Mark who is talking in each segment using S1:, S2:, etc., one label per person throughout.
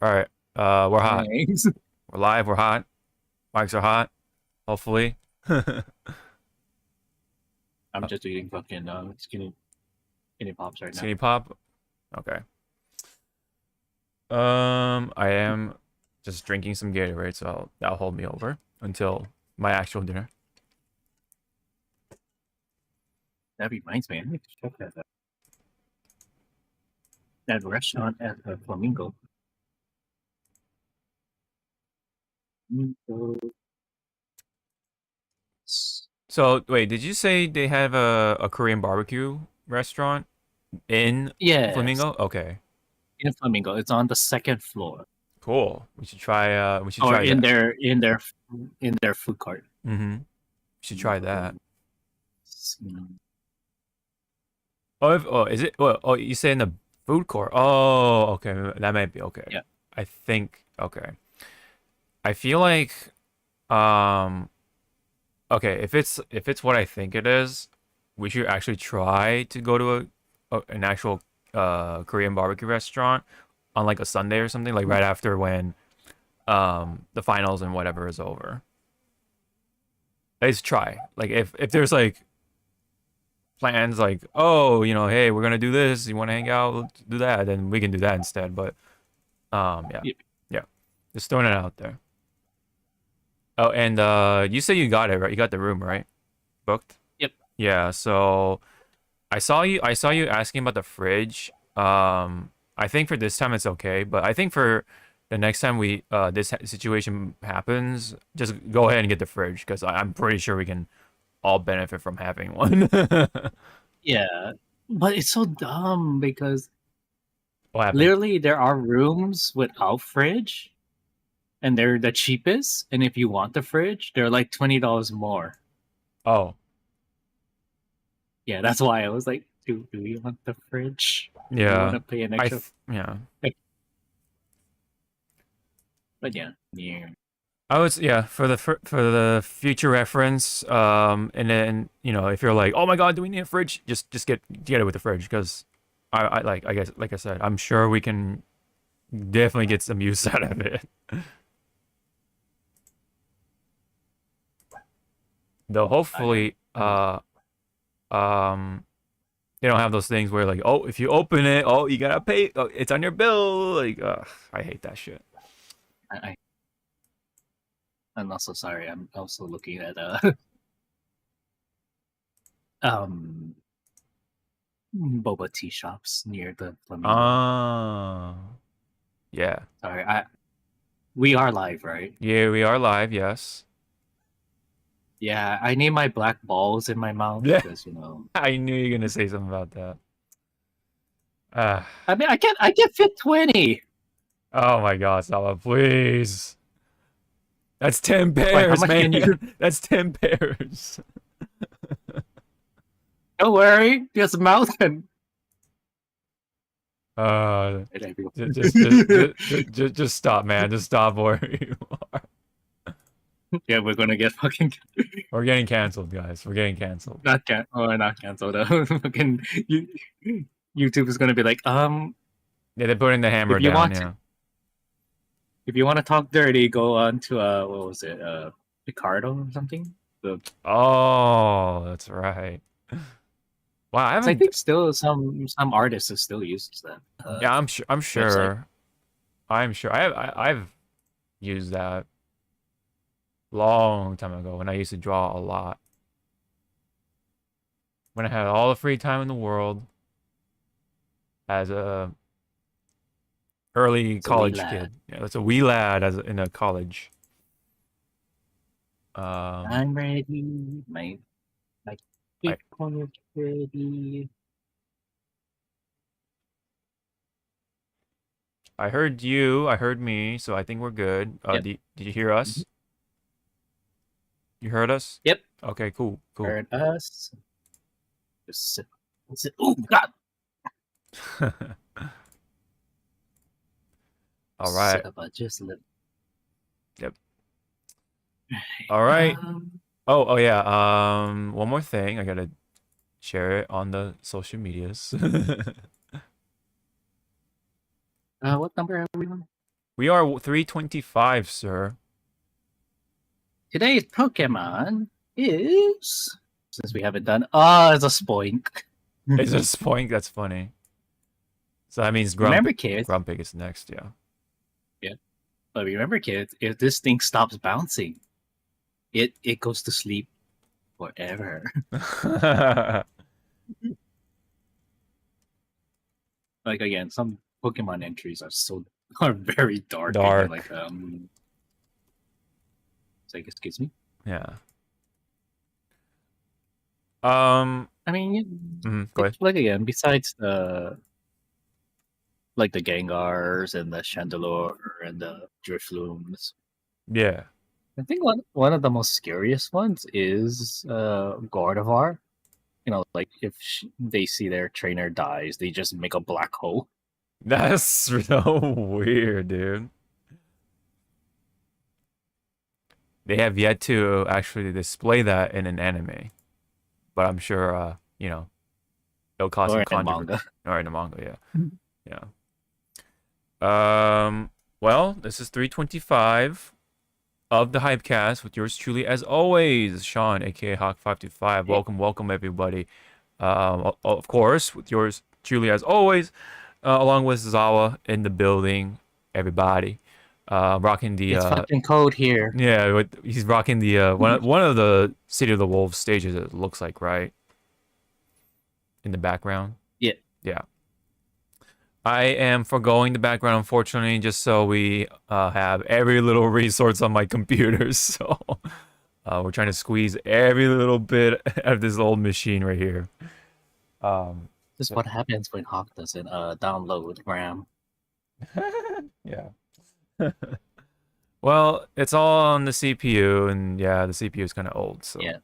S1: All right. We're hot.
S2: Thanks.
S1: We're live. We're hot. Mics are hot. Hopefully.
S2: I'm just eating fucking skinny pops right now.
S1: Skinny pop. Okay. I am just drinking some Gatorade, so that'll hold me over until my actual dinner.
S2: That reminds me, I need to check that restaurant at the Flamingo. Flamingo.
S1: So wait, did you say they have a Korean barbecue restaurant in
S2: Yes,
S1: Flamingo? Okay.
S2: in Flamingo. It's on the second floor,
S1: Cool. We should try. We should
S2: or
S1: try that.
S2: in their food court.
S1: Mm-hmm. We should try that.
S2: Mm.
S1: Oh, is it? Well, oh, you say in the food court. Oh, okay. That might be okay.
S2: Yeah,
S1: I think okay. I feel like um okay, if it's what I think it is, we should actually try to go to an actual Korean barbecue restaurant on like a Sunday or something, like right after when the finals and whatever is over. Let's try. Like if there's like plans like, oh, hey, we're gonna do this, you wanna hang out, let's do that, then we can do that instead. But yeah.
S2: yeah.
S1: Yeah. Just throwing it out there. Oh, and you say you got it, right? You got the room, right? Booked?
S2: Yep.
S1: Yeah, so I saw you asking about the fridge. I think for this time it's okay, but I think for the next time this situation happens, just go ahead and get the fridge because I'm pretty sure we can all benefit from having one.
S2: Yeah, but it's so dumb because
S1: What happened?
S2: literally there are rooms without fridge, and they're the cheapest. And if you want the fridge, they're like $20 more.
S1: Oh,
S2: Yeah, that's why I was like, do we want the fridge? Do we want
S1: yeah.
S2: to pay an extra?
S1: Yeah.
S2: But yeah.
S1: I was yeah for the future reference. And then if you're like, oh my god, do we need a fridge? Just get it with the fridge because I guess like I said, I'm sure we can definitely get some use out of it. Though
S2: I
S1: hopefully
S2: I'm also,
S1: um they don't have those things where like, oh, if you open it, oh, you gotta pay, oh, it's on your bill. Like, I hate that shit.
S2: I I'm also sorry. I'm also looking at um boba tea shops near the Flamingo.
S1: Uh, yeah,
S2: Sorry, I we are live, right?
S1: yeah, we are live. Yes.
S2: Yeah, I need my black balls in my mouth
S1: Yeah,
S2: because
S1: I knew you were gonna say something about that. Uh,
S2: I mean I can fit 20.
S1: oh my God, Sala, please. That's 10
S2: Wait, how
S1: pairs,
S2: much can you?
S1: man. That's 10 pairs.
S2: Don't worry, just mouth and
S1: Uh,
S2: there we
S1: just stop, man. Just stop where you are.
S2: Yeah, we're gonna get fucking
S1: We're getting canceled, guys. We're getting canceled.
S2: not canceled. Fucking YouTube is gonna be like,
S1: Yeah, they're putting the hammer
S2: if you
S1: down.
S2: want to,
S1: Yeah.
S2: if you want to talk dirty, go on to what was it, Picardo or something. The
S1: Oh, that's right. Wow, I
S2: I
S1: haven't.
S2: think still some artists still uses that
S1: Yeah, I'm sure. I'm
S2: website.
S1: sure. I'm sure. I've used that long time ago when I used to draw a lot. When I had all the free time in the world as a early
S2: It's a wee
S1: college
S2: lad.
S1: kid. Yeah, that's a wee lad in a college. Um,
S2: I'm ready. My
S1: I
S2: Bitcoin is ready.
S1: I heard you. I heard me. So I think we're good.
S2: Yep.
S1: Did you hear
S2: Mhm.
S1: us? You heard us?
S2: Yep.
S1: Okay, cool, cool.
S2: Heard us. Just sit. Oh God.
S1: All right.
S2: Sit about just a little.
S1: Yep. All right.
S2: Um.
S1: Oh, yeah. One more thing. I gotta share it on the social medias.
S2: What number are we on?
S1: We are 325, sir.
S2: Today's Pokemon is, since we haven't done, it's a Spoink.
S1: Is this point? That's funny. So that means
S2: Remember, kids.
S1: Grumpig is next, yeah.
S2: Yeah, but remember, kids. If this thing stops bouncing, it goes to sleep forever. Like again, some Pokemon entries are very dark.
S1: Dark.
S2: Like it's like, excuse me.
S1: Yeah.
S2: I mean,
S1: Go ahead.
S2: like again, besides the Gengars and the Chandelure and the Driflooms,
S1: Yeah.
S2: I think one of the most scariest ones is Gardevoir. You know, like if they see their trainer dies, they just make a black hole.
S1: That's so weird, dude. They have yet to actually display that in an anime. But I'm sure, it'll cause some
S2: Or in
S1: controversy.
S2: manga.
S1: Or in the manga, yeah. Yeah. Well, this is 325 of the Hypecast with yours truly, as always, Sean, aka Hawk525.
S2: Yeah.
S1: Welcome, everybody. Of course, with yours truly, as always, along with Zawa in the building, everybody. Rocking the
S2: It's fucking cold here.
S1: yeah, he's rocking the one of the City of the Wolves stages. It looks like, right, in the background.
S2: Yeah.
S1: Yeah. I am foregoing the background, unfortunately, just so we have every little resource on my computer. So we're trying to squeeze every little bit out of this old machine right here.
S2: This is what happens when Hawk doesn't download RAM.
S1: Yeah. Well, it's all on the CPU, and yeah, the CPU is kind of old. So
S2: Yeah.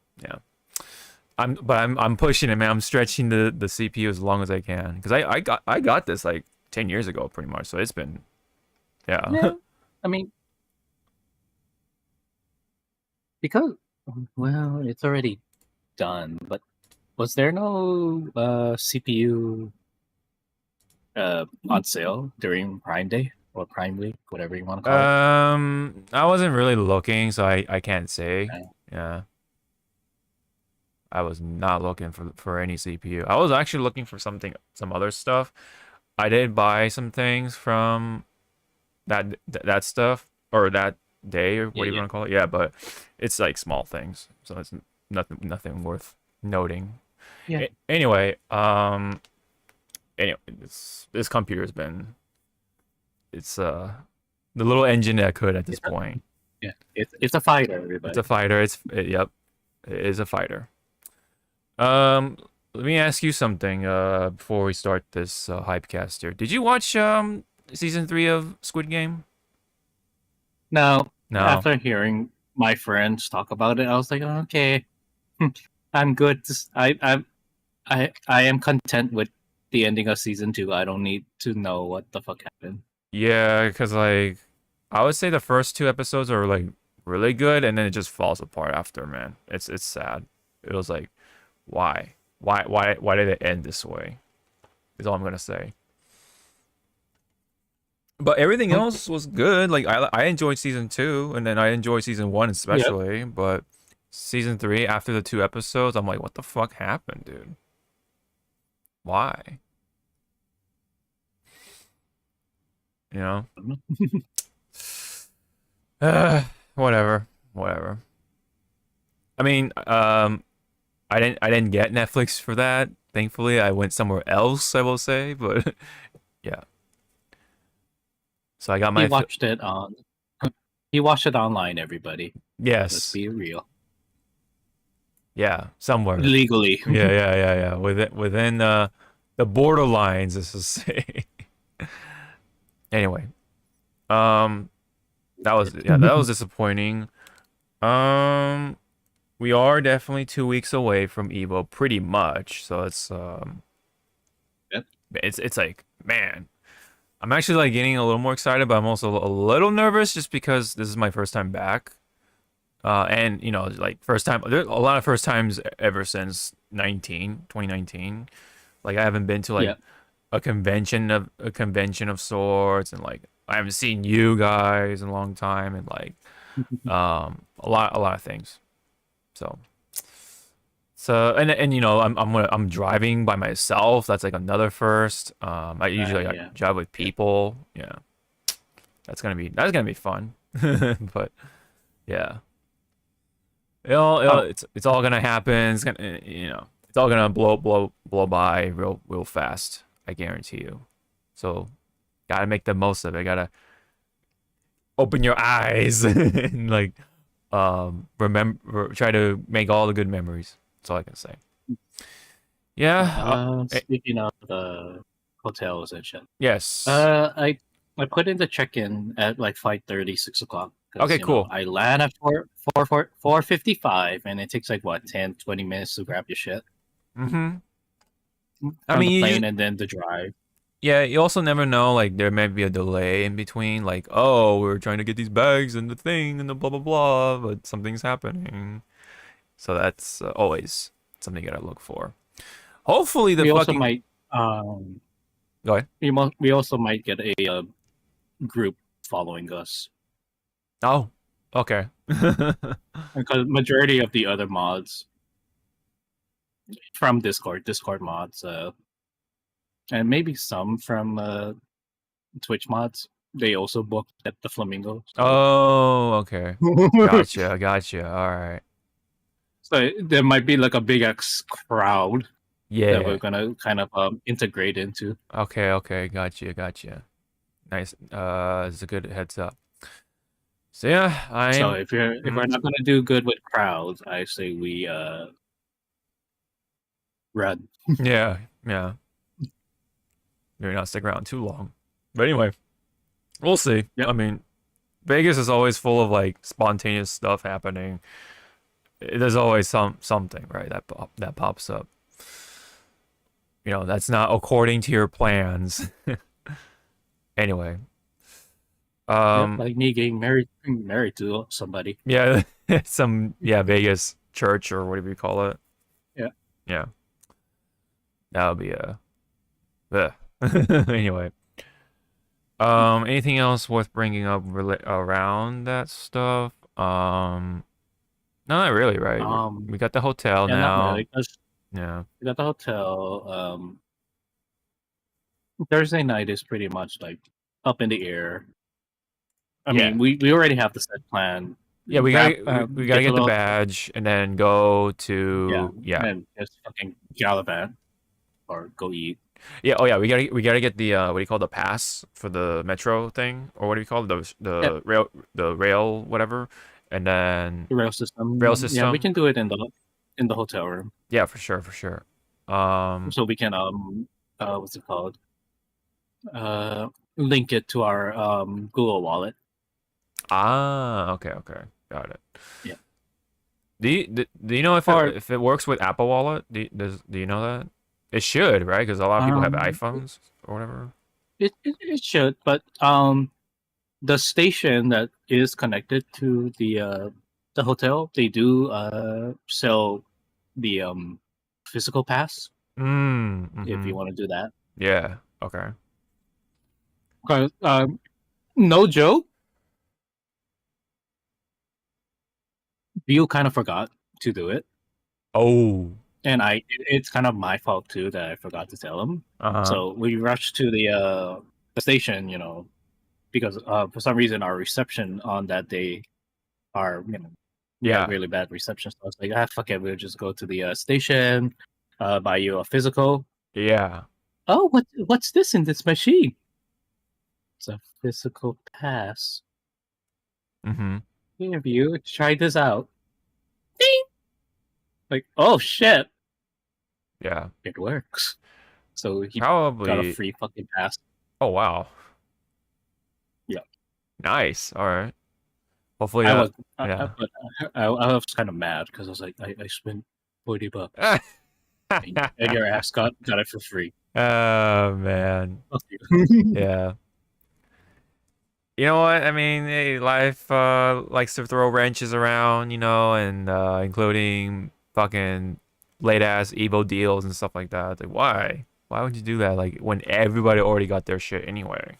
S1: I'm pushing it, man. I'm stretching the CPU as long as I can because I got this like 10 years ago, pretty much. So it's been,
S2: Yeah. I mean, because well, it's already done. But was there no CPU on sale during Prime Day or Prime Week, whatever you want to call it?
S1: I wasn't really looking, so I can't say.
S2: Okay.
S1: Yeah. I was not looking for any CPU. I was actually looking for some other stuff. I did buy some things from that stuff or that day or what do you want to call it? Yeah, but it's like small things, so it's nothing worth noting.
S2: Yeah.
S1: Anyway, this computer's been the little engine that could at this point.
S2: Yeah, it's a fighter, everybody.
S1: It's a fighter. Yep, it is a fighter. Let me ask you something before we start this hypecast here. Did you watch season 3 of Squid Game?
S2: No.
S1: No.
S2: After hearing my friends talk about it, I was like, okay, I'm good. I am content with the ending of season 2. I don't need to know what the fuck happened.
S1: Yeah, because like I would say the first 2 episodes are like really good, and then it just falls apart after. Man, it's sad. It was like, why did it end this way? Is all I'm gonna say. But everything else was good. Like I enjoyed season 2, and then I enjoyed season 1 especially. Yep. But season 3, after the 2 episodes, I'm like, what the fuck happened, dude? Why? You know? Whatever. I mean, I didn't get Netflix for that. Thankfully, I went somewhere else, I will say, but yeah. So I got my
S2: He watched it online, everybody.
S1: Yes.
S2: Let's be real.
S1: Yeah, somewhere.
S2: Legally.
S1: Yeah. Within the borderlines, as to say. Anyway. That was disappointing. We are definitely 2 weeks away from Evo, pretty much. So it's it's like, man, I'm actually like getting a little more excited, but I'm also a little nervous just because this is my first time back. And you know, like first time, there's a lot of first times ever since 2019. Like I haven't been to like a convention of sorts, and like I haven't seen you guys in a long time, and like a lot of things. So and you know I'm driving by myself. That's like another first. I usually like,
S2: Yeah.
S1: drive with
S2: Yeah.
S1: people. Yeah, that's gonna be fun. But yeah,
S2: Oh,
S1: it's all gonna happen. It's gonna it's all gonna blow by real fast. I guarantee you. So gotta make the most of it. Gotta open your eyes and like remember try to make all the good memories. That's all I can say. Yeah.
S2: speaking of the hotels and shit.
S1: Yes.
S2: I put in the check-in at like 5:30, 6 o'clock because
S1: Okay. Cool.
S2: I land at 4:55, and it takes like what 10, 20 minutes to grab your shit
S1: Mm-hmm. I
S2: from the
S1: mean,
S2: plane and then the drive.
S1: yeah. You also never know. Like there may be a delay in between. Like, oh, we're trying to get these bags and the thing and the blah blah blah, but something's happening. So that's always something you gotta look for. Hopefully the
S2: We also
S1: fucking
S2: might um
S1: go ahead.
S2: we also might get a group following us
S1: Oh, okay.
S2: because majority of the other mods from Discord mods, and maybe some from Twitch mods. They also booked at the Flamingo. So,
S1: Oh, okay. Gotcha. All right.
S2: so there might be like a big X crowd that we're
S1: Yeah.
S2: gonna kind of integrate into.
S1: Okay. Gotcha. Nice. It's a good heads up. So yeah,
S2: So
S1: I'm.
S2: if we're
S1: Mm,
S2: not gonna do good with crowds, I say we run.
S1: yeah. Maybe not stick around too long. But anyway, we'll see.
S2: Yep.
S1: I mean, Vegas is always full of like spontaneous stuff happening. There's always something right that pops up. That's not according to your plans. Anyway,
S2: Yep.
S1: um,
S2: Like me getting married to somebody.
S1: yeah, some Vegas church or whatever you call it.
S2: Yeah.
S1: Yeah, that would be a. Anyway, anything else worth bringing up around that stuff? No, not really, right? We got the hotel
S2: Yeah, not
S1: now.
S2: really. 'Cause
S1: Yeah,
S2: we got the hotel. Thursday night is pretty much like up in the air. I
S1: yeah,
S2: mean, we already have the set plan.
S1: yeah. We
S2: Grab,
S1: gotta we gotta
S2: get to
S1: get the
S2: the
S1: badge and then go
S2: yeah,
S1: to
S2: and just fucking gallivant or go eat.
S1: yeah. Oh yeah, we gotta get the what do you call the pass for the metro thing or what do you call it
S2: Yeah,
S1: the rail whatever, and then
S2: the rail
S1: rail
S2: system. Yeah, we
S1: system.
S2: can do it in the hotel room,
S1: Yeah, for sure. Um,
S2: so we can what's it called? Uh, link it to our Google Wallet.
S1: okay, got it.
S2: Yeah,
S1: Do you know if
S2: or
S1: it works with Apple Wallet? Do you know that? It should, right? Because a lot of people have
S2: um,
S1: iPhones or whatever.
S2: it should, but the station that is connected to the hotel, they do sell the physical pass if you
S1: Mm-hmm.
S2: want to do that.
S1: Yeah. Okay.
S2: 'Cause, no joke, Bill kind of forgot to do it,
S1: Oh.
S2: and it's kind of my fault too that I forgot to tell him.
S1: Uh-huh.
S2: So we rushed to the station, because for some reason our reception on that day are we have
S1: Yeah.
S2: really bad reception. So I was like, fuck it, we'll just go to the station, buy you a physical.
S1: Yeah.
S2: Oh, what's this in this machine? It's a physical pass.
S1: Mm-hmm.
S2: Here, you try this out. Ding! Like, oh shit,
S1: Yeah.
S2: it works. So he got a
S1: Probably.
S2: free fucking pass.
S1: Oh wow.
S2: Yeah,
S1: Nice. All right. Hopefully.
S2: I was,
S1: Yeah.
S2: but I was kind of mad because I was like, I spent $40, and your ass got it for free.
S1: Oh man.
S2: Fuck you.
S1: Yeah. You know what? I mean, hey, life likes to throw wrenches around, and including fucking late ass Evo deals and stuff like that. Like, why? Why would you do that? Like, when everybody already got their shit anyway.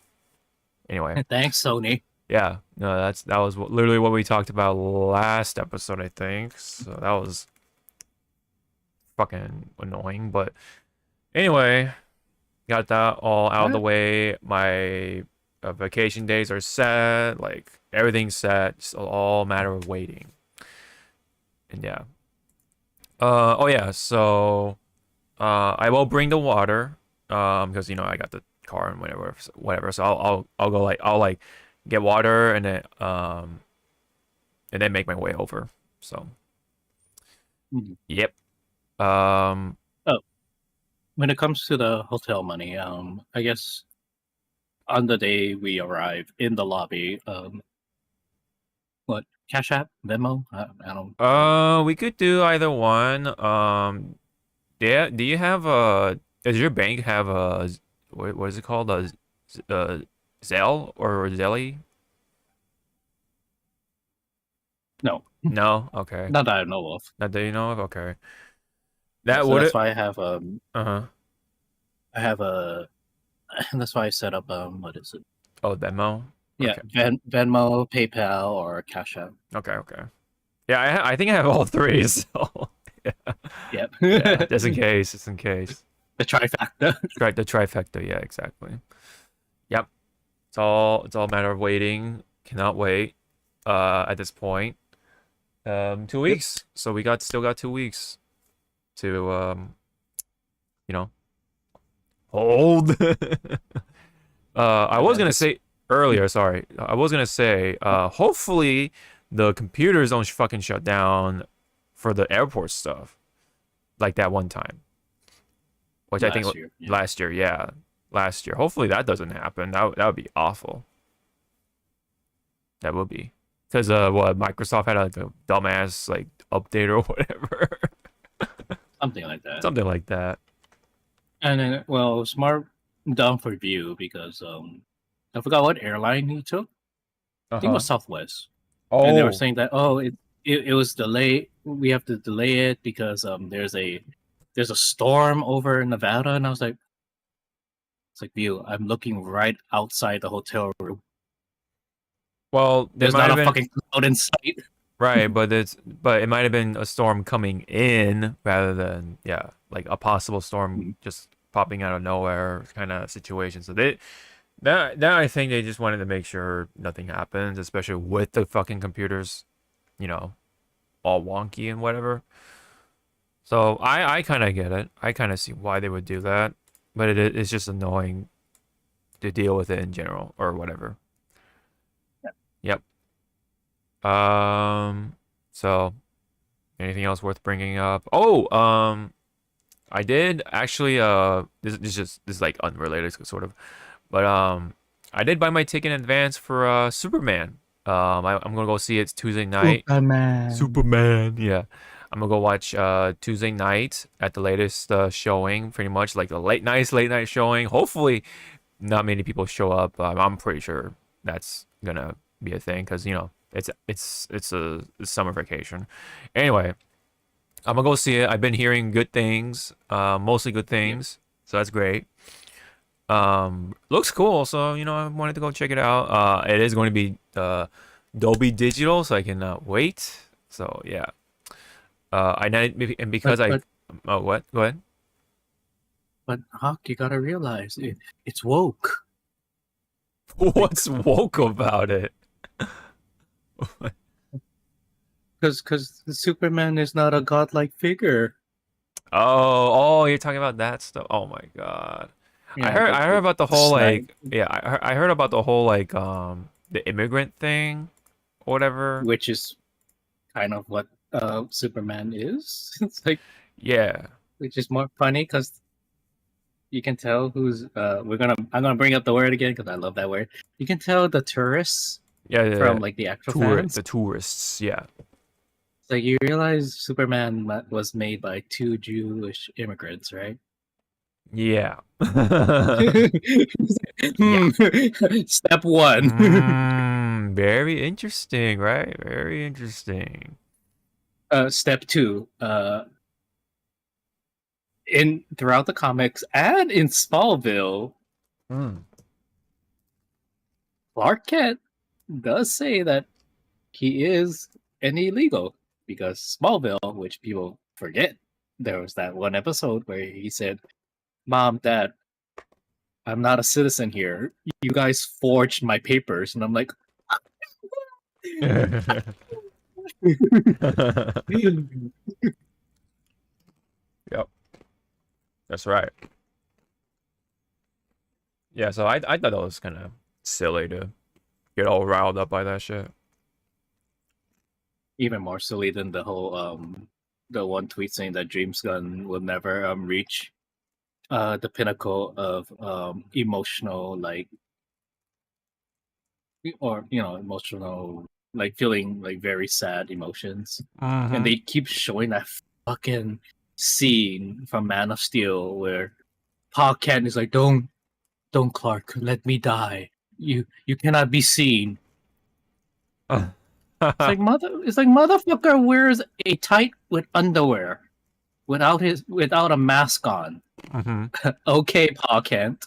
S1: Anyway,
S2: Thanks, Sony.
S1: yeah, no, that was literally what we talked about last episode, I think. So that was fucking annoying, but anyway, got that all out of the
S2: What?
S1: way. My vacation days are set, like everything's set. It's all matter of waiting. And yeah. Oh yeah. So I will bring the water. Because I got the car and whatever. So I'll go I'll like get water and then make my way over. So
S2: Mhm.
S1: yep. Um.
S2: Oh, when it comes to the hotel money, I guess on the day we arrive in the lobby, what Cash App, Venmo? I don't remember.
S1: We could do either one. Yeah. Do you have a? Does your bank have a? What is it called? Uh, Zelle or Zelly?
S2: No,
S1: No. Okay.
S2: not that I know of.
S1: Not that you know of. Okay.
S2: Yeah,
S1: That
S2: so
S1: would
S2: that's
S1: it.
S2: why
S1: Uh-huh.
S2: I have a that's why I set up what is it?
S1: Oh, Venmo.
S2: Yeah,
S1: Okay.
S2: Venmo, PayPal, or Cash App.
S1: Okay. Okay. Yeah. I think I have all three. So yeah.
S2: Yep.
S1: Yeah. Just in case. Just in case.
S2: The trifecta.
S1: The trifecta. Yeah. Exactly. Yep. It's all a matter of waiting. Cannot wait. At this point. 2 weeks. So we still got 2 weeks to you know, hold. I
S2: And
S1: was
S2: then
S1: gonna
S2: this
S1: say earlier, sorry. I was gonna say, hopefully the computers don't fucking shut down for the airport stuff like that one time, which I think
S2: last year. Yeah.
S1: last year, yeah, last year. Hopefully that doesn't happen. That would be awful. That would be because what Microsoft had like a dumbass like update or whatever,
S2: Something like that.
S1: something like that.
S2: And then well, smart done for View because I forgot what airline he took.
S1: Uh
S2: I think it was
S1: huh.
S2: Southwest. And they were
S1: Oh,
S2: saying that it was delayed. We have to delay it because there's a storm over in Nevada, and I was like, it's like View. I'm looking right outside the hotel room.
S1: well, there
S2: There's
S1: might
S2: not
S1: have
S2: a
S1: been.
S2: fucking cloud in sight.
S1: Right, but it might have been a storm coming in rather than yeah, like a possible storm just popping out of nowhere kind of situation. So that I think they just wanted to make sure nothing happens, especially with the fucking computers, you know, all wonky and whatever. So I kind of get it. I kind of see why they would do that, but it's just annoying to deal with it in general or whatever. Yep. So anything else worth bringing up? Oh, I did actually this is like unrelated sort of, but I did buy my ticket in advance for Superman. I'm gonna go see it Tuesday night.
S2: Superman.
S1: Superman, yeah. I'm gonna go watch Tuesday night at the latest showing, pretty much like the late night showing. Hopefully, not many people show up. I'm pretty sure that's gonna be a thing because it's a summer vacation. Anyway, I'm gonna go see it. I've been hearing good things, mostly good
S2: Yep.
S1: things, so that's great. Looks cool, so I wanted to go check it out. It is going to be Dolby Digital, so I cannot wait. So yeah, I know, and
S2: But
S1: because I,
S2: but
S1: oh what? Go ahead.
S2: but Hawk, you gotta realize it's woke. Like
S1: What's woke about it?
S2: because Superman is not a godlike figure.
S1: Oh, you're talking about that stuff. Oh my God.
S2: Yeah,
S1: I heard about the
S2: the
S1: whole
S2: snipe,
S1: like yeah, I heard about the whole like the immigrant thing or whatever.
S2: which is kind of what Superman is. It's like
S1: Yeah.
S2: which is more funny because you can tell who's I'm gonna bring up the word again because I love that word. You can tell the tourists
S1: Yeah, yeah, yeah.
S2: from like the actual fans.
S1: The tourists, yeah.
S2: It's like you realize Superman was made by two Jewish immigrants, right?
S1: Yeah. Yeah.
S2: Hmm. Step one.
S1: Very interesting, right? Very interesting.
S2: Step two. In throughout the comics and in Smallville,
S1: Mm.
S2: Clark Kent does say that he is an illegal because Smallville, which people forget, there was that one episode where he said, "Mom, Dad, I'm not a citizen here. You guys forged my papers," and I'm like,
S1: Yep, that's right. Yeah, so I thought that was kind of silly to get all riled up by that shit.
S2: even more silly than the one tweet saying that James Gunn will never reach the pinnacle of emotional like or emotional like feeling like very sad emotions, and
S1: Mm-hmm.
S2: they keep showing that fucking scene from Man of Steel where Pa Kent is like, don't Clark, let me die. You cannot be seen. It's like motherfucker wears a tight with underwear without a mask on.
S1: Mm-hmm.
S2: Okay, Pa Kent.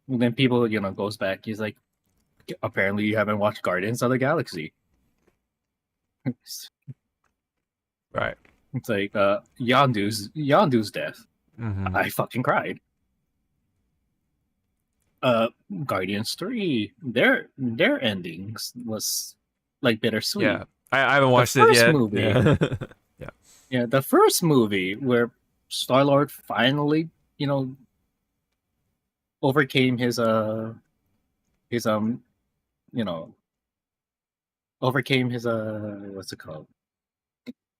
S2: And then people, goes back. He's like, apparently you haven't watched Guardians of the Galaxy. It's
S1: Right.
S2: like Yondu's death.
S1: Mm-hmm.
S2: I fucking cried. Guardians 3, their endings was like bittersweet.
S1: Yeah, I haven't
S2: The
S1: watched it
S2: first
S1: yet.
S2: movie,
S1: Yeah. Yeah.
S2: yeah, the first movie where Star Lord finally, you know, overcame his you know, overcame his what's it called?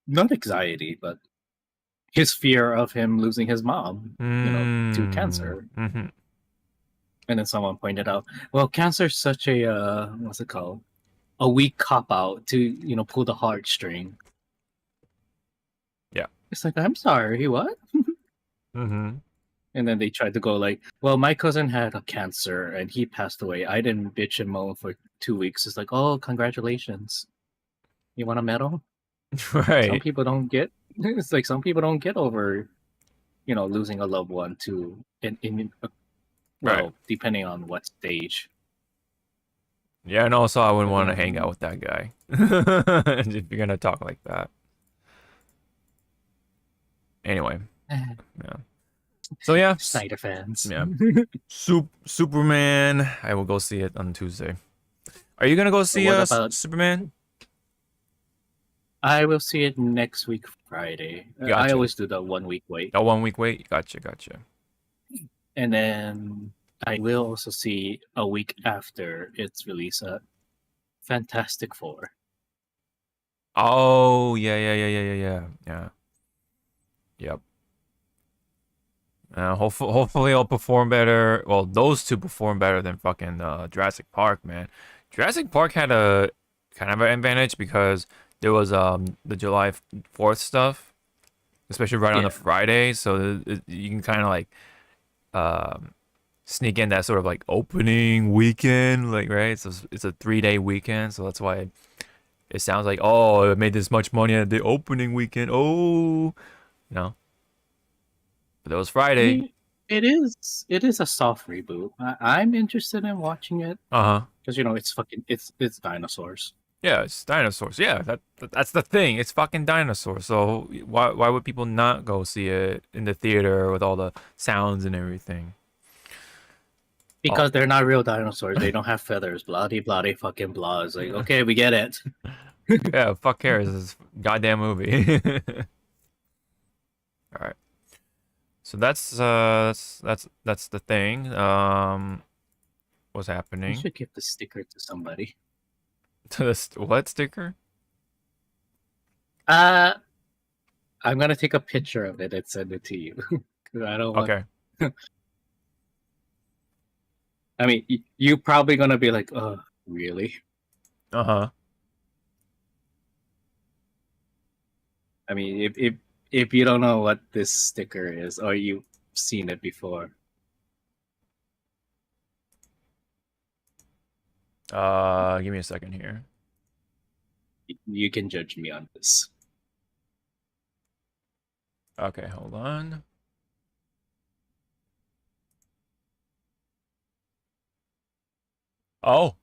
S2: Not anxiety, but his fear of him losing his mom, to
S1: Mm.
S2: cancer.
S1: Mm-hmm.
S2: And then someone pointed out, well, cancer's such a what's it called? A weak cop out to pull the heartstring.
S1: Yeah.
S2: It's like, I'm sorry, what?
S1: Mm-hmm.
S2: And then they tried to go like, well, my cousin had a cancer and he passed away. I didn't bitch and moan for 2 weeks. It's like, oh, congratulations. You want a medal? Some
S1: Right.
S2: people don't get. It's like some people don't get over, losing a loved one to in
S1: Right.
S2: well, depending on what stage.
S1: Yeah, and also I wouldn't
S2: But
S1: want to hang out with that guy if you're gonna talk like that. Anyway, yeah. So yeah,
S2: Snyder fans.
S1: yeah. Superman. I will go see it on Tuesday. Are you gonna go see
S2: What about?
S1: Superman?
S2: I will see it next week, Friday. I
S1: Gotcha.
S2: always do the 1 week wait,
S1: Oh, 1 week wait. Gotcha. Gotcha.
S2: and then I will also see a week after its release. Fantastic Four.
S1: Oh yeah, yeah, yeah, yeah, yeah, yeah, yeah. Yep. Hopefully I'll perform better. Well, those two perform better than fucking Jurassic Park, man. Jurassic Park had a kind of an advantage because there was the July 4th stuff, especially right on a
S2: Yeah,
S1: Friday, so you can kind of like sneak in that sort of like opening weekend, like right. So it's a 3 day weekend, so that's why it sounds like, oh, it made this much money at the opening weekend. Oh, you know, but it was
S2: I
S1: Friday.
S2: mean, it is a soft reboot. I'm interested in watching it
S1: Uh huh.
S2: because it's fucking it's dinosaurs.
S1: Yeah, it's dinosaurs. Yeah, that's the thing. It's fucking dinosaurs. So why would people not go see it in the theater with all the sounds and everything? Oh,
S2: Because they're not real dinosaurs. They don't have feathers. Bloody, bloody, fucking blah. It's like, okay, we get it.
S1: yeah. Fuck cares? This goddamn movie. All right. So that's the thing. What's
S2: You
S1: happening?
S2: should give the sticker to somebody.
S1: To this what sticker?
S2: Uh, I'm gonna take a picture of it and send it to you. 'Cause I don't want.
S1: Okay.
S2: I mean, you probably gonna be like, oh, really?
S1: Uh huh.
S2: I mean, if you don't know what this sticker is or you've seen it before,
S1: Give me a second here.
S2: you can judge me on this.
S1: Okay, hold on. Oh.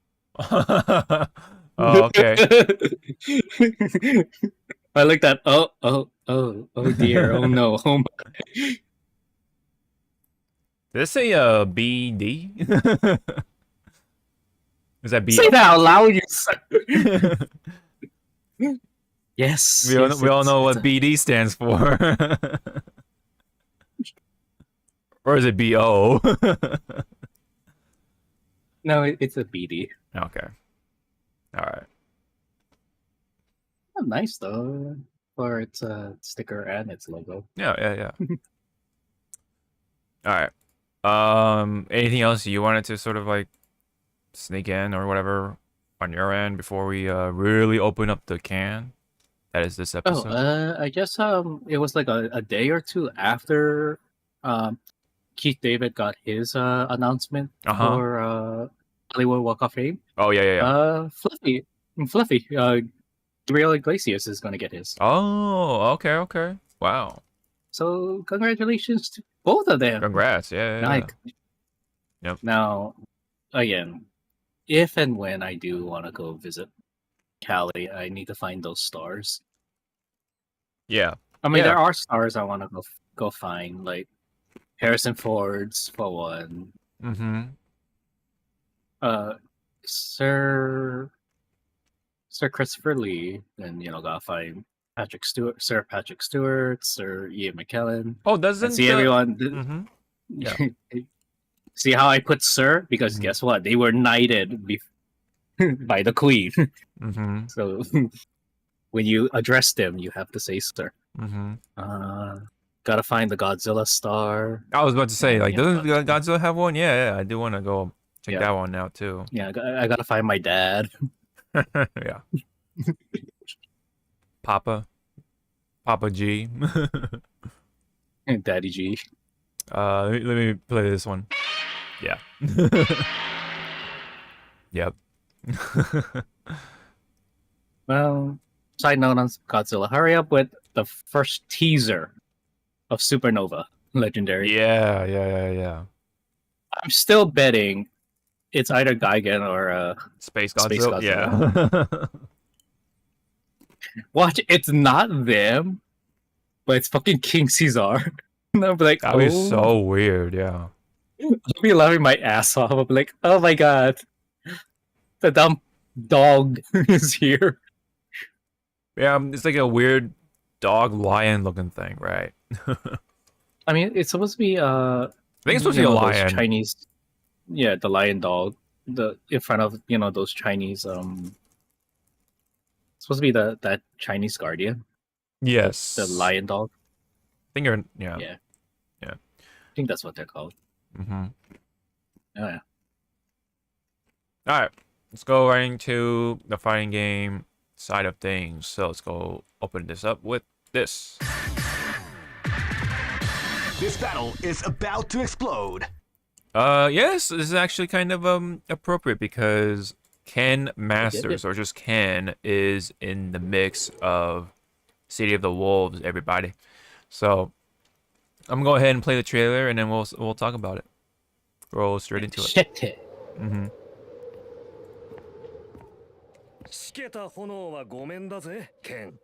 S1: Oh, okay.
S2: I like that. Oh dear. Oh no. Oh my.
S1: Did it say BD? Is that B?
S2: Say that out loud, you suck. Yes, yes,
S1: We all know
S2: it's
S1: what
S2: a,
S1: BD stands for. Or is it BO?
S2: no, it's a BD.
S1: Okay. All right.
S2: Oh, nice though, for its sticker and its logo.
S1: Yeah, yeah, yeah. All right. Anything else you wanted to sort of like sneak in or whatever on your end before we really open up the can? That is this
S2: Oh,
S1: episode.
S2: I guess it was like a day or two after um Keith David got his announcement
S1: Uh-huh.
S2: for Hollywood Walk of Fame.
S1: Oh, yeah, yeah, yeah.
S2: Fluffy, Gabriel Iglesias is gonna get his.
S1: Oh, okay, okay. Wow.
S2: So congratulations to both of them.
S1: Congrats. Yeah, yeah, yeah.
S2: Like,
S1: Yep.
S2: now, again, if and when I do want to go visit Cali, I need to find those stars.
S1: Yeah.
S2: I mean,
S1: Yeah.
S2: there are stars I want to go find, like Harrison Ford's for one.
S1: Mm-hmm.
S2: Uh, Sir Christopher Lee, and gotta find Sir Patrick Stewart, Sir Ian McKellen,
S1: Oh,
S2: and
S1: doesn't
S2: see everyone.
S1: Mm-hmm. Yeah.
S2: See how I put Sir? Because
S1: Mhm.
S2: guess what? They were knighted by the Queen.
S1: Mm-hmm.
S2: So when you address them, you have to say Sir.
S1: Mm-hmm.
S2: Gotta find the Godzilla star.
S1: I was about to say,
S2: And,
S1: like, doesn't Godzilla have one? Yeah, yeah. I do want to go check
S2: Yeah.
S1: that one out too.
S2: Yeah, I gotta find my dad.
S1: Yeah. Papa G.
S2: Daddy G.
S1: Let me play this one. Yeah. Yep.
S2: Well, side note on Godzilla, hurry up with the first teaser of Supernova Legendary.
S1: Yeah, yeah, yeah, yeah.
S2: I'm still betting it's either Gigan or
S1: Space
S2: Space
S1: Godzilla. Yeah.
S2: watch. It's not them, but it's fucking King Caesar. And I'll be like,
S1: That was so weird. Yeah.
S2: I'll be laughing my ass off. I'll be like, oh my god, the dumb dog is here.
S1: Yeah, it's like a weird dog lion looking thing, right?
S2: I mean, it's supposed to be
S1: I think it's supposed to be a
S2: those
S1: lion.
S2: Chinese, yeah, the lion dog, the in front of those Chinese it's supposed to be that Chinese guardian,
S1: Yes.
S2: the lion dog.
S1: I think you're. Yeah.
S2: Yeah,
S1: Yeah.
S2: I think that's what they're called.
S1: Mm-hmm.
S2: Oh yeah.
S1: All right, let's go right into the fighting game side of things. So let's go open this up with this.
S3: This battle is about to explode.
S1: Yes, this is actually kind of appropriate because Ken Masters or just Ken is in the mix of City of the Wolves, everybody. So I'm gonna go ahead and play the trailer and then we'll talk about it. Roll straight into it.
S2: Shit.
S1: Mm-hmm.
S4: しけた炎はごめんだぜ、ケン。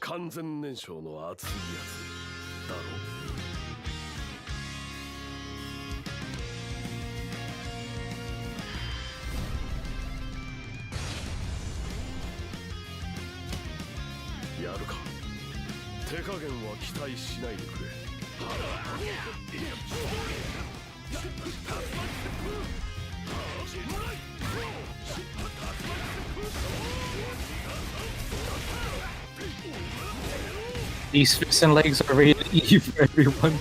S4: 完全燃焼の熱いやつだろ。やるか。手加減は期待しないでくれ。
S2: These fists and legs are rated E for everyone.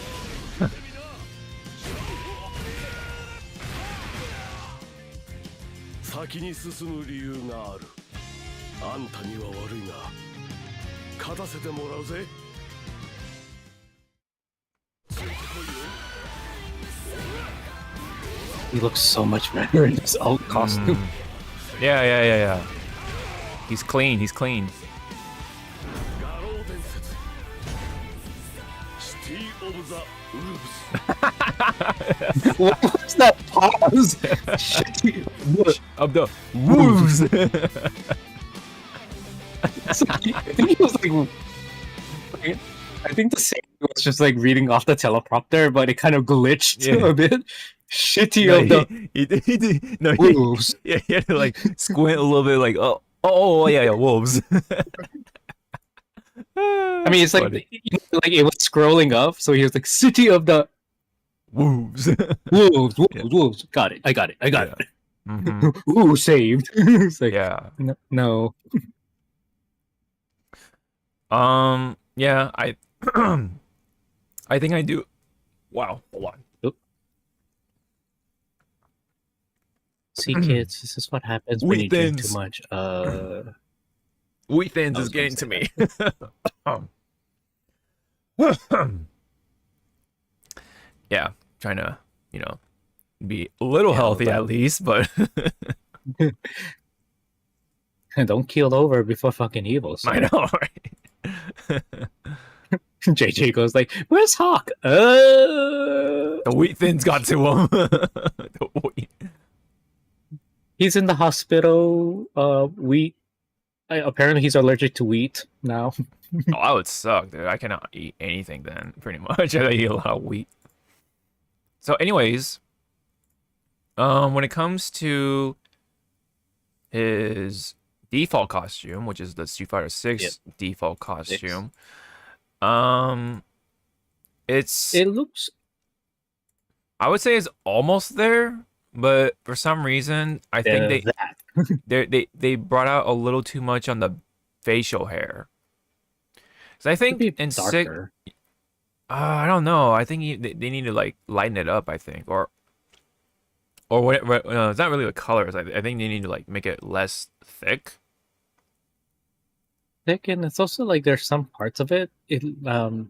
S4: 先に進む理由がある。あんたには悪いが、勝たせてもらうぜ。
S2: He looks so much better in his old costume.
S1: Yeah, yeah, yeah, yeah. He's clean. He's clean.
S4: City of the Wolves.
S2: What was that pause? Shitty.
S1: Of the wolves.
S2: I think he was like, I think the same was just like reading off the teleprompter, but it kind of glitched
S1: Yeah.
S2: a bit. Shitty
S1: No,
S2: of the wolves.
S1: yeah, he had to like squint a little bit, like oh yeah, wolves.
S2: I mean, it's like
S1: funny.
S2: like it was scrolling up, so he was like, "City of the
S1: Wolves.
S2: wolves, wolves,
S1: Yeah.
S2: wolves." Got it. I got it. I got
S1: Yeah.
S2: it.
S1: Mhm.
S2: Ooh, saved. It's like,
S1: Yeah.
S2: no.
S1: Yeah, I I think I do. Wow, hold on.
S2: See, kids, this is what happens when you drink too
S1: Weathens.
S2: much.
S1: Wheat Thins
S2: I
S1: is
S2: was gonna
S1: getting to
S2: say
S1: me. Yeah, trying to, be a little
S2: Yeah,
S1: healthy
S2: but-
S1: at least, but
S2: Don't keel over before fucking evil. So.
S1: I know, right?
S2: JJ goes like, "Where's Hawk?"
S1: The Wheat Thins got to him. The wheat.
S2: He's in the hospital. Wheat. Apparently, he's allergic to wheat now.
S1: Oh, that would suck, dude. I cannot eat anything then, pretty much. I eat a lot of wheat. So, anyways, when it comes to his default costume, which is the Street Fighter 6 default costume, it's
S2: It looks.
S1: I would say it's almost there, but for some reason, I think they brought out a little too much on the facial hair. So I think in six,
S2: darker.
S1: I don't know. I think they need to like lighten it up. I think, or whatever. It's not really the colors. I think they need to like make it less thick.
S2: Thick, and it's also like there's some parts of it. Like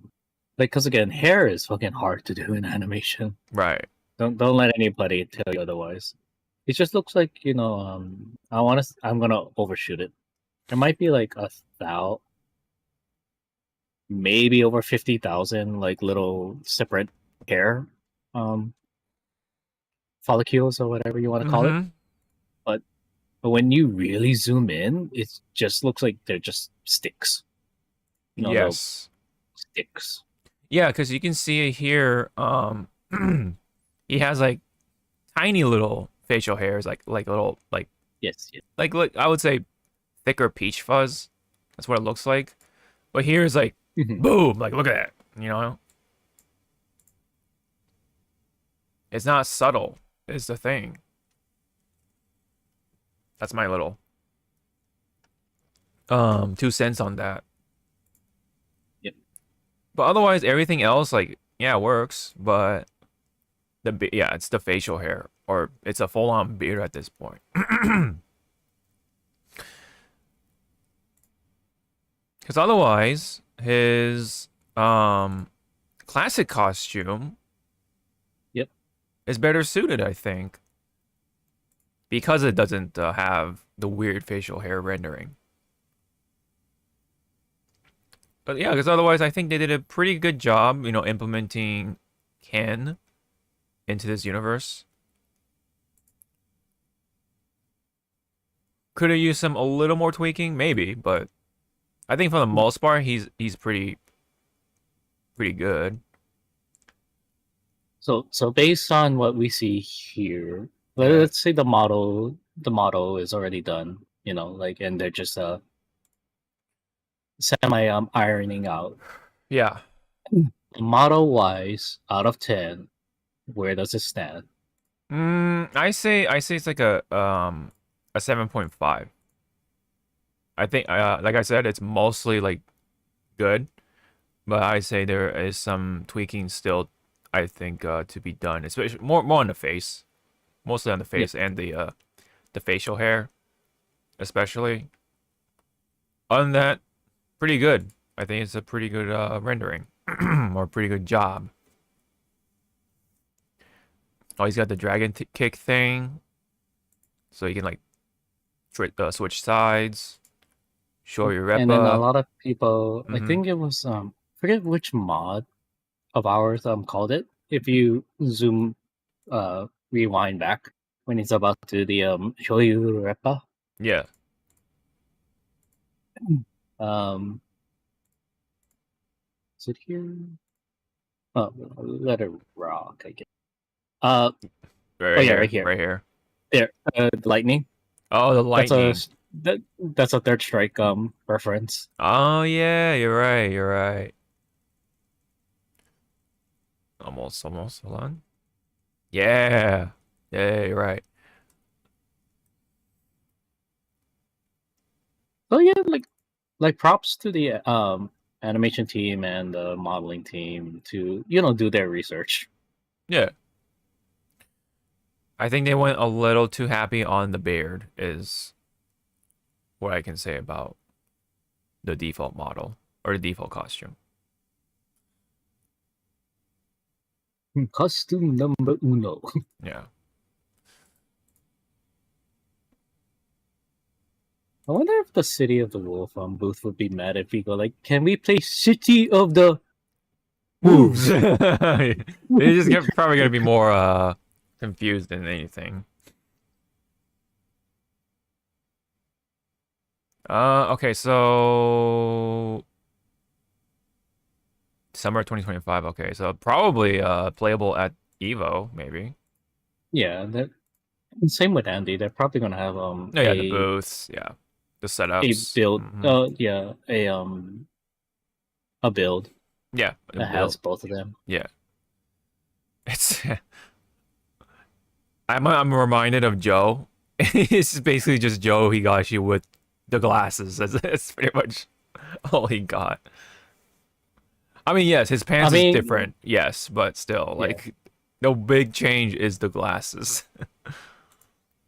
S2: because again, hair is fucking hard to do in animation.
S1: Right.
S2: Don't let anybody tell you otherwise. It just looks like I'm gonna overshoot it. There might be like 1,000, maybe over 50,000 like little separate hair, follicles or whatever you want to call it.
S1: Mhm.
S2: But when you really zoom in, it just looks like they're just sticks. Little
S1: Yes.
S2: sticks.
S1: Yeah, because you can see it here. He has like tiny little facial hairs, like little
S2: Yes.
S1: like I would say thicker peach fuzz. That's what it looks like. But here is like
S2: Mhm.
S1: boom, like look at that. It's not subtle. Is the thing. That's my little 2 cents on that.
S2: Yep.
S1: But otherwise, everything else, like, yeah, works. But it's the facial hair, or it's a full-on beard at this point. Because otherwise, his classic costume,
S2: Yep,
S1: is better suited, I think, because it doesn't have the weird facial hair rendering. But yeah, because otherwise, I think they did a pretty good job, implementing Ken into this universe. Could have used some a little more tweaking, maybe, but I think for the most part, he's pretty good.
S2: So based on what we see here, let's say the model is already done, and they're just semi ironing out.
S1: Yeah.
S2: Model wise, out of 10, where does it stand?
S1: I say it's like a 7.5. I think like I said, it's mostly like good, but I say there is some tweaking still, I think, to be done, especially more on the face, mostly on the face and the facial hair, especially. Other than that, pretty good. I think it's a pretty good rendering or pretty good job. Oh, he's got the dragon kick thing, so you can like switch sides, show your rep
S2: And then a
S1: up.
S2: lot of people, I
S1: Mhm.
S2: think it was forget which mod. of ours called it. If you zoom rewind back when he's about to do the shoyu reppa.
S1: Yeah.
S2: Is it here? Oh, let it rock, I guess.
S1: Right
S2: Oh yeah,
S1: here.
S2: right here.
S1: Right here.
S2: There, lightning.
S1: Oh, the lightning.
S2: That's a third strike reference.
S1: Oh yeah, you're right. You're right. Almost. Hold on. Yeah. Yeah, you're right.
S2: So yeah, like props to the animation team and the modeling team to do their research.
S1: Yeah. I think they went a little too happy on the beard, is what I can say about the default model or the default costume.
S2: Costume number uno.
S1: Yeah.
S2: I wonder if the City of the Wolf booth would be mad if we go like, can we play City of the
S1: Moves. They just probably gonna be more confused than anything. Okay, so summer 2025. Okay, so probably playable at Evo, maybe.
S2: Yeah, same with Andy. They're probably gonna have
S1: Oh, yeah, the booths, yeah, the
S2: a
S1: setups.
S2: build.
S1: Mhm.
S2: Yeah, a build
S1: Yeah,
S2: that has both of them.
S1: yeah. It's I'm reminded of Joe. It's basically just Joe Higashi with the glasses. That's pretty much all he got. I mean, yes, his pants is different. Yes, but still,
S2: Yeah.
S1: like, no big change is the glasses.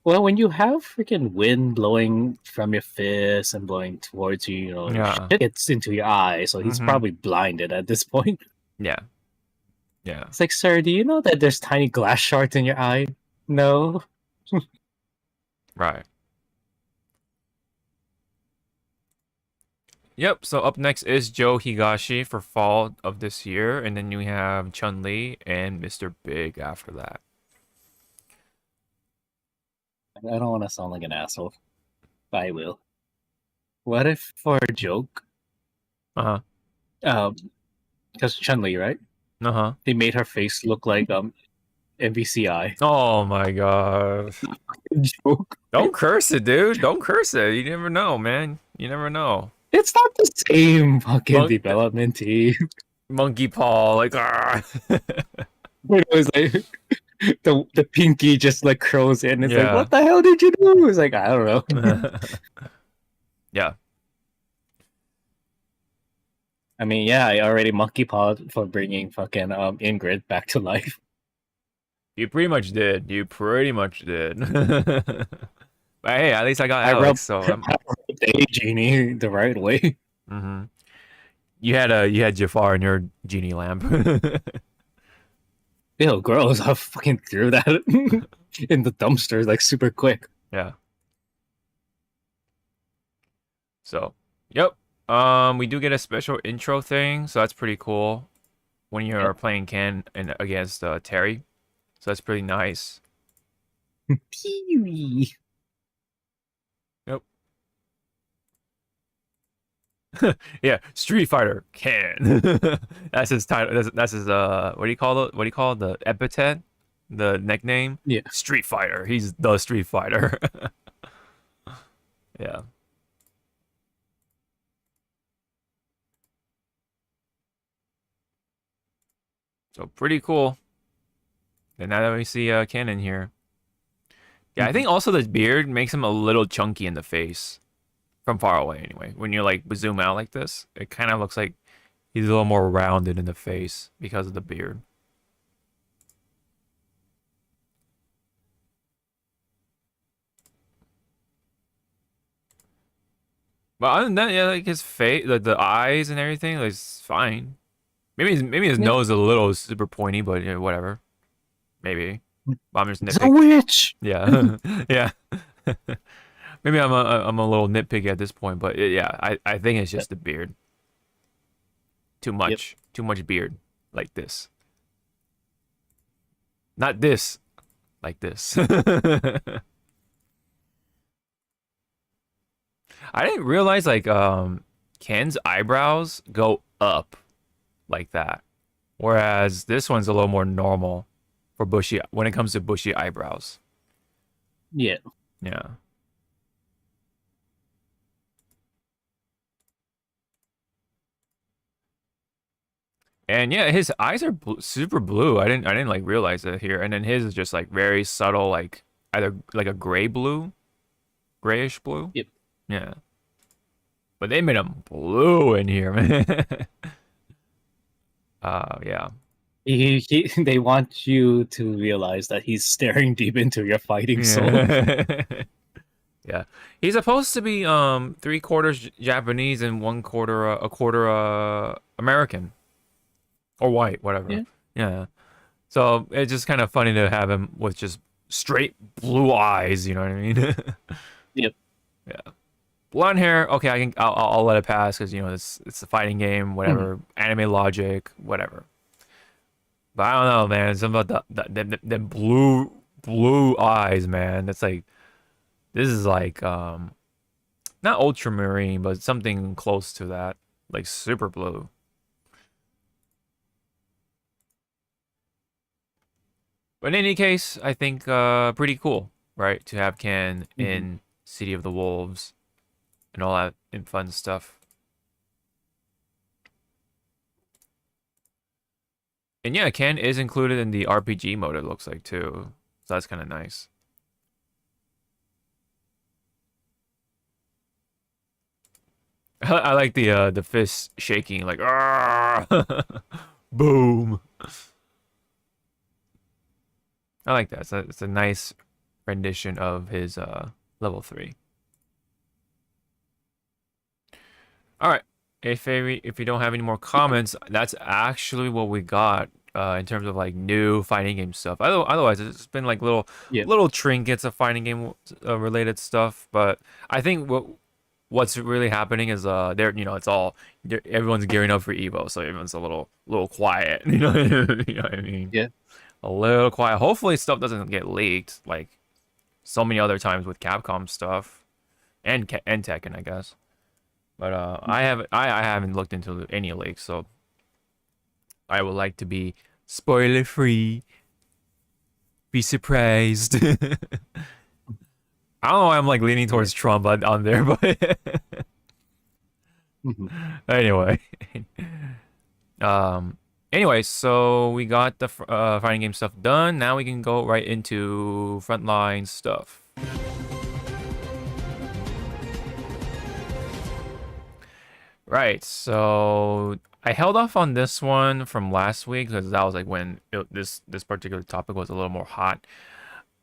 S2: Well, when you have freaking wind blowing from your fist and blowing towards you,
S1: Yeah.
S2: shit gets into your eye, so he's
S1: Mhm.
S2: probably blinded at this point.
S1: Yeah. Yeah.
S2: It's like, sir, do you know that there's tiny glass shards in your eye? No.
S1: Right. Yep, so up next is Joe Higashi for fall of this year, and then you have Chun-Li and Mr. Big after that.
S2: I don't want to sound like an asshole, but I will. What if, for a joke,
S1: Uh-huh.
S2: because Chun-Li, right?
S1: Uh-huh.
S2: They made her face look like MVCI.
S1: Oh my god.
S2: Joke.
S1: Don't curse it, dude. Don't curse it. You never know, man. You never know.
S2: It's not the same fucking
S1: Monk-
S2: development team.
S1: Monkey paw, like,
S2: It was like the pinky just like curls in. It's like,
S1: Yeah.
S2: what the hell did you do? It's like, I don't know.
S1: Yeah.
S2: I mean, yeah, I already monkey pawed for bringing fucking Ingrid back to life.
S1: You pretty much did. You pretty much did. But hey, at least I got
S2: I
S1: Alex,
S2: rubbed,
S1: so
S2: I rubbed a genie the right way.
S1: mm-hmm. You had Jafar in your genie lamp.
S2: Ew, gross. I fucking threw that in the dumpster like super quick.
S1: Yeah. So, yep. We do get a special intro thing, so that's pretty cool. When you're playing Ken and against Terry, so that's pretty nice.
S2: Peewee.
S1: Yep. Yeah, Street Fighter Ken. That's his title. That's his what do you call it? What do you call it? The epithet? The nickname?
S2: Yeah.
S1: Street Fighter. He's the Street Fighter. Yeah. So pretty cool. And now that we see Ken in here. Yeah, I think also the beard makes him a little chunky in the face. From far away, anyway. When you like zoom out like this, it kind of looks like he's a little more rounded in the face because of the beard. But other than that, yeah, like his face, like the eyes and everything, like, it's fine. Maybe his nose is a little super pointy, but yeah, whatever. Maybe. I'm just
S2: It's a
S1: nitpicking.
S2: witch.
S1: Yeah, yeah. Maybe I'm a little nitpicky at this point, but yeah, I think it's just the beard. Too much beard. like this. Not this, like this. I didn't realize like Ken's eyebrows go up like that, whereas this one's a little more normal for bushy when it comes to bushy eyebrows.
S2: Yeah.
S1: Yeah. And yeah, his eyes are super blue. I didn't like realize it here. And then his is just like very subtle, like either like a gray blue, grayish blue.
S2: Yep.
S1: Yeah. But they made him blue in here, man. Yeah.
S2: They want you to realize that he's staring deep into your fighting soul.
S1: Yeah. Yeah. He's supposed to be 3/4 Japanese and a quarter American. Or white, whatever.
S2: Yeah.
S1: Yeah. So it's just kind of funny to have him with just straight blue eyes, you know what I mean?
S2: Yep.
S1: Yeah. Blonde hair, okay, I'll let it pass because you know it's a fighting game, whatever, anime logic, whatever. But I don't know, man. Something about the blue eyes, man. That's like this is like not ultramarine, but something close to that, like super blue. But in any case, I think pretty cool, right? To have Ken in City of the Wolves and all that and fun stuff. And yeah, Ken is included in the RPG mode, it looks like, too. So that's kind of nice. I like the fist shaking, like, boom. I like that. It's a nice rendition of his level 3. All right. If you don't have any more comments, that's actually what we got in terms of like new fighting game stuff. Otherwise, it's been like little trinkets of fighting game related stuff. But I think what's really happening is it's all everyone's gearing up for Evo, so everyone's a little quiet. You know what I mean?
S2: Yeah.
S1: A little quiet. Hopefully, stuff doesn't get leaked like so many other times with Capcom stuff and Tekken, I guess. But I haven't looked into any leaks, so I would like to be spoiler free. Be surprised. I don't know why I'm like leaning towards Trump on there, but anyway. Anyway, so we got the fighting game stuff done. Now we can go right into frontline stuff. Right, so I held off on this one from last week because that was like when this particular topic was a little more hot.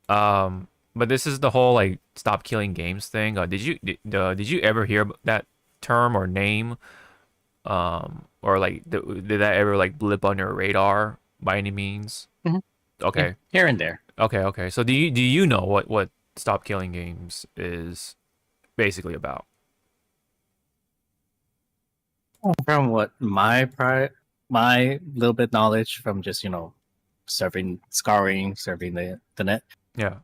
S1: But this is the whole like stop killing games thing. Did you ever hear that term or name? Or like did that ever like blip on your radar by any means? Okay.
S2: Yeah, here and there.
S1: Okay. So do you know what stop killing games is basically about?
S2: From what my little bit knowledge from just surfing the net.
S1: Yeah.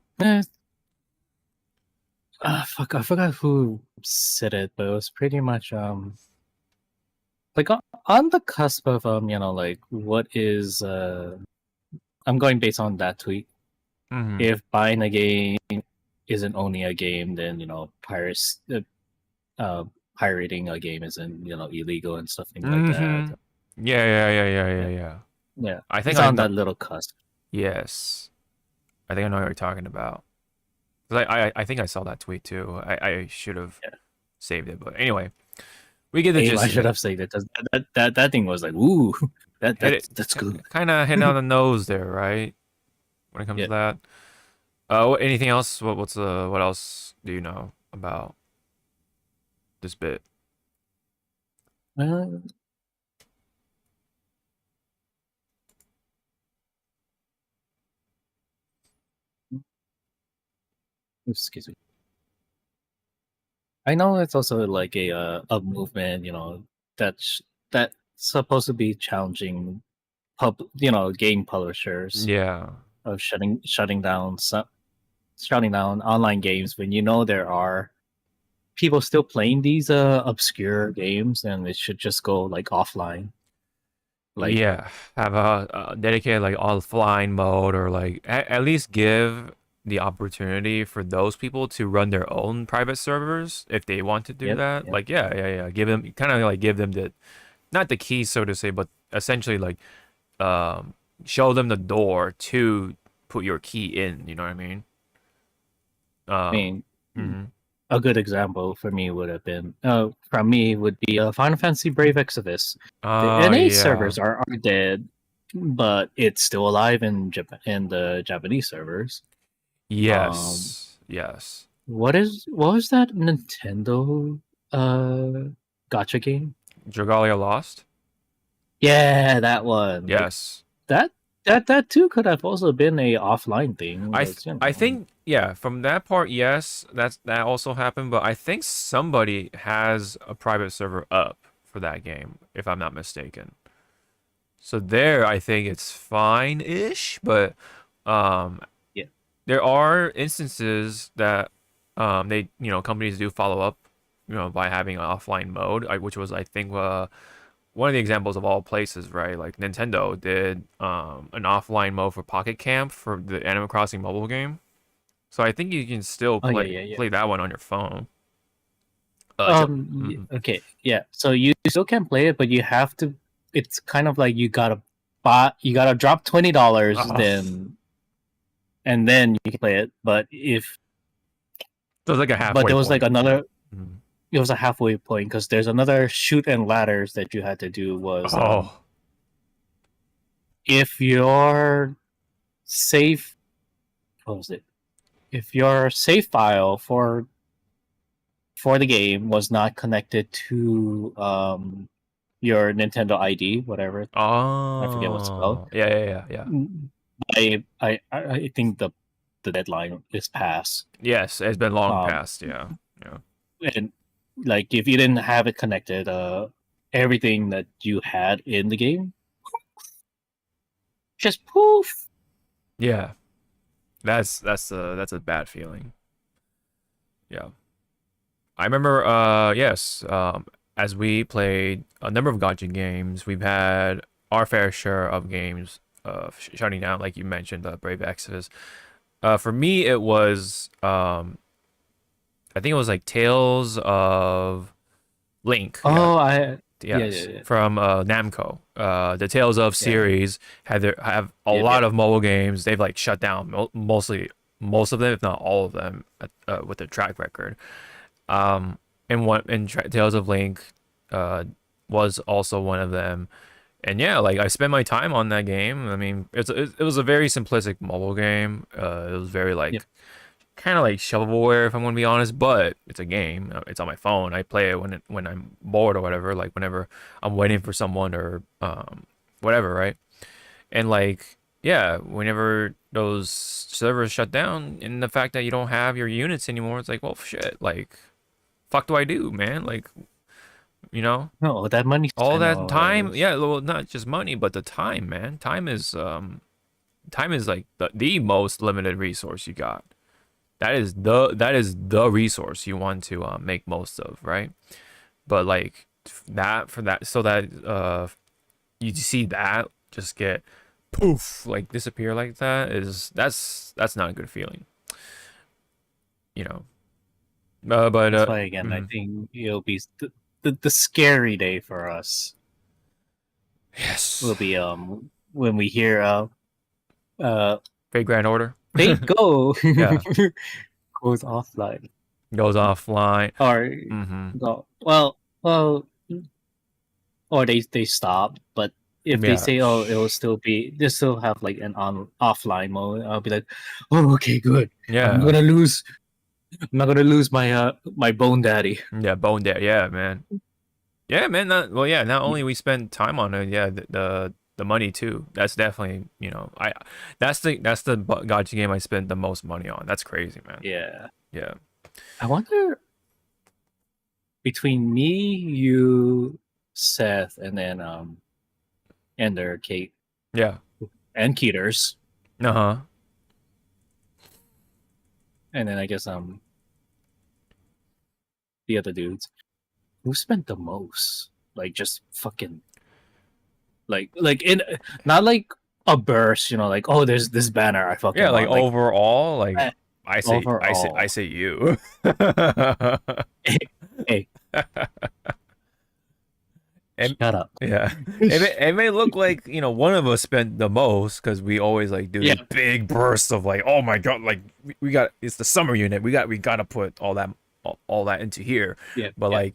S2: Fuck, I forgot who said it, but it was pretty much like on the cusp of like what is I'm going based on that tweet.
S1: Mm-hmm.
S2: If buying a game isn't only a game, then pirating a game isn't illegal and stuff like that.
S1: Yeah.
S2: Yeah,
S1: I think
S2: it's on that little cusp.
S1: Yes, I think I know what you're talking about. 'Cause I think I saw that tweet too. I should have saved it, but anyway, we get the gist.
S2: I should have saved it. That thing was like, ooh, that's good.
S1: Kind of hit on the nose there, right? When it comes to that. Anything else? What else do you know about this bit?
S2: Excuse me. I know it's also like a movement, that's supposed to be challenging game publishers
S1: Yeah.
S2: of shutting down online games when you know there are people still playing these obscure games, and it should just go like offline. Like,
S1: Yeah, have a dedicated like offline mode, or like at least give the opportunity for those people to run their own private servers if they want to do
S2: yep,
S1: that.
S2: yep.
S1: Like, yeah. Give them kind of like give them the not the keys, so to say, but essentially like show them the door to put your key in. You know what I mean?
S2: I mean,
S1: Mhm.
S2: a good example for me would have been from me would be Final Fantasy Brave Exvius. The
S1: Oh
S2: NA
S1: yeah.
S2: servers are dead, but it's still alive in Japan, in the Japanese servers.
S1: Yes.
S2: What was that Nintendo gotcha game?
S1: Dragalia Lost.
S2: Yeah, that one. Like,
S1: Yes.
S2: that too could have also been a offline thing.
S1: I think yeah, from that part, yes, that also happened, but I think somebody has a private server up for that game, if I'm not mistaken. So there, I think it's fine-ish, but um,
S2: Yeah.
S1: there are instances that they companies do follow up, by having an offline mode, which was I think one of the examples of all places, right? Like Nintendo did an offline mode for Pocket Camp for the Animal Crossing mobile game. So I think you can still
S2: Oh,
S1: play
S2: yeah.
S1: that one on your phone. Mhm.
S2: Okay, yeah. So you still can play it, but you have to. It's kind of like you gotta drop $20,
S1: Oh,
S2: and then you can play it. But
S1: so it's like a halfway
S2: there was like
S1: point.
S2: another.
S1: Mhm.
S2: It was a halfway point because there's another shoot and ladders that you had to do. Was
S1: Oh,
S2: if your save, what was it? If your save file for the game was not connected to your Nintendo ID, whatever, I forget what's called.
S1: oh, yeah.
S2: I think the deadline is passed.
S1: Yes, it's been long
S2: Um,
S1: past. Yeah.
S2: and like if you didn't have it connected, everything that you had in the game just poof.
S1: Yeah. That's a bad feeling. Yeah. I remember, yes, as we played a number of gacha games, we've had our fair share of games shutting down, like you mentioned, Brave Exodus. For me, it was, I think it was like Tales of Link. Yeah,
S2: Oh, yeah,
S1: yes, from Namco. The Tales of
S2: yeah.
S1: series have a
S2: Yep,
S1: lot
S2: yep.
S1: of mobile games. They've like shut down mostly most of them, if not all of them, with their track record. Tales of Link, uh, was also one of them. And yeah, like I spent my time on that game. I mean, it was a very simplistic mobile game. It was very
S2: Yep.
S1: like kind of like shovelware, if I'm gonna be honest. But it's a game. It's on my phone. I play it when I'm bored or whatever. Like whenever I'm waiting for someone or whatever, right? And like yeah, whenever those servers shut down, and the fact that you don't have your units anymore, it's like, well, shit. Like fuck do I do, man? Like, you know,
S2: No, that money
S1: all
S2: spent
S1: that time.
S2: was
S1: Yeah, well, not just money, but the time, man. Time is like the most limited resource you got. That is the resource you want to make most of, right? But like that for that so that you see that just get poof like disappear like that that's not a good feeling, you know. But
S2: that's why again I
S1: mhm.
S2: think it'll be the scary day for us
S1: Yes.
S2: will be when we hear
S1: Fate Grand Order.
S2: Fate Go
S1: Yeah,
S2: goes offline
S1: goes offline.
S2: or
S1: Mm-hmm.
S2: go or they stop. But if they
S1: Yeah.
S2: say, oh, they still have like an offline mode, I'll be like, oh, okay, good. I'm
S1: Yeah.
S2: gonna lose. I'm not gonna lose my bone daddy.
S1: Yeah. Bone Dead. Yeah, man. Yeah, man. Well, yeah. Not only we spend time on it, yeah, the money too. That's definitely, that's the gotcha game I spent the most money on. That's crazy, man.
S2: Yeah.
S1: Yeah.
S2: I wonder between me, you, Seth, and then Ender, Kate.
S1: Yeah.
S2: and Keeters,
S1: Uh-huh.
S2: and then I guess the other dudes. Who spent the most? Like just fucking like in not like a burst, like oh there's this banner I
S1: Yeah,
S2: fucking
S1: like
S2: want. Like
S1: overall,
S2: eh,
S1: I
S2: overall.
S1: say you.
S2: Hey,
S1: And
S2: shut up.
S1: yeah, it may look like one of us spent the most because we always like do
S2: Yeah,
S1: these big bursts of like, oh my god, like we got it's the summer unit, we got to put all that into here,
S2: yeah,
S1: but
S2: yeah.
S1: like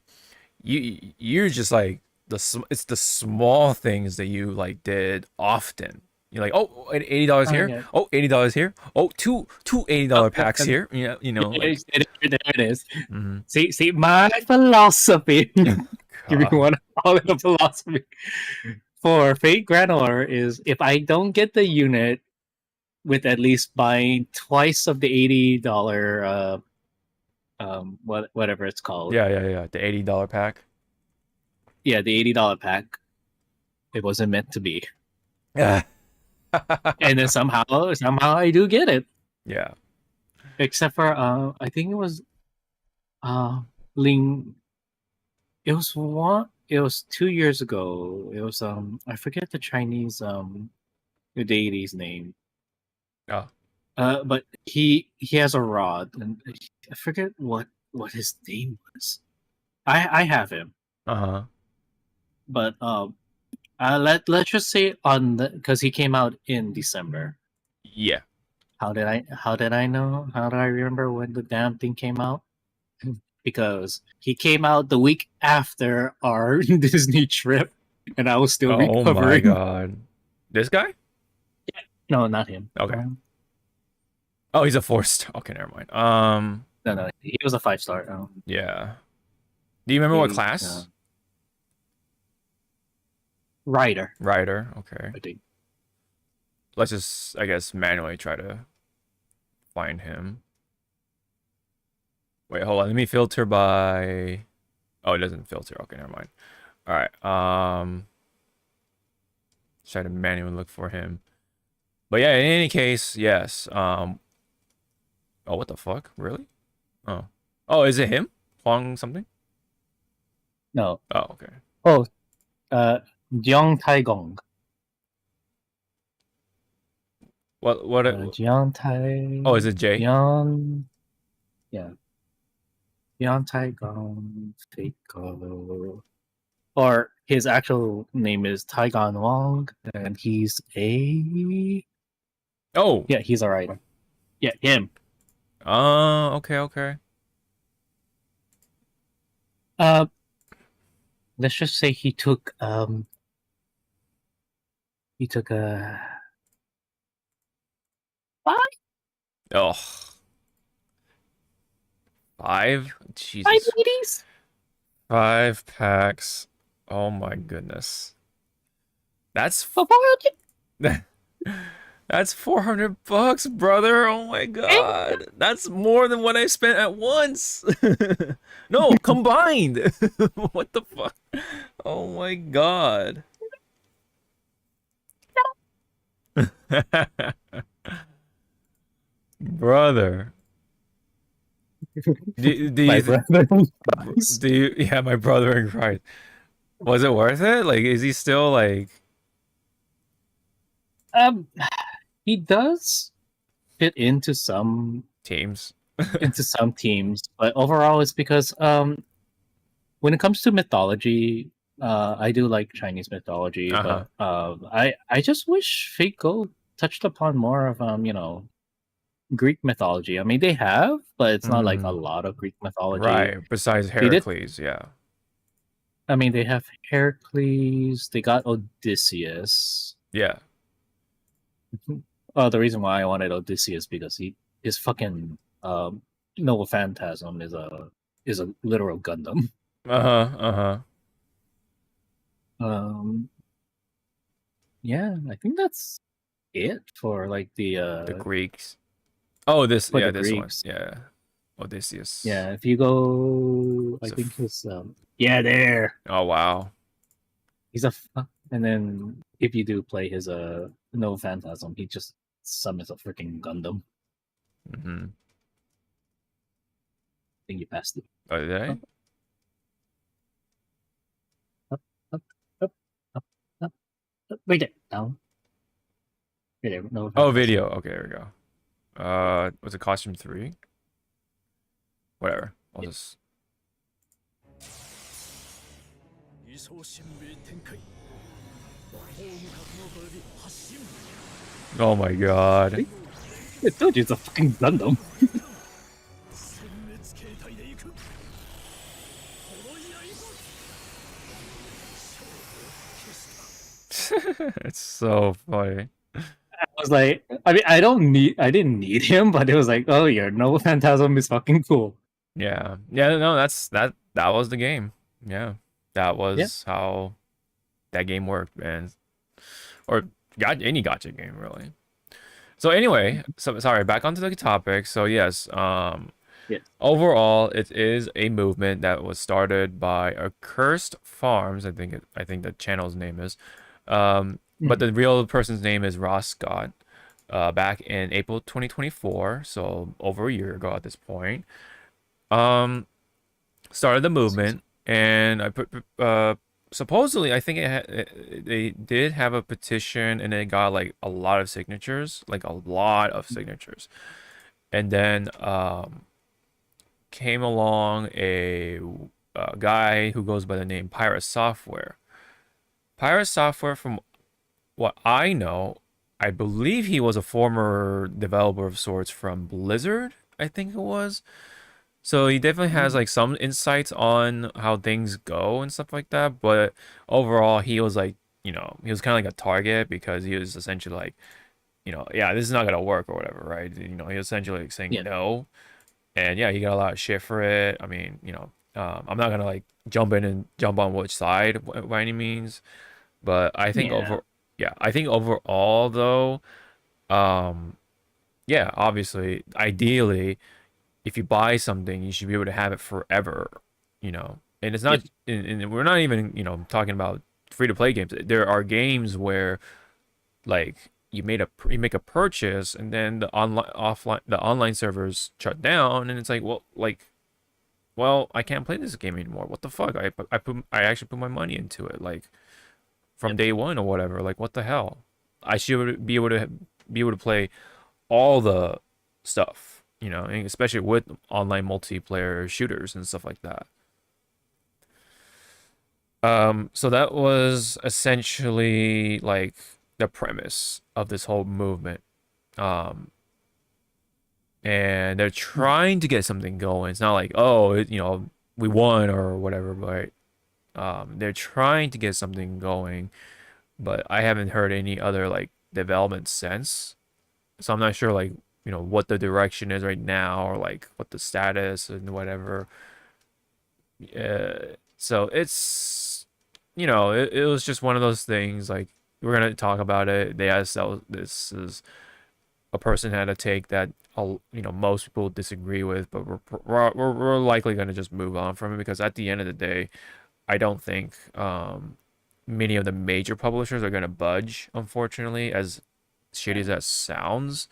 S1: you're just like it's the small things that you like did often. You're like, oh, $80 here,
S2: Yeah.
S1: oh, $80 here, oh, two
S2: Oh,
S1: $80
S2: yeah,
S1: packs here, like.
S2: there it is.
S1: Mhm.
S2: See, my philosophy. Give me
S1: God.
S2: one all in the philosophy for Fate Granular is if I don't get the unit with at least buying twice of the $80 whatever it's called.
S1: Yeah, the $80 pack.
S2: Yeah, the $80 pack. It wasn't meant to be.
S1: Yeah.
S2: And then somehow I do get it.
S1: Yeah.
S2: Except for I think it was Ling it was 2 years ago. It was I forget the Chinese the deity's name.
S1: Oh.
S2: But he has a rod and I forget what his name was. I have him.
S1: Uh-huh.
S2: But let's just say on the because he came out in December.
S1: Yeah.
S2: How did I know? How do I remember when the damn thing came out? Because he came out the week after our Disney trip, and I was still
S1: Oh my
S2: recovering.
S1: god. This guy?
S2: No, not him.
S1: Okay. Oh, he's a 4-star. Okay, never mind.
S2: No, he was a 5-star.
S1: Yeah. Do you remember what class?
S2: Rider,
S1: Rider. Okay.
S2: I think.
S1: Let's just, I guess, manually try to find him. Wait, hold on. Let me filter by. Oh, it doesn't filter. Okay, never mind. All right. Try to manually look for him. But yeah, in any case, yes. Oh, what the fuck? Really? Oh. Oh, is it him? Huang something?
S2: No.
S1: Oh, okay.
S2: Oh, Jiang Taigong.
S1: What?
S2: Jiang Tai.
S1: Oh, is it Jay?
S2: Jiang. Yeah. Jiang Taigong Faker. Or his actual name is Taigon Wong, and he's a.
S1: Oh.
S2: Yeah, he's a writer. Yeah, him.
S1: Okay.
S2: Let's just say he took a 5
S1: Oh. 5? Jesus.
S2: 580s.
S1: 5 packs. Oh my goodness. That's
S2: For 400.
S1: that's $400, brother. Oh my god. That's more than what I spent at once. No, combined. What the fuck? Oh my god. Brother. Do
S2: My
S1: you
S2: brother.
S1: yeah, my brother in Christ. Was it worth it? Like, is he still like
S2: He does fit into some
S1: teams?
S2: teams, but overall, it's because when it comes to mythology, I do like Chinese mythology,
S1: Uh-huh.
S2: but I just wish Fate Go touched upon more of Greek mythology. I mean, they have, but it's not like a lot of Greek mythology.
S1: Right. Besides Heracles, yeah.
S2: I mean, they have Heracles. They got Odysseus.
S1: Yeah.
S2: The reason why I wanted Odysseus because his fucking Noble Phantasm is a literal Gundam. Yeah, I think that's it for like
S1: The Greeks. Oh, this
S2: for
S1: yeah,
S2: the
S1: this
S2: Greeks.
S1: one. Yeah. Odysseus.
S2: Yeah, if you go, I think it's there.
S1: Oh wow.
S2: He's a And then if you do play his No Phantasm, he just summons a freaking Gundam.
S1: Mm-hmm.
S2: I think you passed it.
S1: Oh, did I?
S2: Up, up, up, up, up, up. Right there. Down. Right there. No
S1: Oh,
S2: Phantasm.
S1: video. Okay, there we go. Was it costume 3? Whatever. I'll just.
S4: 位相神明展開ホーム格納庫より発進
S1: Oh my god.
S2: I told you it's a fucking Gundam.
S4: 殲滅形態で行くこの刃
S1: It's so funny.
S2: I was like, I mean, I didn't need him, but it was like, oh, your No Phantasm is fucking cool.
S1: Yeah. Yeah, no, that was the game. Yeah. That was how that game worked, man. Or any gotcha game, really. So anyway, so sorry, back onto the topic. So yes, overall, it is a movement that was started by Accursed Farms. I think the channel's name is. But the real person's name is Ross Scott. Back in April 2024, so over a year ago at this point. Started the movement, and I put supposedly I think they did have a petition, and it got like a lot of signatures, and then came along a guy who goes by the name Pirate Software. Pirate Software, from what I know, I believe he was a former developer of sorts from Blizzard, I think it was. So he definitely has like some insights on how things go and stuff like that. But overall, he was like, he was kind of like a target because he was essentially like, yeah, this is not gonna work or whatever, right? He was essentially like saying no, and yeah, he got a lot of shit for it. I mean, I'm not gonna like jump in and jump on which side by any means, but I think I think overall though, yeah, obviously, ideally, if you buy something, you should be able to have it forever, and it's not, and we're not even, talking about free to play games. There are games where, like, you make a purchase, and then the online servers shut down, and it's like, well, I can't play this game anymore. What the fuck? I actually put my money into it, like, from day one or whatever. Like, what the hell? I should be able to play all the stuff. And especially with online multiplayer shooters and stuff like that. So that was essentially like the premise of this whole movement. And they're trying to get something going. It's not like, oh, we won or whatever, but they're trying to get something going. But I haven't heard any other like development since. So I'm not sure like what the direction is right now, or like what the status and whatever. So it's it was just one of those things. Like, we're gonna talk about it. They asked, this is a person had a take that most people disagree with, but we're likely gonna just move on from it, because at the end of the day, I don't think many of the major publishers are gonna budge, unfortunately, as shitty as that sounds.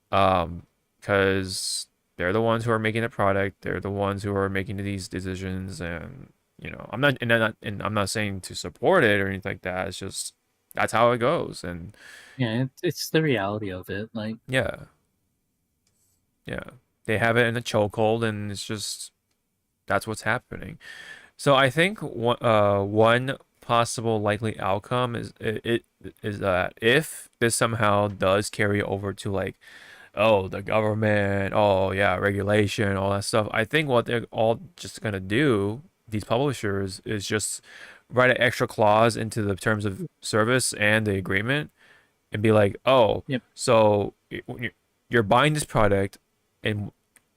S1: Because they're the ones who are making the product, they're the ones who are making these decisions, and I'm not saying to support it or anything like that. It's just that's how it goes, and
S2: it's the reality of it. Like,
S1: yeah, they have it in a chokehold, and it's just that's what's happening. So I think one possible likely outcome is that if this somehow does carry over to like, oh, the government, oh yeah, regulation, all that stuff, I think what they're all just gonna do, these publishers, is just write an extra clause into the terms of service and the agreement, and be like, oh, so you're buying this product, and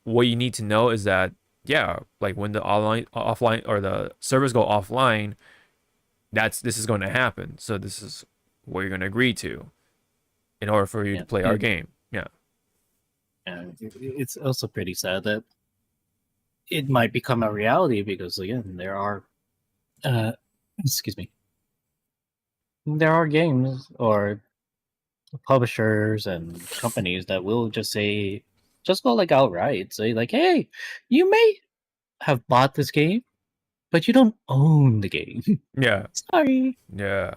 S1: what you need to know is that, yeah, like when the offline or the servers go offline, this is going to happen. So this is what you're going to agree to in order for you to play our game. Yeah.
S2: And it's also pretty sad that it might become a reality, because again, there are excuse me, there are games or publishers and companies that will just say, just go like outright, say like, hey, you may have bought this game, but you don't own the game.
S1: Yeah.
S2: Sorry.
S1: Yeah.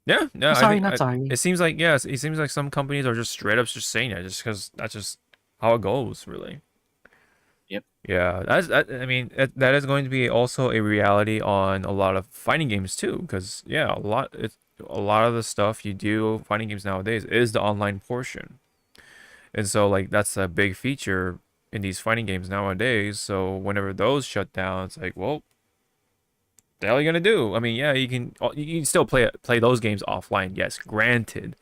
S1: Yeah. No, I
S2: Sorry,
S1: think
S2: not sorry.
S1: it seems like yes, it seems like some companies are just straight up just saying it just because that's just how it goes, really.
S2: Yep.
S1: Yeah, I mean, that is going to be also a reality on a lot of fighting games too, because yeah, a lot of the stuff you do fighting games nowadays is the online portion, and so like that's a big feature in these fighting games nowadays. So whenever those shut down, it's like, well, the hell are you gonna do? I mean, yeah, you can still play those games offline, yes, granted,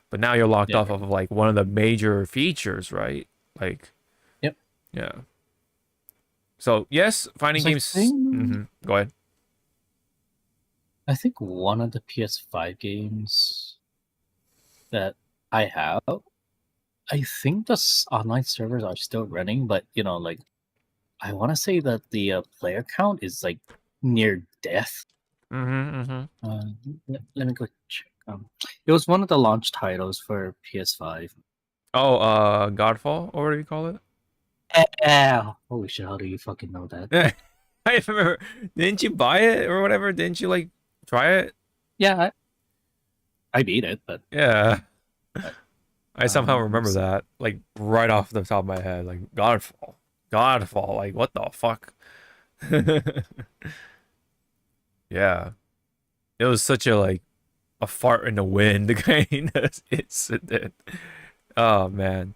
S1: but now you're locked
S2: Yeah.
S1: off of like one of the major features, right? Like,
S2: Yep.
S1: yeah. So yes, fighting
S2: So
S1: games. Go ahead.
S2: I think one of the PS5 games that I have, I think the online servers are still running, but like I want to say that the player count is like near death. Uh, let me go check. It was one of the launch titles for PS5.
S1: Oh, Godfall, or what do you call it?
S2: Holy shit! How do you fucking know that?
S1: I remember. Didn't you buy it or whatever? Didn't you like try it?
S2: Yeah, I beat it, but
S1: Yeah. I somehow remember
S2: so-
S1: that, like right off the top of my head, like Godfall, like what the fuck? Yeah, it was such a like a fart in the wind kind of incident. Oh man,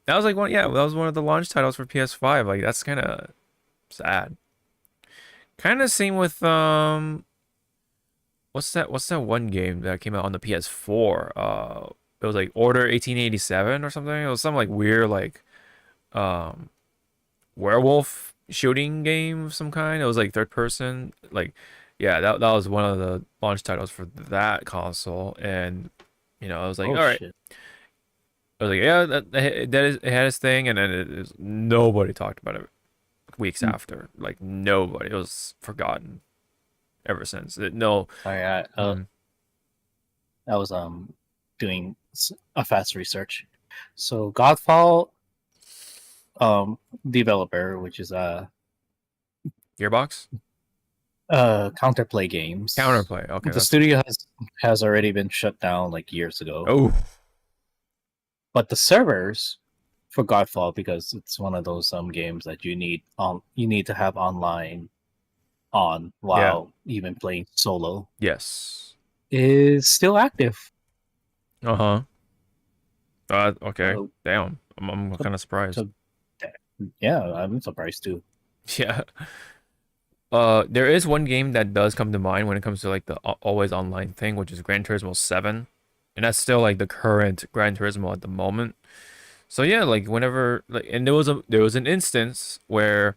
S1: that was like one. Yeah, that was one of the launch titles for PS5. Like that's kind of sad. Kind of same with what's that one game that came out on the PS4? It was like Order 1887 or something. It was some like weird like um werewolf shooting game of some kind. It was like third person. Like yeah, that was one of the launch titles for that console. And I was like,
S2: oh
S1: all right.
S2: shit!
S1: I was like, yeah, it had its thing, and then nobody talked about it weeks
S2: Hmm.
S1: after. Like nobody. It was forgotten ever since. No.
S2: Sorry,
S1: Mm.
S2: I was doing a fast research. So Godfall developer, which is
S1: Gearbox?
S2: Counterplay Games.
S1: Counterplay. Okay,
S2: The studio has already been shut down like years ago.
S1: Oh,
S2: But the servers for Godfall, because it's one of those games that you need to have online on while even playing solo,
S1: yes.
S2: is still active.
S1: Uh-huh. Okay.
S2: So,
S1: Damn. I'm kind of surprised.
S2: so yeah, I'm surprised too.
S1: Yeah. There is one game that does come to mind when it comes to like the always online thing, which is Gran Turismo 7. And that's still like the current Gran Turismo at the moment. So yeah, like whenever like and there was an instance where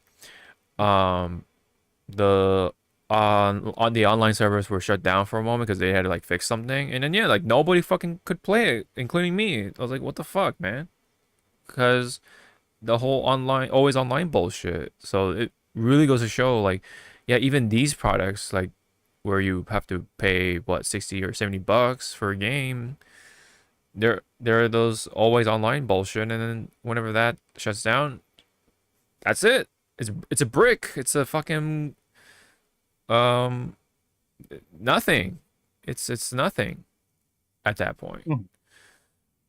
S1: um the on the online servers were shut down for a moment because they had to like fix something, and then yeah, like nobody fucking could play it, including me. I was like, what the fuck, man? Because the whole online always online bullshit. So it really goes to show like yeah, even these products like where you have to pay what 60 or $70 for a game, there are those always online bullshit, and then whenever that shuts down, that's it. It's a brick. It's a fucking um nothing. It's nothing at that point.
S2: Mhm.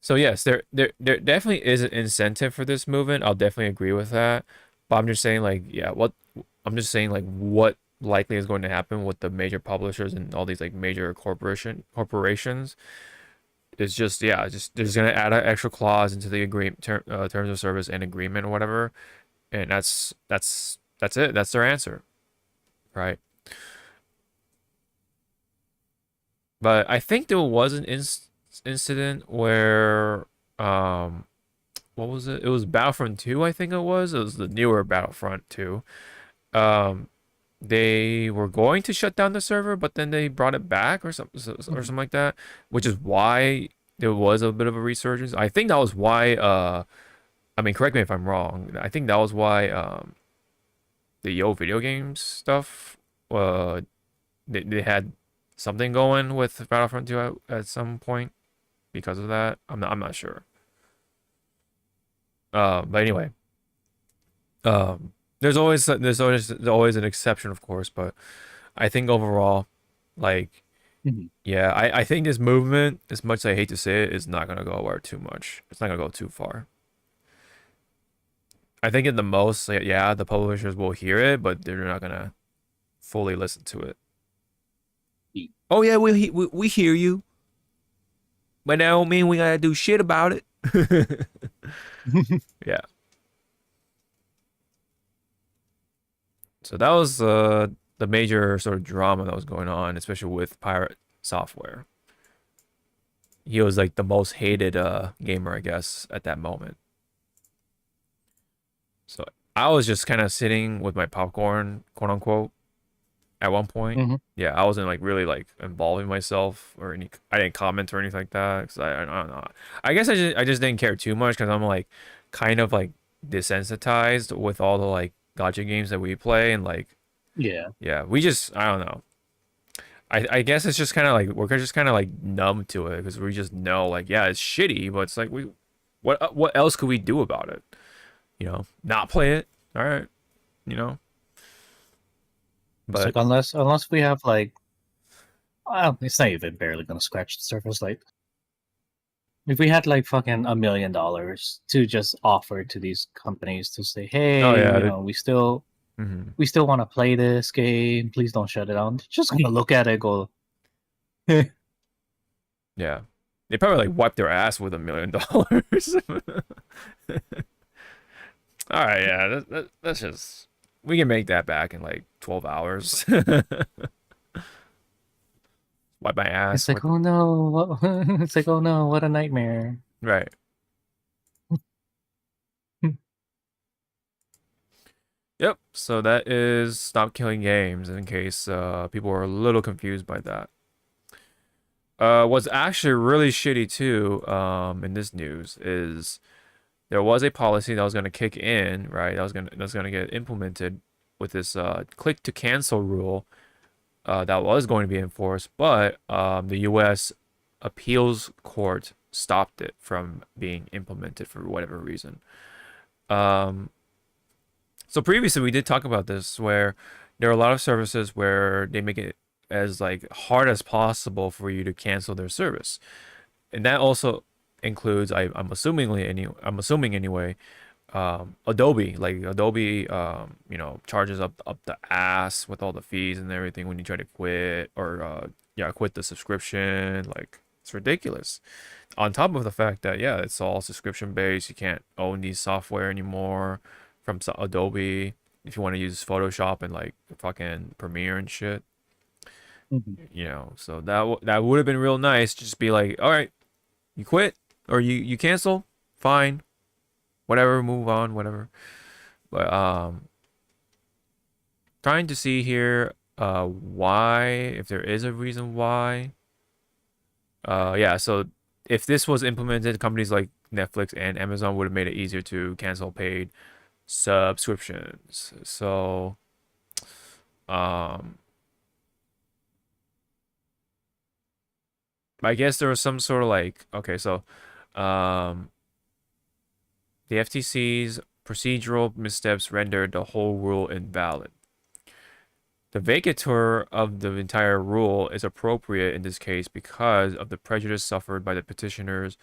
S1: So yes, there definitely is an incentive for this movement. I'll definitely agree with that. But I'm just saying like yeah, what likely is going to happen with the major publishers and all these like major corporations is just yeah, just they're just gonna add an extra clause into the terms of service and agreement or whatever, and that's it. That's their answer, right? But I think there was an incident where what was it? It was Battlefront 2, I think it was. It was the newer Battlefront 2. Um they were going to shut down the server, but then they brought it back or something like that, which is why there was a bit of a resurgence. I think that was why I mean correct me if I'm wrong. I think that was why the Yo video games stuff they had something going with Battlefront 2 at some point because of that. I'm not sure. But anyway, there's always an exception, of course, but I think overall, like,
S2: Mhm.
S1: yeah, I think this movement, as much as I hate to say it, is not gonna go over too much. It's not gonna go too far. I think at the most, like, yeah, the publishers will hear it, but they're not gonna fully listen to it. Oh yeah, we hear you, but that don't mean we gotta do shit about it. Yeah. So that was the major sort of drama that was going on, especially with Pirate Software. He was like the most hated gamer, I guess, at that moment. So I was just kind of sitting with my popcorn, quote unquote, at one point.
S2: Mhm.
S1: Yeah, I wasn't like really like involving myself or any. I didn't comment or anything like that because I don't know. I guess I just didn't care too much because I'm like kind of like desensitized with all the like gotcha games that we play and like
S2: Yeah.
S1: yeah, we just I don't know. I guess it's just kind of like we're just kind of like numb to it because we just know like yeah it's shitty but it's like we what else could we do about it, not play it, all right, you know
S2: It's
S1: but
S2: like unless we have like, well, it's not even barely gonna scratch the surface. Like if we had like fucking $1 million to just offer to these companies to say,
S1: oh
S2: hey,
S1: yeah mhm.
S2: we still want to play this game. Please don't shut it down. They're just gonna look at it and go, "Eh."
S1: Yeah, they probably like wipe their ass with $1 million. All right, yeah, that's just we can make that back in like 12 hours. Wipe my
S2: It's
S1: ass.
S2: like, oh no, it's like, oh no, what a nightmare.
S1: Right. Yep. So that is Stop Killing Games. In case people are a little confused by that. What's actually really shitty too, in this news is there was a policy that was gonna kick in, right? That was gonna get implemented with this click to cancel rule that was going to be enforced, but the U.S. appeals court stopped it from being implemented for whatever reason. Um, so previously we did talk about this where there are a lot of services where they make it as like hard as possible for you to cancel their service. And that also includes I'm assuming anyway, Adobe. Like Adobe charges up the ass with all the fees and everything when you try to quit or quit the subscription. Like it's ridiculous. On top of the fact that yeah, it's all subscription based. You can't own these software anymore from Adobe if you want to use Photoshop and like fucking Premiere and shit.
S2: Mhm.
S1: So that would have been real nice. Just be like, all right, you quit or you cancel, fine, whatever, move on, whatever. But trying to see here why, if there is a reason why. Yeah, so if this was implemented, companies like Netflix and Amazon would have made it easier to cancel paid subscriptions. So um I guess there was some sort of like okay, so um the FTC's procedural missteps rendered the whole rule invalid. The vacatur of the entire rule is appropriate in this case because of the prejudice suffered by the petitioners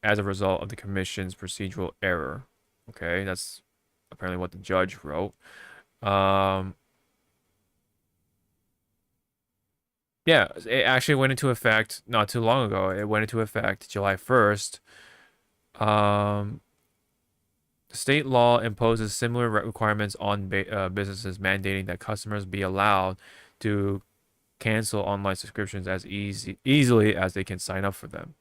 S1: as a result of the commission's procedural error. Okay, that's apparently what the judge wrote. Yeah, it actually went into effect not too long ago. It went into effect July 1st. State law imposes similar requirements on businesses mandating that customers be allowed to cancel online subscriptions as easily as they can sign up for them.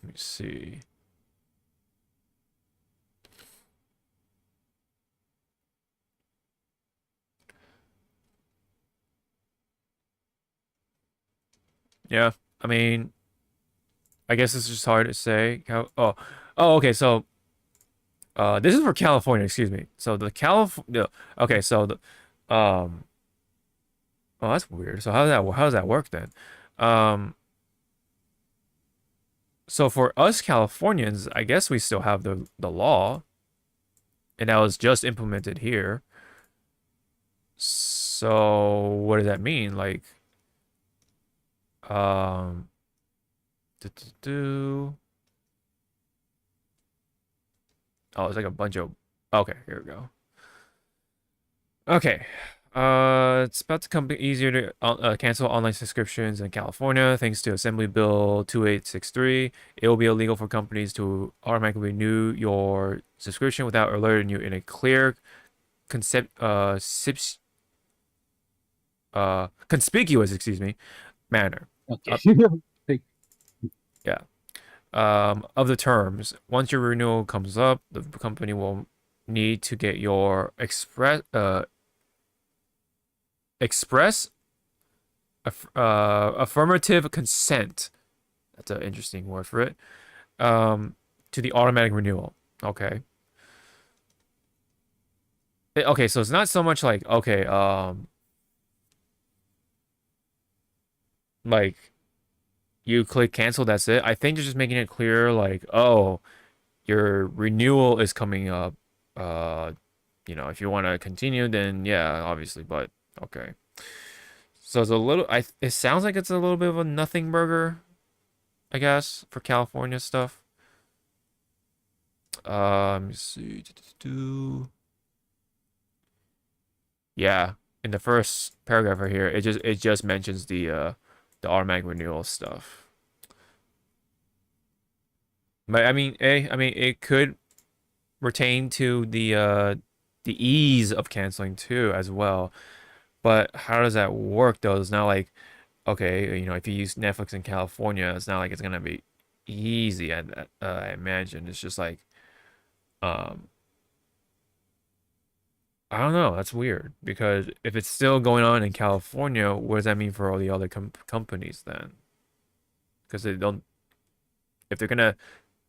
S1: Let me see. Yeah, I mean, I guess it's just hard to say how. Oh, okay. So This is for California, excuse me. So the okay, so the um oh, that's weird. So how does that work then? Um so for us Californians, I guess we still have the law, and that was just implemented here. So what does that mean? Like um do, do, do. Oh, it's like a bunch of okay, here we go. Okay. It's about to become easier to cancel online subscriptions in California thanks to Assembly Bill 2863. It will be illegal for companies to automatically renew your subscription without alerting you in a clear, conspicuous, excuse me, manner.
S2: Okay.
S1: Yeah. Of the terms, once your renewal comes up, the company will need to get your express affirmative consent. That's an interesting word for it. To the automatic renewal. Okay. Okay, so it's not so much like okay, like you click cancel, that's it. I think they're just making it clear, like, oh, your renewal is coming up. If you want to continue, then yeah, obviously, but okay. So it's a little, it sounds like it's a little bit of a nothing burger, I guess, for California stuff. Let me see. Yeah, in the first paragraph right here, it just mentions the automatic renewal stuff. But I mean, it could retain to the ease of canceling too as well. But how does that work though? It's not like okay, if you use Netflix in California, it's not like it's gonna be easy. I imagine it's just like um I don't know. That's weird because if it's still going on in California, what does that mean for all the other companies then? Because they don't, if they're gonna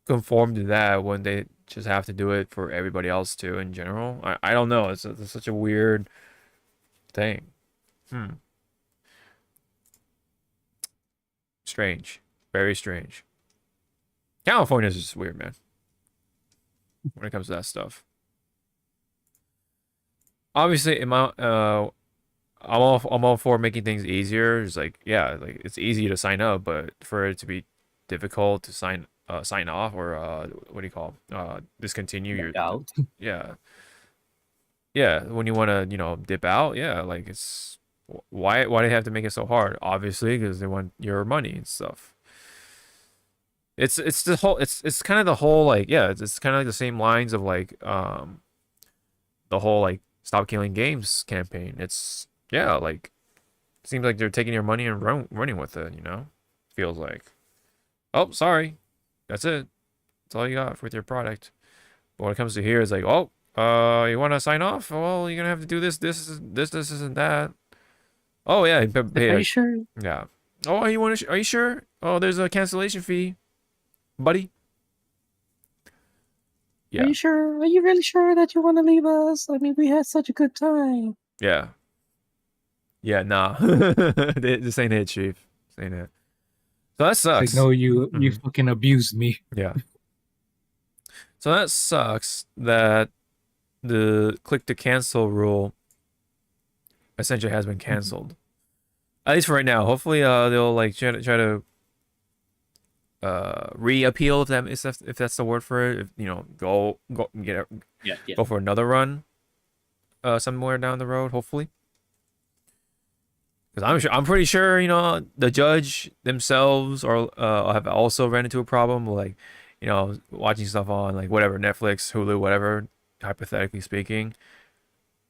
S1: conform to that, wouldn't they just have to do it for everybody else too in general? I don't know. It's such a weird thing. Hmm. Strange. Very strange. California is just weird, man, when it comes to that stuff. Obviously, I'm all for making things easier. It's like, yeah, like it's easy to sign up, but for it to be difficult to sign off or what do you call discontinue your
S2: Out.
S1: yeah. Yeah, when you want to, dip out, yeah, like why do they have to make it so hard? Obviously, because they want your money and stuff. It's the whole it's kind of the whole like yeah, it's kind of like the same lines of like the whole like stop killing games campaign. It's yeah, like seems like they're taking your money and running with it. Feels like. Oh, sorry. That's it. That's all you got with your product. But when it comes to here, it's like, oh, you want to sign off? Well, you're gonna have to do this, and that. Oh yeah,
S2: Are you sure?
S1: yeah. Oh, are you sure? Oh, there's a cancellation fee, buddy.
S2: Are
S1: Yeah,
S2: you sure? Are you really sure that you want to leave us? I mean, we had such a good time.
S1: yeah, yeah. Nah, this ain't it, chief. This ain't it. So that
S2: It's like,
S1: sucks.
S2: no, you
S1: Mhm.
S2: fucking abused me.
S1: Yeah. So that sucks that the click to cancel rule essentially has been canceled. At least for right now. Hopefully, they'll like try to reappeal if that's the word for it. If go
S2: Yeah, yeah.
S1: go for another run, somewhere down the road. Hopefully, because I'm pretty sure the judge themselves or have also ran into a problem with like watching stuff on like whatever Netflix, Hulu, whatever, hypothetically speaking,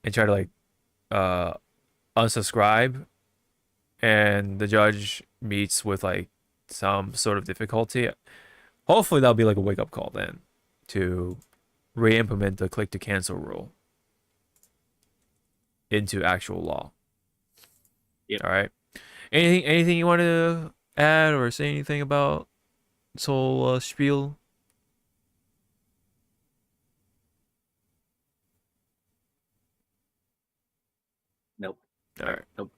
S1: and try to like uh unsubscribe, and the judge meets with like some sort of difficulty. Hopefully that'll be like a wake up call then to re-implement the click to cancel rule into actual law.
S2: Yep.
S1: All right. Anything you want to add or say anything about this whole spiel? All right.
S2: Nope.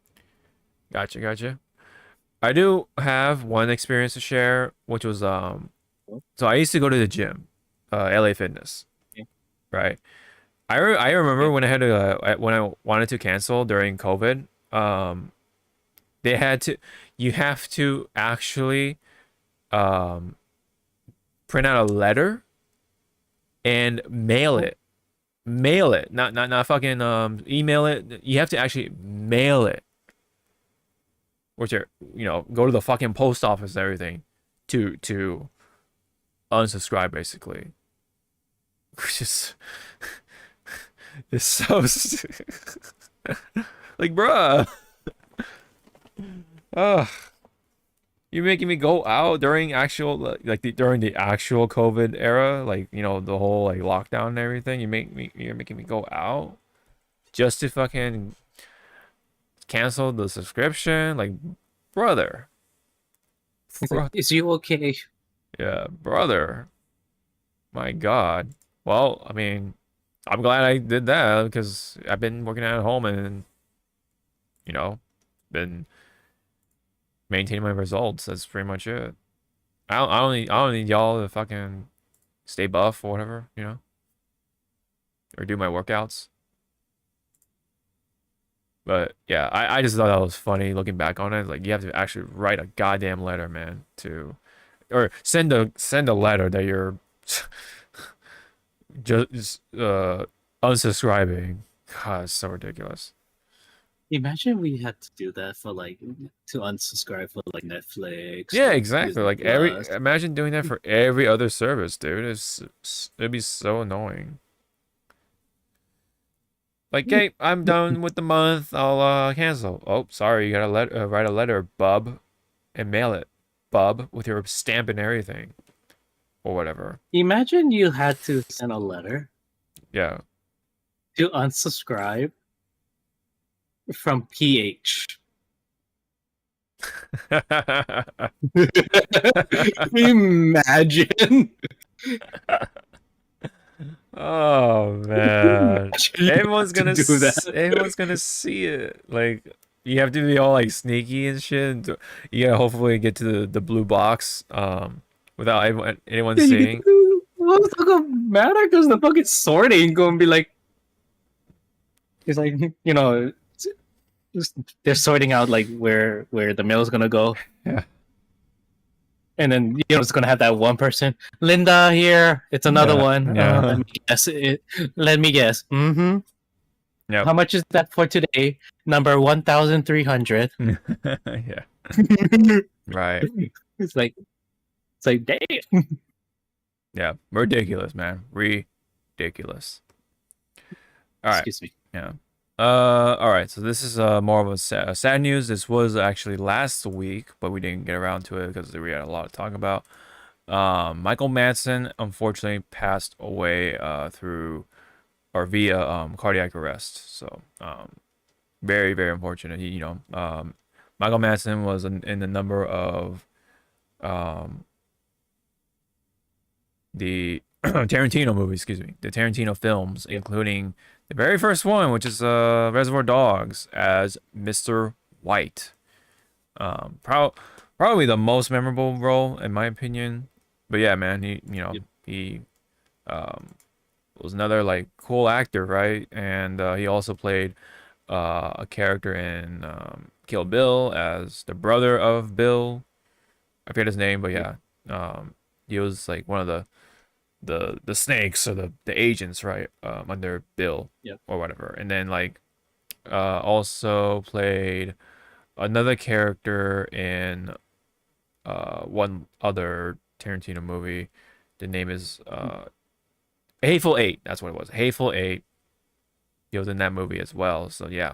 S1: Gotcha. I do have one experience to share, which was so I used to go to the gym, LA Fitness,
S2: Yeah.
S1: right? I remember
S2: Yeah.
S1: when I had to when I wanted to cancel during COVID, they had to you have to actually um print out a letter and mail it. Mail it, not fucking email it. You have to actually mail it, which are go to the fucking post office and everything to unsubscribe basically, which is it's so like bruh. Ugh. You're making me go out during actual during the actual COVID era, like the whole like lockdown and everything. You're making me go out just to fucking cancel the subscription, like brother.
S2: He's like, is you okay?
S1: Yeah, brother. My God. Well, I mean, I'm glad I did that because I've been working at home and been maintaining my results. That's pretty much it. I don't need y'all to fucking stay buff or whatever, or do my workouts. But yeah, I just thought that was funny looking back on it. Like you have to actually write a goddamn letter, man, or send a letter that you're just unsubscribing. God, it's so ridiculous.
S2: Imagine we had to do that for like to unsubscribe for like Netflix.
S1: Yeah,
S2: or
S1: exactly.
S2: Disney
S1: Like
S2: Plus.
S1: imagine doing that for every other service, dude. It'd be so annoying. Like, hey, I'm done with the month. I'll cancel. Oh, sorry, you gotta write a letter, bub, and mail it, bub, with your stamp and everything, or whatever.
S2: Imagine you had to send a letter
S1: Yeah.
S2: to unsubscribe from PH. Imagine.
S1: Oh man, everyone's gonna
S2: do that.
S1: everyone's gonna see it. Like you have to be all like sneaky and shit. You gotta hopefully get to the blue box without anyone seeing.
S2: What's the gonna matter? Because the fucking sorting gonna be like, it's like they're sorting out like where the mail is gonna go.
S1: Yeah.
S2: And then it's gonna have that one person, Linda here. It's another
S1: Yeah,
S2: one.
S1: yeah.
S2: Let me guess. Let me guess. Mm-hmm.
S1: Yep.
S2: How much is that for today? Number 1,300.
S1: Yeah. Right.
S2: It's like damn.
S1: Yeah. Ridiculous, man. Ridiculous. All right.
S2: Excuse me.
S1: Yeah. All right. So this is more of a sad news. This was actually last week, but we didn't get around to it because we had a lot to talk about. Michael Madsen unfortunately passed away via cardiac arrest. So very very unfortunate. Michael Madsen was in a number of the Tarantino movies, excuse me, the Tarantino films, including the very first one, which is Reservoir Dogs, as Mr. White. Probably the most memorable role in my opinion. But yeah, man, he was another like cool actor, right? And he also played a character in Kill Bill as the brother of Bill. I forget his name, but yeah, he was like one of the snakes or the agents, right, under Bill, or whatever. And then like also played another character in one other Tarantino movie. The name is Hateful Eight. That's what it was. Hateful Eight. He was in that movie as well. So yeah.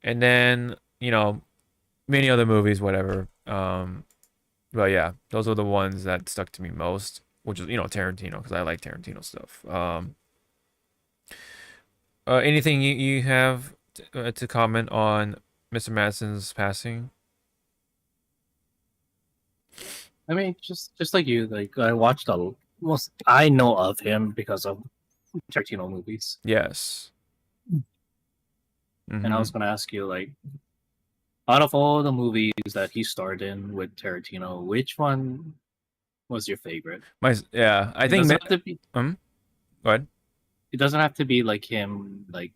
S1: And then many other movies, whatever. But yeah, those are the ones that stuck to me most, which is Tarantino, because I like Tarantino stuff. Anything you have to comment on Mr. Madsen's passing?
S2: I mean, just like you, like I watched I know of him because of Tarantino movies.
S1: Yes.
S2: And I was gonna ask you, like, out of all the movies that he starred in with Tarantino, which one was your favorite?
S1: Yeah, I
S2: It
S1: think.
S2: doesn't have to be.
S1: Go ahead.
S2: It doesn't have to be like him. Like,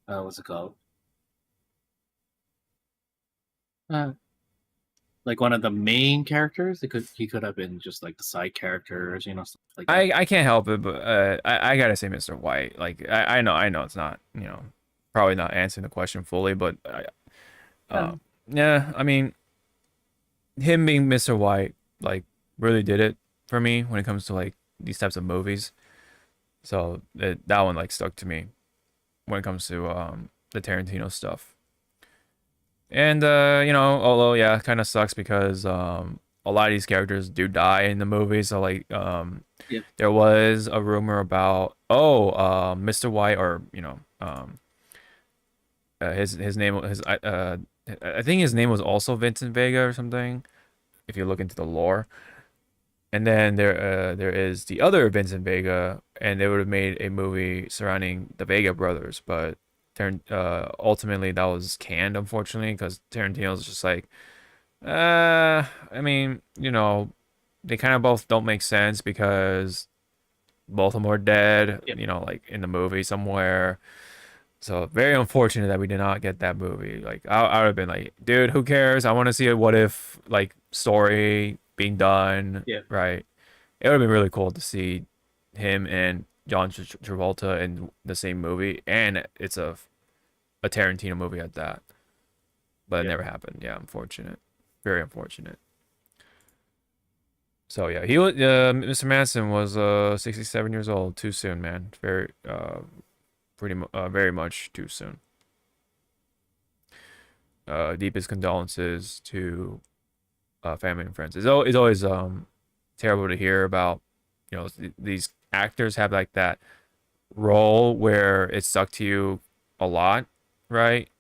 S2: what's it called? Uh, like one of the main characters. He could have been just like the side characters, you know, stuff like that.
S1: I can't help it, but I gotta say Mr. White. Like I know it's not, probably not answering the question fully, but yeah, I mean, him being Mr. White like really did it for me when it comes to like these types of movies. So that one like stuck to me when it comes to the Tarantino stuff. And although yeah, kind of sucks because a lot of these characters do die in the movie. So like there was a rumor about Mr. White, or his name, I think his name was also Vincent Vega or something, if you look into the lore. And then there is the other Vincent Vega, and they would have made a movie surrounding the Vega brothers, but ultimately that was canned, unfortunately, because Tarantino's just like, I mean, they kind of both don't make sense because both of them are dead, like in the movie somewhere. So very unfortunate that we did not get that movie. Like I would have been like, dude, who cares? I want to see a what if like story being done.
S2: Yeah.
S1: Right. It would have been really cool to see him and John Travolta in the same movie, and it's a Tarantino movie at that. But it never happened. Yeah, unfortunate. Very unfortunate. So yeah, he was Mr. Manson was 67 years old. Too soon, man. Very much too soon. Deepest condolences to family and friends. It's always terrible to hear about. These actors have like that role where it stuck to you a lot, right?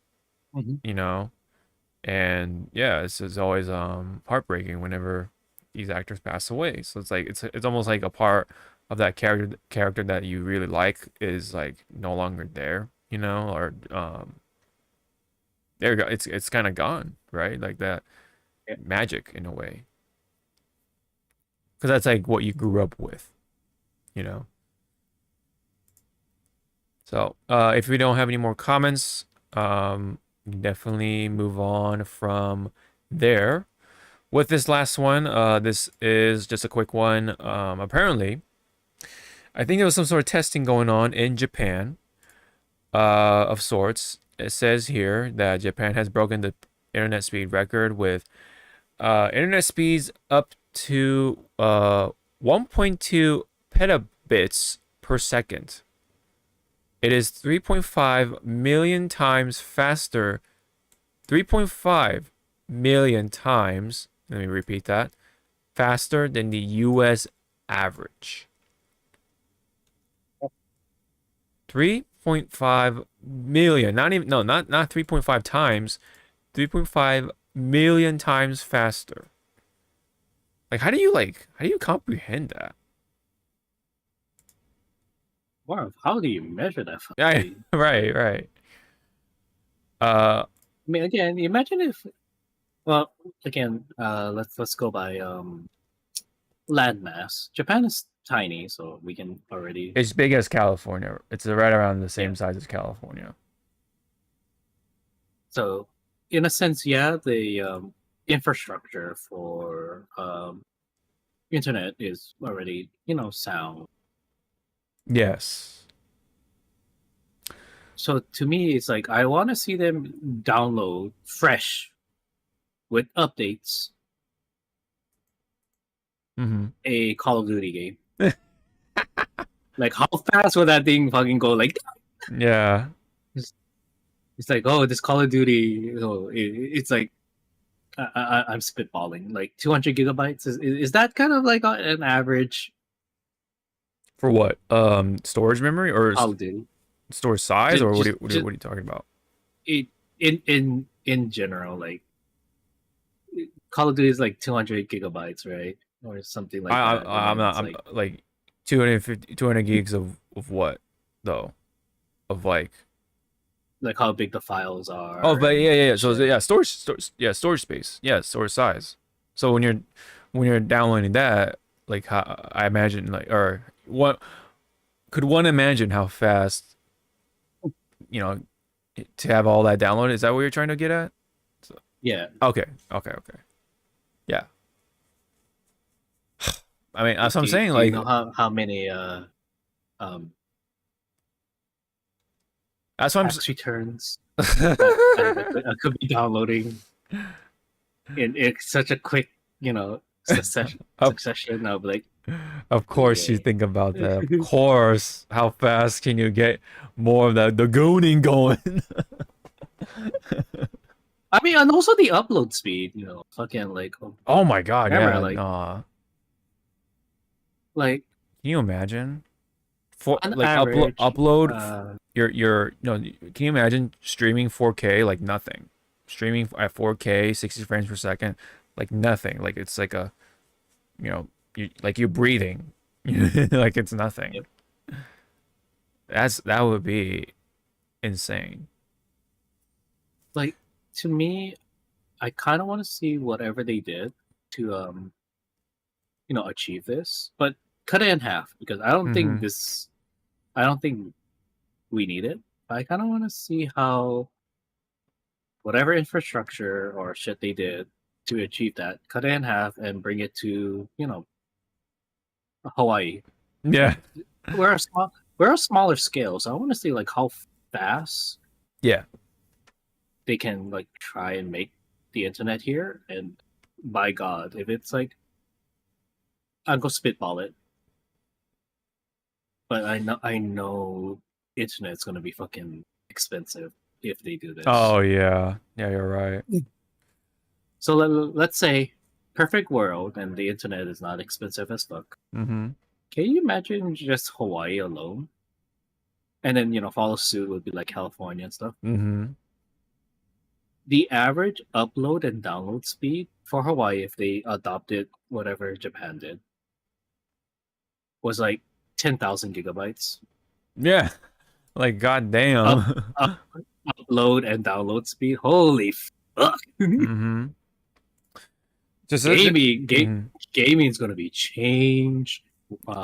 S2: Mm-hmm.
S1: And yeah, it's always heartbreaking whenever these actors pass away. So it's like it's almost like a part of that character that you really like is like no longer there, or there you go. It's kind of gone, right? Like that magic in a way, because that's like what you grew up with, you know. So if we don't have any more comments, we can definitely move on from there. With this last one, this is just a quick one. Apparently, I think there was some sort of testing going on in Japan, of sorts. It says here that Japan has broken the internet speed record with internet speeds up to 1.2 petabits per second. It is 3.5 million times faster. 3.5 million times, let me repeat that, faster than the US average. 3.5 million, not 3.5 times, 3.5 million times faster. Like how do you comprehend that?
S2: Wow, how do you measure that?
S1: Yeah, right.
S2: I mean, again, imagine if. Well, again, let's go by landmass. Japan is tiny, so we can already.
S1: It's big as California. It's right around the same size as California.
S2: So, in a sense, yeah, the infrastructure for internet is already, sound.
S1: Yes.
S2: So to me, it's like I want to see them download fresh with updates a Call of Duty game. Like how fast will that thing fucking go? Like
S1: yeah,
S2: it's like, oh, this Call of Duty, it's like I'm spitballing like 200 gigabytes. Is that kind of like an average
S1: for what? Storage memory or
S2: Call of Duty?
S1: Storage size, or what are you talking about?
S2: In general, like Call of Duty is like 200 gigabytes, right, or something like that.
S1: I'm like 200 gigs of what though? Of like
S2: like how big the files are.
S1: Oh, but
S2: and
S1: yeah. So
S2: shit.
S1: yeah, storage space. Yeah, storage size. So when you're downloading that, like how I imagine like or what could one imagine how fast you know to have all that downloaded? Is that what you're trying to get at? So,
S2: Yeah.
S1: okay. Yeah. I mean, that's what I'm saying.
S2: Do you
S1: Like
S2: know how many um
S1: that's what
S2: tax returns
S1: I'm.
S2: that I could be downloading in such a quick,
S1: of,
S2: succession of like,
S1: of course, you
S2: yeah.
S1: think about that. Of course, how fast can you get more of the gooning going?
S2: I mean, and also the upload speed, fucking like,
S1: Oh my god,
S2: remember,
S1: yeah.
S2: like,
S1: Can you imagine? For
S2: on
S1: like
S2: average,
S1: upload your can you imagine streaming 4K like nothing? Streaming at 4K 60 frames per second like nothing. Like it's like a you're breathing. Like it's nothing.
S2: Yep.
S1: That would be insane.
S2: like to me, I kind of want to see whatever they did to achieve this, but cut it in half because I don't think
S1: Mhm.
S2: I don't think we need it. I kind of want to see how whatever infrastructure or shit they did to achieve that, cut it in half and bring it to Hawaii.
S1: Yeah.
S2: We're a smaller scale, so I want to see like how fast
S1: Yeah.
S2: they can like try and make the internet here. And by God, if it's like, I'll go spitball it. But I know internet's gonna be fucking expensive if they do this.
S1: Oh yeah. Yeah, you're right.
S2: So let's say perfect world and the internet is not expensive as fuck.
S1: Mhm.
S2: Can you imagine just Hawaii alone? And then follow suit would be like California and stuff.
S1: Mhm.
S2: The average upload and download speed for Hawaii, if they adopted whatever Japan did, was like 10,000 gigabytes.
S1: Yeah. Like goddamn.
S2: Upload and download speed. Holy fuck!
S1: Mhm. Just
S2: Gaming's gonna be changed.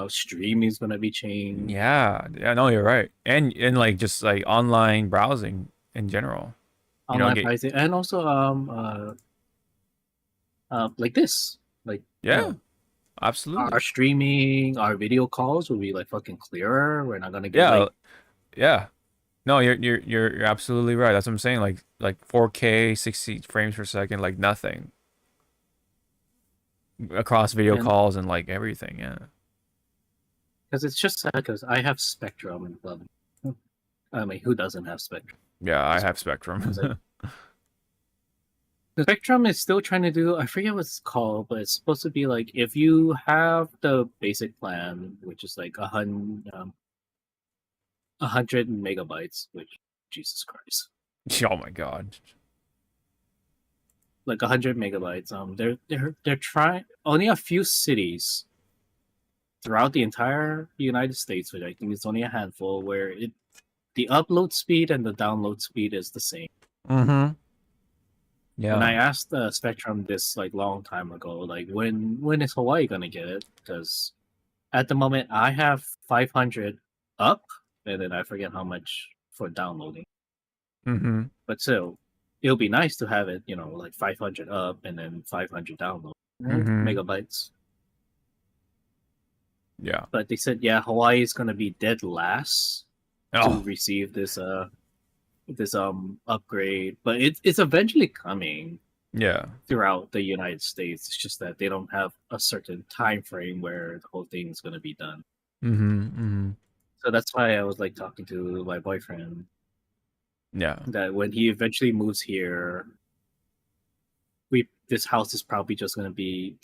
S2: Streaming's gonna be changed.
S1: yeah. Yeah, no, you're right. And like just like online browsing in general.
S2: Online
S1: Get
S2: pricing, and also like this, like
S1: yeah. Absolutely.
S2: our streaming, our video calls will be like fucking clearer. We're not gonna get
S1: Yeah.
S2: like
S1: Yeah. No, you're absolutely right. That's what I'm saying. Like 4K 60 frames per second like nothing. Across video
S2: and
S1: calls and like everything, yeah.
S2: because it's just sad because I have Spectrum and love it. I mean, who doesn't have Spectrum?
S1: Yeah, I have Spectrum.
S2: The Spectrum is still trying to do, I forget what it's called, but it's supposed to be like if you have the basic plan, which is like 100 megabytes, which Jesus Christ,
S1: Oh my god.
S2: like 100 megabytes. They're trying only a few cities throughout the entire United States, which I think it's only a handful, where the upload speed and the download speed is the same.
S1: Mm-hmm. Yeah.
S2: And I asked Spectrum this like long time ago, like when is Hawaii gonna get it? Because at the moment I have 500 up, and then I forget how much for downloading.
S1: Mm-hmm.
S2: But still, it'll be nice to have it, like 500 up and then 500 download megabytes.
S1: Yeah.
S2: But they said, yeah, Hawaii is gonna be dead last to receive this upgrade, but it's eventually coming.
S1: Yeah.
S2: Throughout the United States, it's just that they don't have a certain time frame where the whole thing is gonna be done.
S1: Mm-hmm. Mm-hmm.
S2: So that's why I was like talking to my boyfriend.
S1: Yeah.
S2: That when he eventually moves here, this house is probably just gonna be,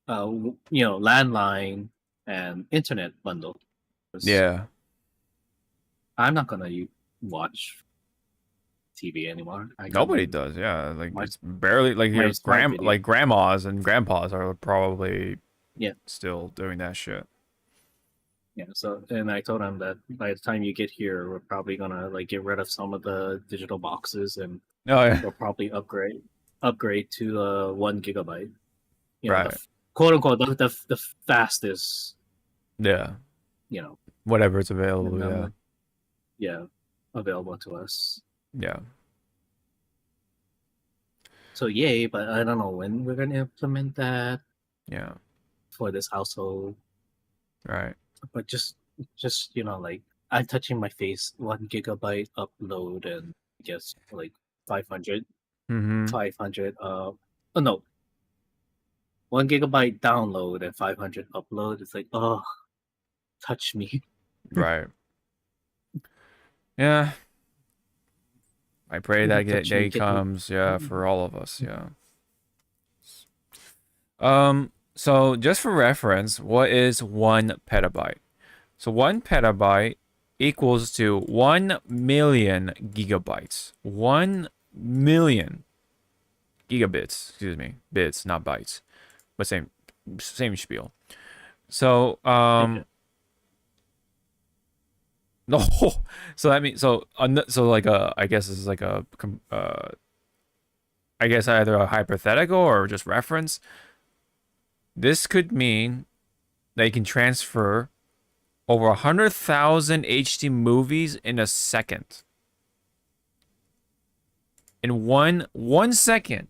S2: landline and internet bundle.
S1: Yeah.
S2: I'm not gonna watch TV anymore.
S1: Nobody does, yeah. Like it's barely like your grandmas and grandpas are probably
S2: yeah
S1: still doing that shit.
S2: Yeah. So, and I told him that by the time you get here, we're probably gonna like get rid of some of the digital boxes, and
S1: Oh yeah.
S2: we'll probably upgrade to 1 GB. You know,
S1: Right.
S2: quote unquote the fastest.
S1: Yeah.
S2: You know,
S1: Whatever it's available. Yeah.
S2: number. Yeah, available to us.
S1: Yeah.
S2: So yay, but I don't know when we're gonna implement that
S1: Yeah.
S2: for this household.
S1: Right.
S2: But just like I'm touching my face, 1 GB upload and I guess like 500
S1: Mm-hmm.
S2: 500 oh no, 1 GB download and 500 upload. It's like, oh, touch me.
S1: Right. Yeah. I pray that
S2: Touch me,
S1: day
S2: get me.
S1: comes. Yeah, for all of us. Yeah. So just for reference, what is 1 petabyte? So 1 petabyte equals to 1 million gigabytes. 1 million gigabits, excuse me, bits, not bytes, but same spiel. So no, so that means so like I guess this is like I guess either a hypothetical or just reference. This could mean they can transfer over 100,000 HD movies in a second. In one second,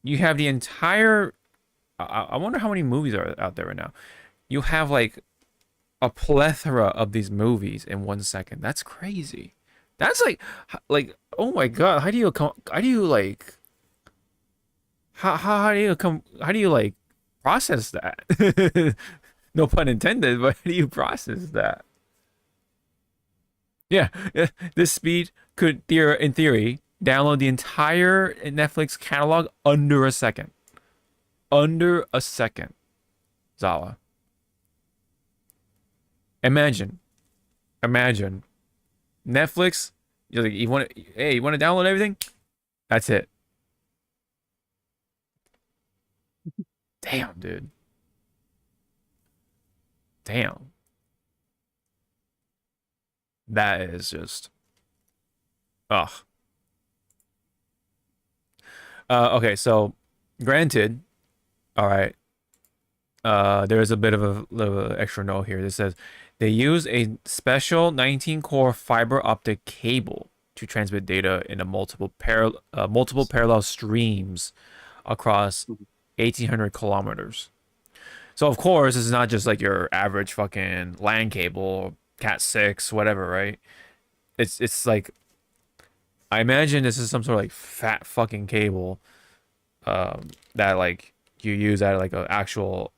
S1: you have the entire. I wonder how many movies are out there right now. You have like a plethora of these movies in 1 second. That's crazy. That's like oh my god. How do you like? How do you like process that? No pun intended, but how do you process that? Yeah, this speed could, in theory, download the entire Netflix catalog under a second. Under a second, Zawa. Imagine, Netflix. You're like, you want to download everything? That's it. Damn, dude. Damn. That is just. Ugh. Okay, so granted, all right. There's a bit of a little extra note here that says they use a special 19-core fiber optic cable to transmit data in a multiple parallel streams across 1,800 kilometers. So of course, this is not just like your average fucking LAN cable, Cat 6, whatever, right? It's like, I imagine this is some sort of like fat fucking cable that like you use at like an actual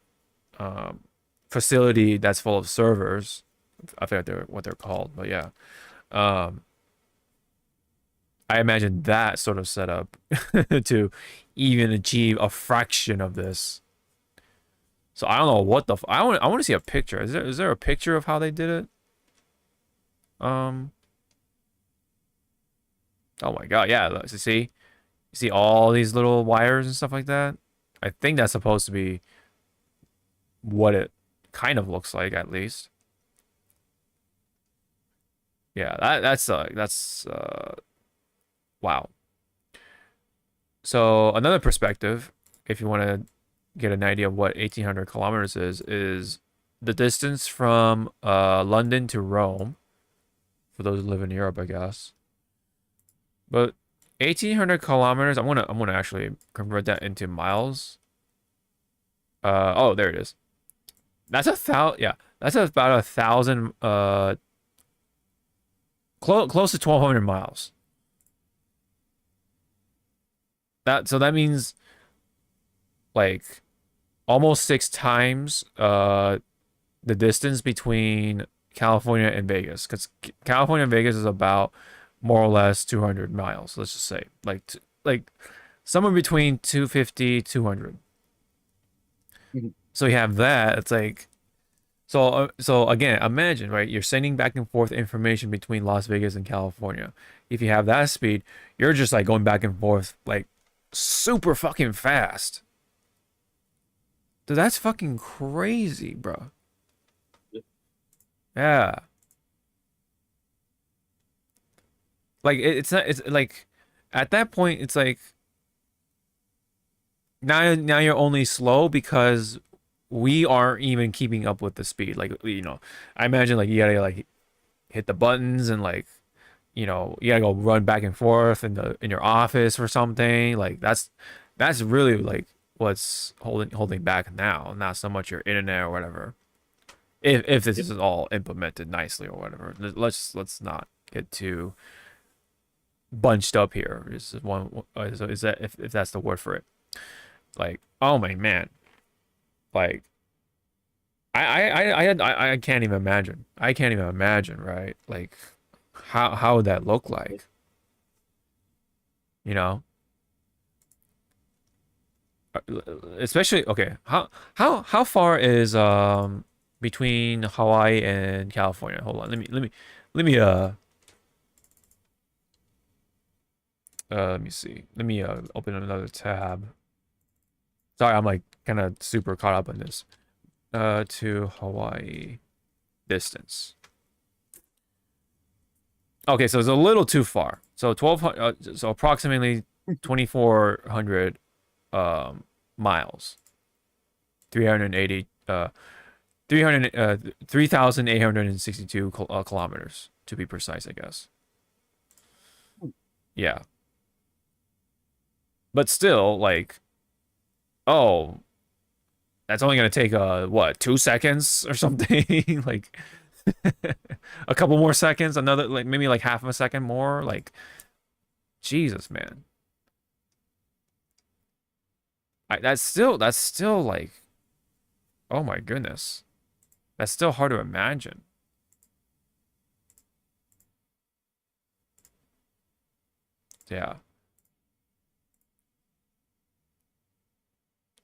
S1: facility that's full of servers. I forget what they're called, but yeah. I imagine that sort of setup to even achieve a fraction of this. So I don't know what the I want to see a picture. Is there a picture of how they did it? Oh my god, yeah. You see all these little wires and stuff like that. I think that's supposed to be what it kind of looks like, at least. Yeah, that's wow. So another perspective, if you want to get an idea of what 1,800 kilometers is the distance from London to Rome, for those who live in Europe, I guess. But 1,800 kilometers, I'm gonna actually convert that into miles. Oh, there it is. That's yeah, that's about 1,000 close to 1,200 miles. So that means like almost 6 times the distance between California and Vegas, because California and Vegas is about more or less 200 miles. Let's just say like somewhere between 250 200. So you have that. It's like so again, imagine, right? You're sending back and forth information between Las Vegas and California. If you have that speed, you're just like going back and forth like super fucking fast. Dude, that's fucking crazy, bro. Yeah. Like it's not. It's like at that point, it's like now you're only slow because we aren't even keeping up with the speed. Like I imagine like you gotta like hit the buttons and like you gotta go run back and forth in your office or something. Like that's really like what's holding back now, not so much your internet or whatever. If this is all implemented nicely or whatever. Let's not get too bunched up here. Is one is that if that's the word for it? Like, oh my man, like I can't even imagine. I can't even imagine, right? Like how would that look like? You know? Especially okay, how far is between Hawaii and California? Hold on. Let me see. Let me open another tab. Sorry, I'm like kind of super caught up in this. To Hawaii distance. Okay, so it's a little too far. So 1200 so approximately 2400 miles. 380 3,862 kilometers to be precise, I guess. Yeah. But still like oh, that's only going to take what, 2 seconds or something? Like a couple more seconds, another like maybe like half of a second more, like Jesus, man. That's still like oh my goodness. That's still hard to imagine. Yeah.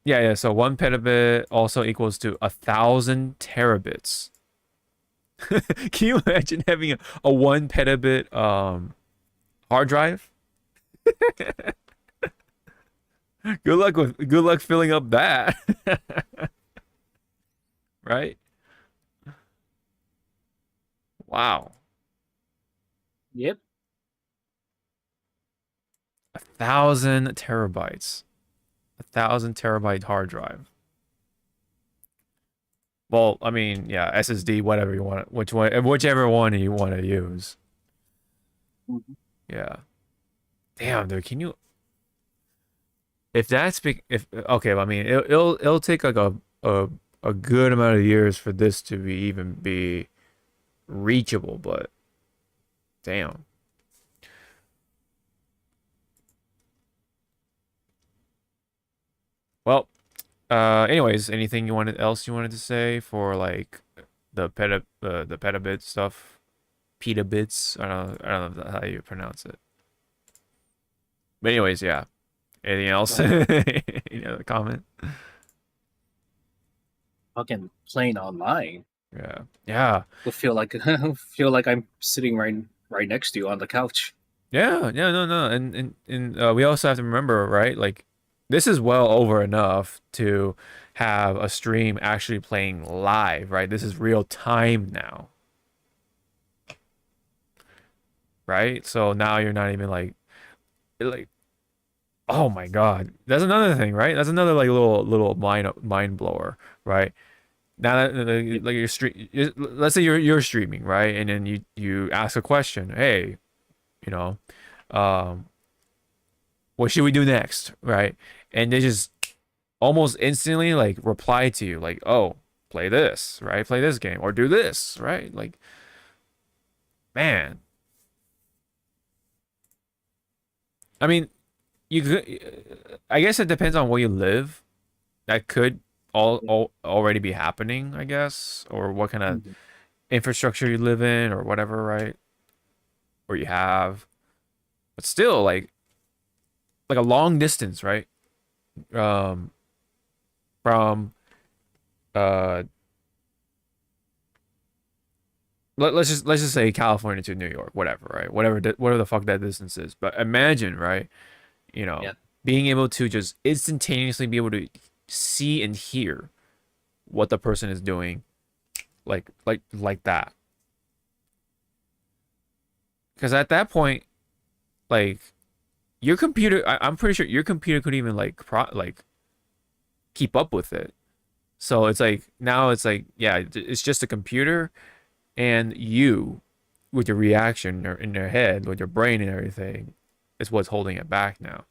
S1: Yeah, so 1 petabit also equals to 1,000 terabits. Can you imagine having a 1 petabit hard drive? Good luck filling up that. Right? Wow.
S2: Yep.
S1: 1,000 terabytes. 1,000 terabyte hard drive. Well, I mean, yeah, SSD, whatever you want, whichever one you want to use. Yeah. Damn, dude, can you? If that's big, if okay, I mean, it'll take like a good amount of years for this to even be reachable, but damn. Well, anyways, anything else you wanted to say for like the petabit stuff, petabits? I don't know how you pronounce it. But anyways, yeah. Anything else? Any other comment?
S2: Fucking playing online.
S1: Yeah, yeah,
S2: Would feel like I'm sitting right next to you on the couch.
S1: yeah, yeah. No, and we also have to remember, right? Like, this is well over enough to have a stream actually playing live, right? This is real time now, right? So now you're not even like oh my God, that's another thing, right? That's another like little mind blower, right? Now that like let's say you're streaming, right? And then you ask a question, hey, you know, um, what should we do next, right? And they just almost instantly like reply to you, like, oh, play this, right? Play this game or do this, right? Like, man, I mean, you could, I guess it depends on where you live. That could all already be happening, I guess, or what kind of infrastructure you live in or whatever, right? Or you have, but still like a long distance, right? From uh let's just say California to New York, whatever, right? Whatever the fuck that distance is. But imagine, right? You know,
S2: Yeah.
S1: being able to just instantaneously be able to see and hear what the person is doing, like that. Because at that point, like your computer, I'm pretty sure your computer couldn't even like keep up with it. So it's like now it's like yeah, it's just a computer and you with your reaction in your head with your brain and everything is what's holding it back now.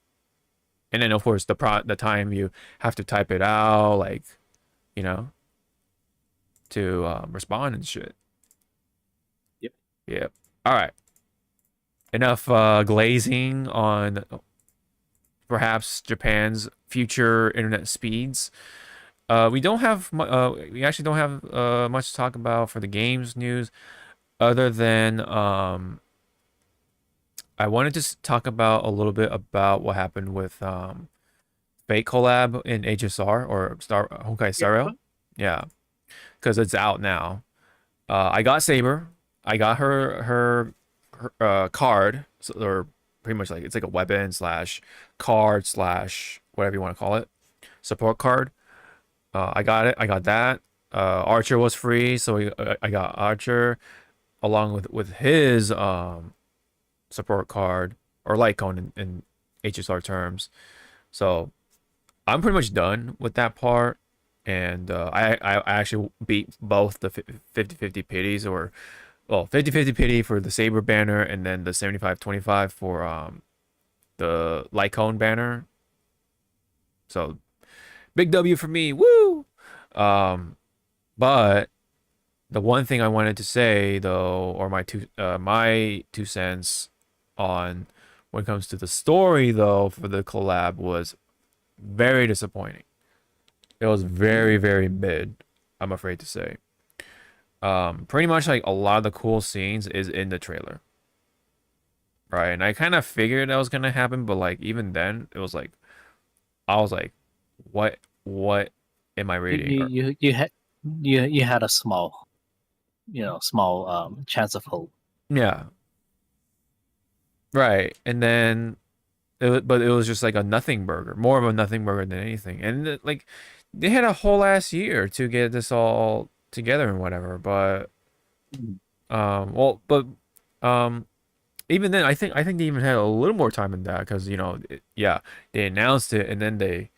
S1: And then of course the time you have to type it out like you know to respond and shit.
S2: Yep.
S1: Yep. All right. Enough glazing on perhaps Japan's future internet speeds. We don't have we actually don't have much to talk about for the games news other than I wanted to talk about a little bit about what happened with Fate collab in HSR or Star Honkai Star Rail. Yeah, because it's out now. I got Saber. I got her card, so, or pretty much like it's like a weapon slash card slash whatever you want to call it, support card. I got it. I got that. Archer was free, so I got Archer along with his support card or light cone in HSR terms. So I'm pretty much done with that part. And I actually beat both the 50-50 pities or well 50-50 pity for the Saber banner and then the 75-25 for the light cone banner. So big W for me. Woo! But the one thing I wanted to say though, or my two cents on when it comes to the story though for the collab was very disappointing. It was very, very mid, I'm afraid to say. Pretty much like a lot of the cool scenes is in the trailer. Right? And I kind of figured that was gonna happen, but like even then it was like I was like, what am I reading?
S2: You had a small chance of hope.
S1: Yeah. Right. And then but it was just like a nothing burger, more of a nothing burger than anything. And like they had a whole ass year to get this all together and whatever, but well, but even then I think they even had a little more time than that because yeah, they announced it and then they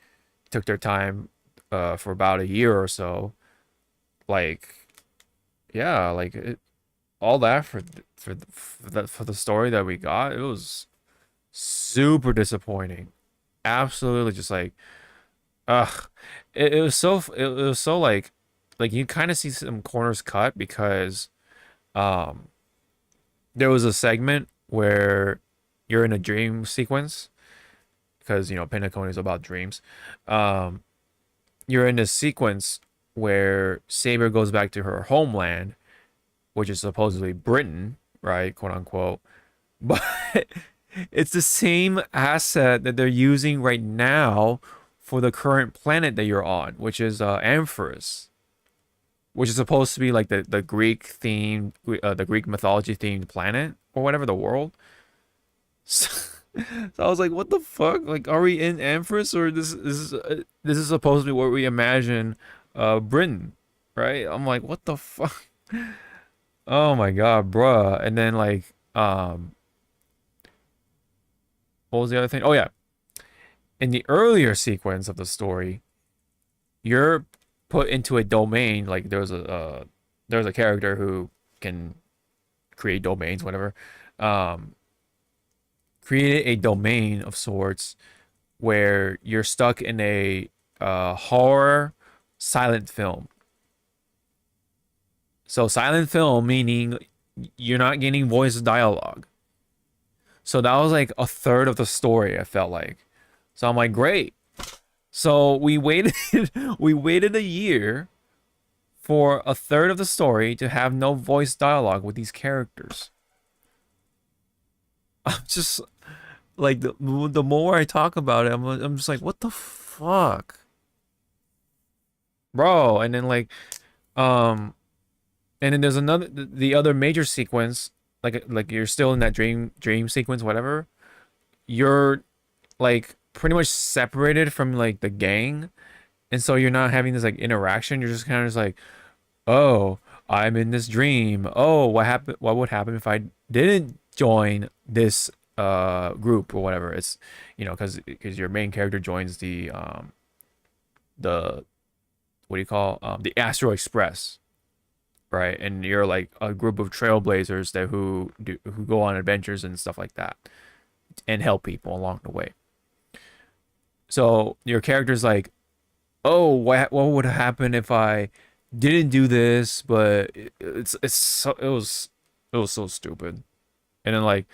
S1: took their time for about a year or so. Like yeah, like all that for the story that we got, it was super disappointing. Absolutely just like ugh. It was so like you kind of see some corners cut because there was a segment where you're in a dream sequence because Pinnacle is about dreams. You're in this sequence where Saber goes back to her homeland, which is supposedly Britain, right, quote unquote. But it's the same asset that they're using right now for the current planet that you're on, which is Amphorus, which is supposed to be like the Greek themed, the Greek mythology themed planet or whatever, the world. So I was like, what the fuck? Like, are we in Amphorus or this is supposed to be what we imagine Britain, right? I'm like, what the fuck? Oh my god, bruh. And then like what was the other thing? Oh yeah. In the earlier sequence of the story, you're put into a domain. Like there's a character who can create domains, whatever. Created a domain of sorts where you're stuck in a horror silent film. So silent film meaning you're not getting voice dialogue. So that was like a third of the story, I felt like. So I'm like, great. So we waited we waited a year for a third of the story to have no voice dialogue with these characters. I'm just like the more I talk about it, I'm just like, what the fuck? Bro, and then like and then there's the other major sequence, like you're still in that dream sequence, whatever. You're like pretty much separated from like the gang, and so you're not having this like interaction. You're just kind of just like, oh, I'm in this dream. Oh, what happened? What would happen if I didn't join this group or whatever. It's because your main character joins the what do you call the Astro Express, right? And you're like a group of trailblazers who go on adventures and stuff like that and help people along the way. So your character's like, oh, what would happen if I didn't do this? But it was so stupid. And then like,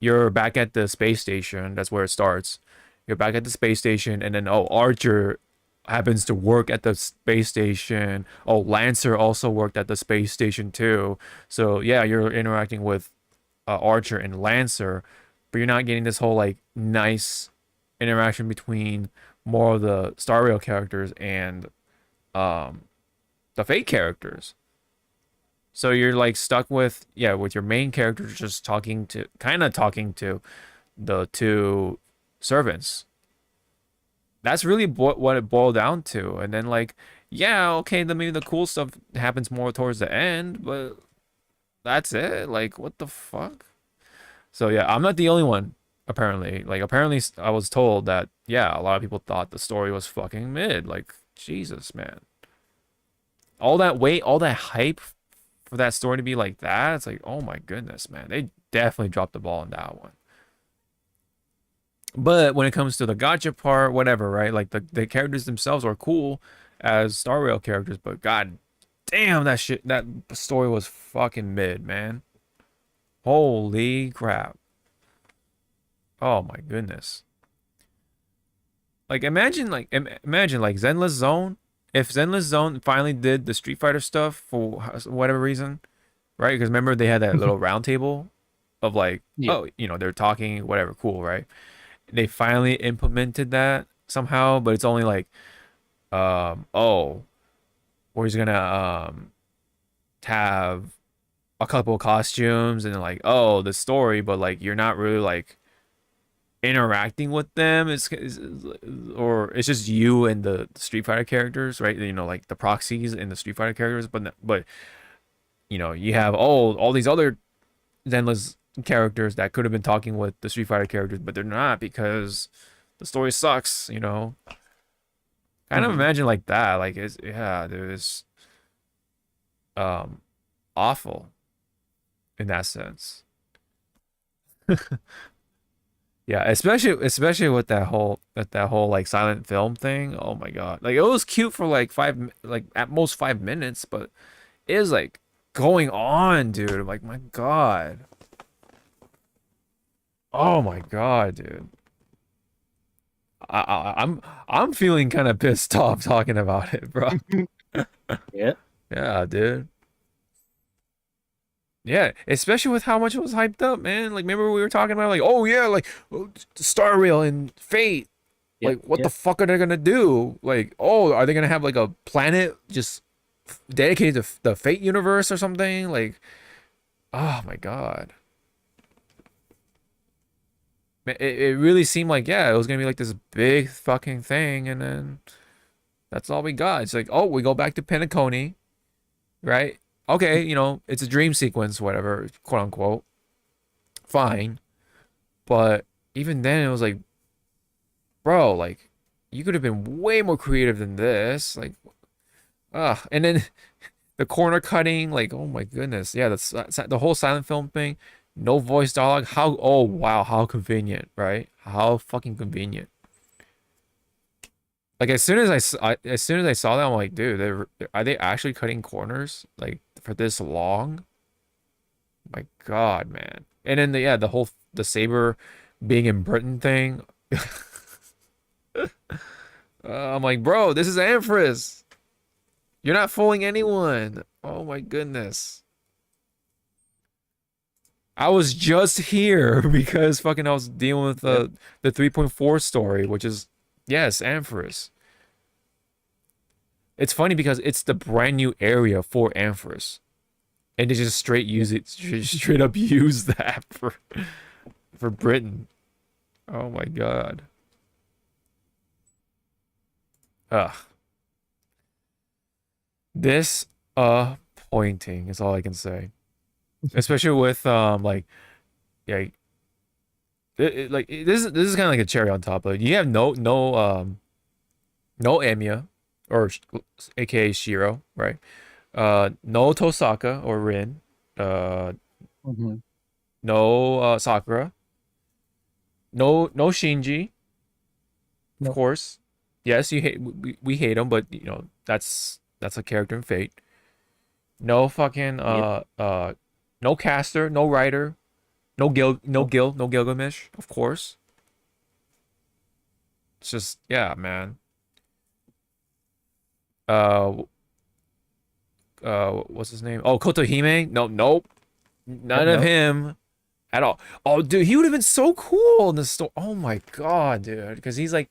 S1: you're back at the space station. That's where it starts. You're back at the space station, and then Archer happens to work at the space station. Oh, Lancer also worked at the space station too. So yeah, you're interacting with Archer and Lancer, but you're not getting this whole like nice interaction between more of the Star Rail characters and the Fate characters. So you're like stuck with your main characters just talking to the two servants. That's really what it boiled down to. And then like, yeah, okay, then maybe the cool stuff happens more towards the end, but that's it. Like, what the fuck? So yeah, I'm not the only one. Apparently, I was told that a lot of people thought the story was fucking mid. Like, Jesus, man. All that weight, all that hype for that story to be like that, it's like, oh my goodness, man. They definitely dropped the ball on that one. But when it comes to the gotcha part, whatever, right? Like the characters themselves are cool as Star Rail characters, but god damn, that story was fucking mid, man. Holy crap. Oh my goodness. Like imagine like Zenless Zone. If Zenless Zone finally did the Street Fighter stuff for whatever reason, right? Because remember they had that little round table of like, they're talking, whatever, cool, right? They finally implemented that somehow, but it's only like, we're just gonna have a couple of costumes and like, the story, but like you're not really like interacting with them. Or it's just you and the Street Fighter characters, right? Like the proxies and the Street Fighter characters, but you have all these other Zenless characters that could have been talking with the Street Fighter characters, but they're not because the story sucks, kind of imagine like that. Like there's awful in that sense. Yeah, especially with that whole like silent film thing. Oh my god. Like it was cute for like at most 5 minutes, but it was like going on, dude. Like my god. Oh my god, dude. I'm feeling kind of pissed off talking about it, bro.
S2: Yeah.
S1: Yeah, dude. Yeah, especially with how much it was hyped up, man. Like, remember we were talking about like, oh yeah, like Star Rail and Fate. Like, what the fuck are they gonna do? Like, are they gonna have like a planet just dedicated to the Fate universe or something? Like, oh my god. It really seemed like, it was gonna be like this big fucking thing, and then that's all we got. It's like, we go back to Penacony, right? Okay, it's a dream sequence, whatever, quote unquote. Fine. But even then, it was like, bro, like, you could have been way more creative than this. Like, and then the corner cutting, like, oh my goodness. Yeah, that's the whole silent film thing. No voice dialogue. Wow, how convenient, right? How fucking convenient. Like as soon as I saw that, I'm like, dude, are they actually cutting corners like for this long? My god, man. And then the Saber being in Britain thing. I'm like, bro, this is Empress. You're not fooling anyone. Oh my goodness. I was just here because fucking I was dealing with the 3.4 story, which is, yes, Amphorus. It's funny because it's the brand new area for Amphorus. And they just straight up use that for Britain. Oh my god. Ugh. Disappointing is all I can say. especially with like yeah, this is kind of like a cherry on top. Like you have no Amiya or aka Shiro, right? No Tosaka or Rin, uh,
S2: Mhm.
S1: no Sakura, no Shinji, of
S2: Nope.
S1: course. Yes, you hate we hate him, but you know that's a character in Fate. No fucking
S2: Yep.
S1: no caster, no writer,
S2: Nope.
S1: No Gilgamesh, of course. It's just yeah, man. Uh what's his name? Oh, Kotohime? No, nope. None of
S2: Nope.
S1: him at all. Oh, dude, he would have been so cool in the story. Oh my god, dude, because he's like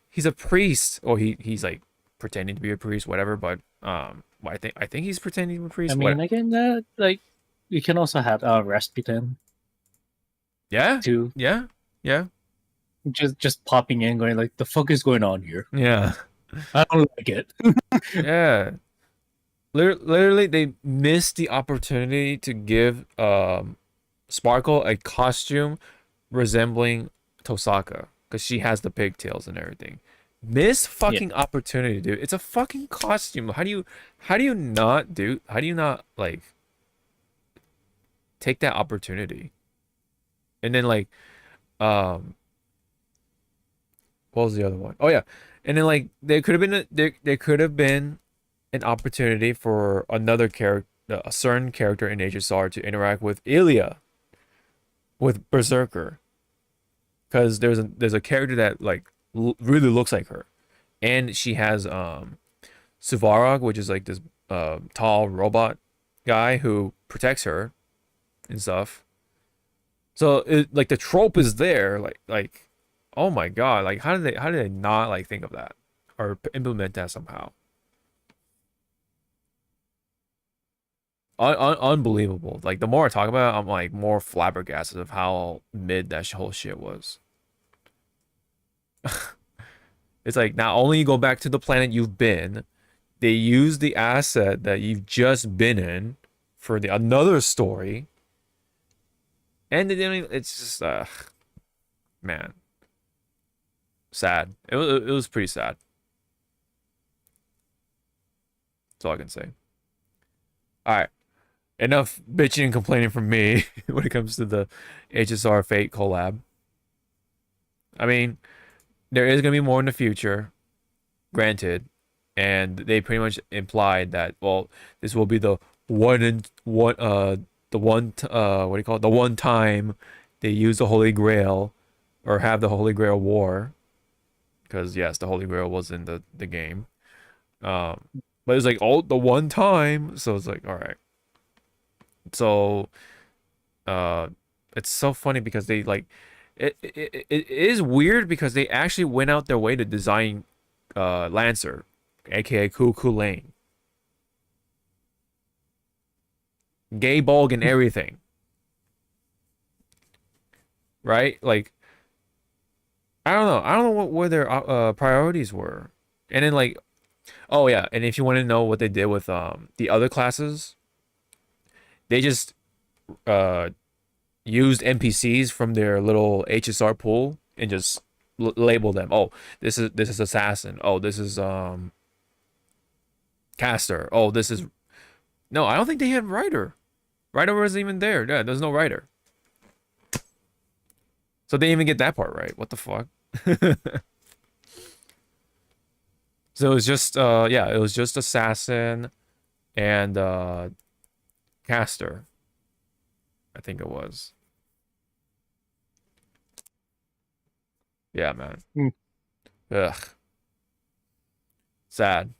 S1: he's a priest. Or he's like pretending to be a priest, whatever, but well, I think he's pretending to be a
S2: I
S1: priest.
S2: mean,
S1: What?
S2: again, like you can also have Rasputin
S1: Yeah?
S2: too,
S1: Yeah? Yeah?
S2: just popping in, going like, "The fuck is going on here?
S1: Yeah.
S2: I don't like it."
S1: Yeah. Literally, they missed the opportunity to give Sparkle a costume resembling Tosaka because she has the pigtails and everything. Miss
S2: Yeah.
S1: fucking opportunity, dude. It's a fucking costume. How do you not like take that opportunity? And then like um what was the other one? Oh yeah. And then like there could have been an opportunity for another character, a certain character in HSR to interact with Ilya, with Berserker, because there's a character that like really looks like her, and she has Suvarog, which is like this tall robot guy who protects her and stuff. So like the trope is there, like oh my god, like how did they not like think of that or implement that somehow? Unbelievable. Like the more I talk about it, I'm like more flabbergasted of how mid that whole shit was. It's like not only you go back to the planet you've been, they use the asset that you've just been in for the another story, and they didn't. It's just man, sad. It was pretty sad. That's all I can say. All right, enough bitching and complaining from me when it comes to the HSR Fate collab. I mean, there is gonna be more in the future, granted, and they pretty much implied that well, this will be the what do you call it? The one time they use the Holy Grail or have the Holy Grail War, because yes, the Holy Grail was in the game. Um, but it's like oh the one time, so it's like all right. So uh, it's so funny because they like it is weird because they actually went out their way to design Lancer, aka Cuckoo Lane, gay bulg and everything, right? Like I don't know what their priorities were, and then like oh yeah, and if you want to know what they did with the other classes, they just uh used NPCs from their little HSR pool and just label them. Oh, this is assassin. Oh, this is caster. Oh, this is no. I don't think they had writer. Writer wasn't even there. Yeah, there's no writer. So they didn't even get that part right. What the fuck? So it was just yeah, it was just assassin and caster. I think it was. Yeah, man.
S2: Hmm.
S1: Ugh. Sad.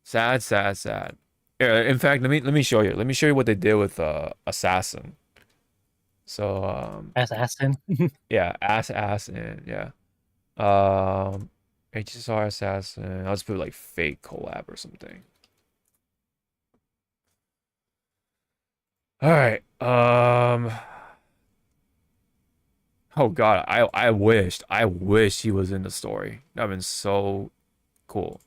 S1: Sad, sad, sad. Yeah, in fact, let me show you. Let me show you what they did with assassin. So
S2: Assassin.
S1: yeah, assassin, yeah. Um HSR assassin. I'll just put like fake collab or something. All right. Oh god, I wish he was in the story. That'd been so cool.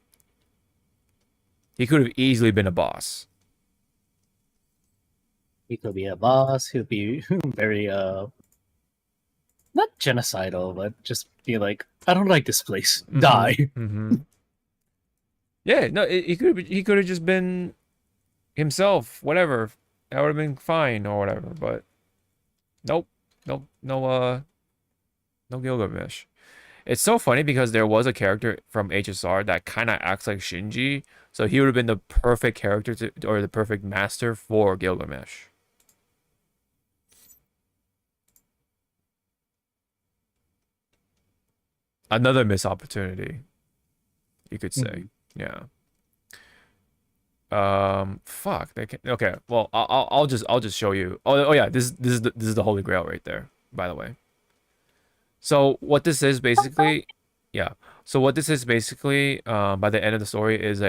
S1: He could have easily been a boss.
S2: He could be a boss. He'll be very not genocidal, but just be like, I don't like this place. Die.
S1: Mm-hmm. Yeah, no, he could have just been himself, whatever. That would have been fine or whatever. But nope, no Gilgamesh. It's so funny because there was a character from HSR that kind of acts like Shinji, so he would have been the perfect character to, or the perfect master for Gilgamesh. Another missed opportunity, you could say. Yeah. Fuck. Okay. Well, I'll just show you. Oh yeah. This is the Holy Grail right there. By the way. So what this is basically, yeah. So what this is basically, by the end of the story is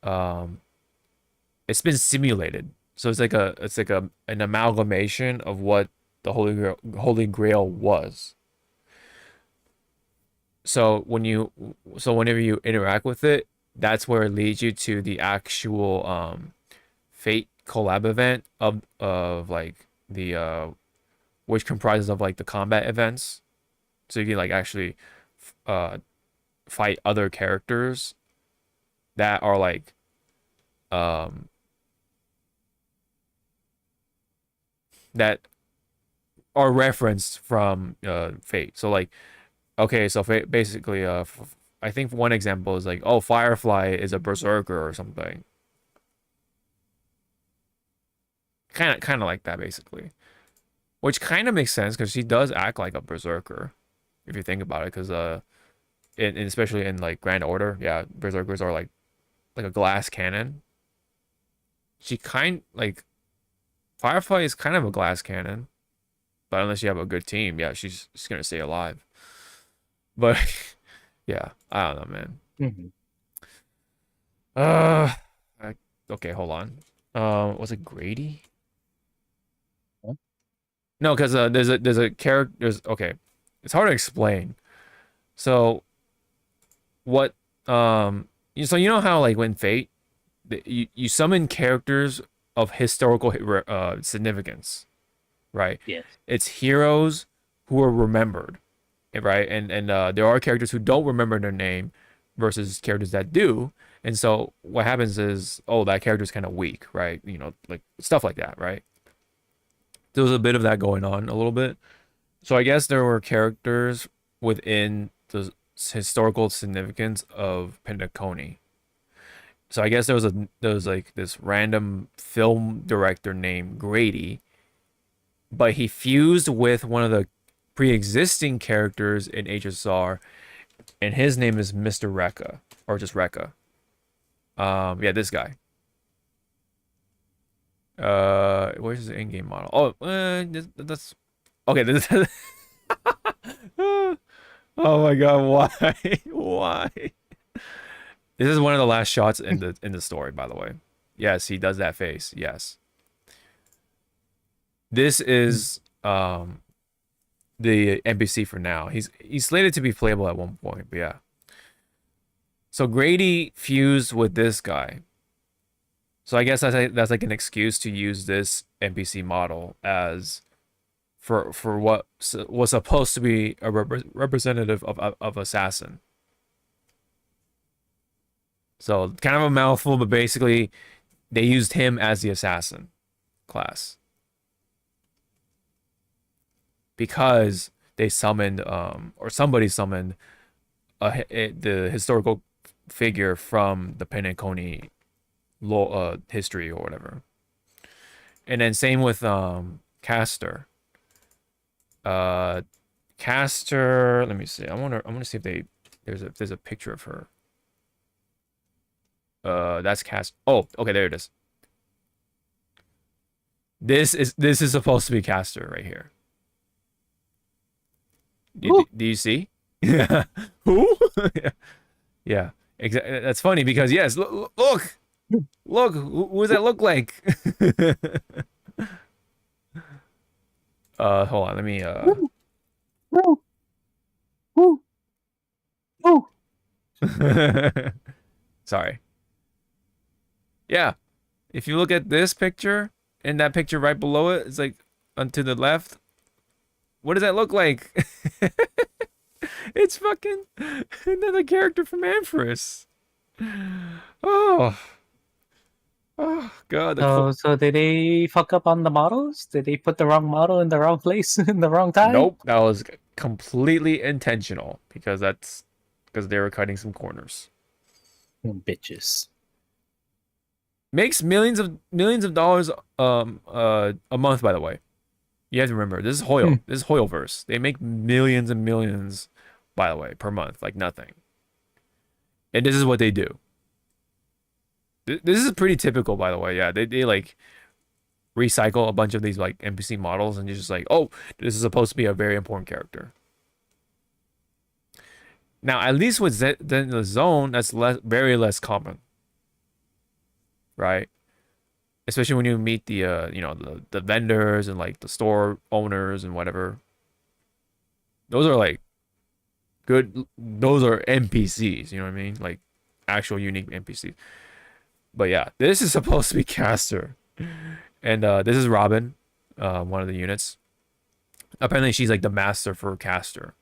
S1: um, it's been simulated. So it's like an amalgamation of what the Holy Grail was. So whenever you interact with it, that's where it leads you to the actual Fate collab event of like the which comprises of like the combat events. So you can like actually fight other characters that are like that are referenced from Fate. So like okay, so basically I think one example is like, oh, Firefly is a berserker or something. Kind of like that basically. Which kind of makes sense because she does act like a berserker if you think about it, because especially in like Grand Order, yeah, berserkers are like a glass cannon. She like Firefly is kind of a glass cannon, but unless you have a good team, yeah, she's gonna stay alive. But yeah, I don't know, man.
S2: Mm-hmm.
S1: Okay, hold on. Was it Grady?
S2: What?
S1: No, because there's a character. Okay, it's hard to explain. So what? So you know how like when Fate, you summon characters of historical significance, right?
S2: Yes.
S1: It's heroes who are remembered, right? And there are characters who don't remember their name versus characters that do. And so what happens is, oh, that character's kind of weak, right? You know, like stuff like that, right? There was a bit of that going on a little bit. So I guess there were characters within the historical significance of Penacony. So I guess there was like this random film director named Grady, but he fused with one of the pre-existing characters in HSR, and his name is Mr. Rekka, or just Rekka. Yeah, this guy. Where's his in-game model? Oh, that's okay. This oh my god, why? Why? This is one of the last shots in the story, by the way. Yes, he does that face. Yes. This is the NPC for now. He's slated to be playable at one point, but yeah. So Grady fused with this guy. So I guess that's like an excuse to use this NPC model as for what was supposed to be a representative of assassin. So kind of a mouthful, but basically they used him as the assassin class because they summoned or somebody summoned the historical figure from the Penacony history or whatever. And then same with Castor. Castor, let me see. I want to see if there's a picture of her. That's Castor. Oh, okay, there it is. This is supposed to be Castor right here. Do you see? Yeah. Who? Yeah. Exactly. That's funny because yes, look, who does that look like? Hold on, let me sorry. Yeah. If you look at this picture in that picture right below it, it's like to the left. What does that look like? It's fucking another character from Amphris. Oh, oh God.
S2: So did they fuck up on the models? Did they put the wrong model in the wrong place in the wrong time?
S1: Nope, that was completely intentional because they were cutting some corners.
S2: Bitches.
S1: Makes millions of dollars a month, by the way. You have to remember, this is Hoyle. This is Hoyleverse. They make millions and millions, by the way, per month, like nothing. And this is what they do. This is pretty typical, by the way. Yeah, they like recycle a bunch of these like NPC models and you're just like, oh, this is supposed to be a very important character. Now, at least with the zone, that's very less common, right? Especially when you meet the the vendors and like the store owners and whatever. Those are like good. Those are NPCs. You know what I mean? Like actual unique NPCs. But yeah, this is supposed to be Caster, and this is Robin, one of the units. Apparently, she's like the master for Caster,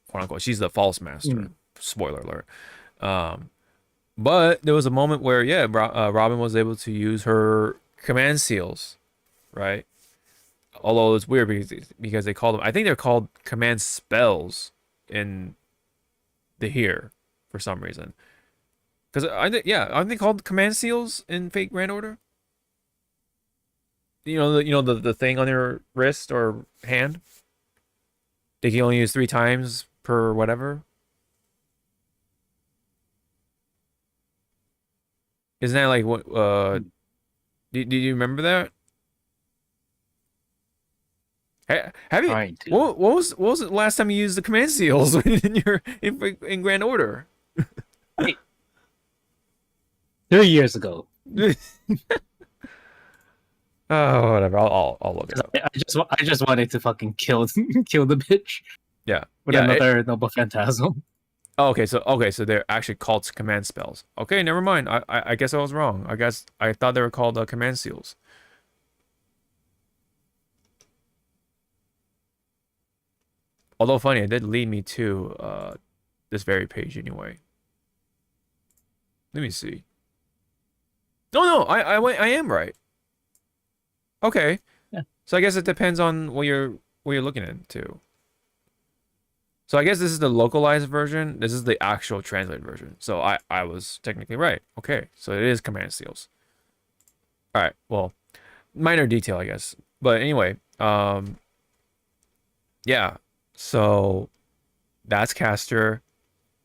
S1: quote unquote. She's the false master. Spoiler alert. But there was a moment where Robin was able to use her command seals, right? Although it's weird because they call them, I think they're called command spells in the here for some reason. Because aren't they called command seals in Fate Grand Order? The thing on your wrist or hand. They can only use 3 times per whatever. Isn't that like what? Do you remember that? Have you? What was the last time you used the command seals in Grand Order?
S2: 3 years ago.
S1: Oh, whatever. I'll look it up.
S2: I just wanted to fucking kill the bitch.
S1: Yeah.
S2: With another noble phantasm.
S1: Oh, okay, so they're actually called command spells. Okay, never mind. I guess I was wrong. I guess I thought they were called command seals. Although funny, it did lead me to this very page anyway. Let me see. No, I am right. Okay.
S2: Yeah.
S1: So I guess it depends on what you're looking into. So I guess this is the localized version. This is the actual translated version. So I was technically right. Okay, so it is command seals. All right, well, minor detail, I guess. But anyway, yeah. So that's Caster,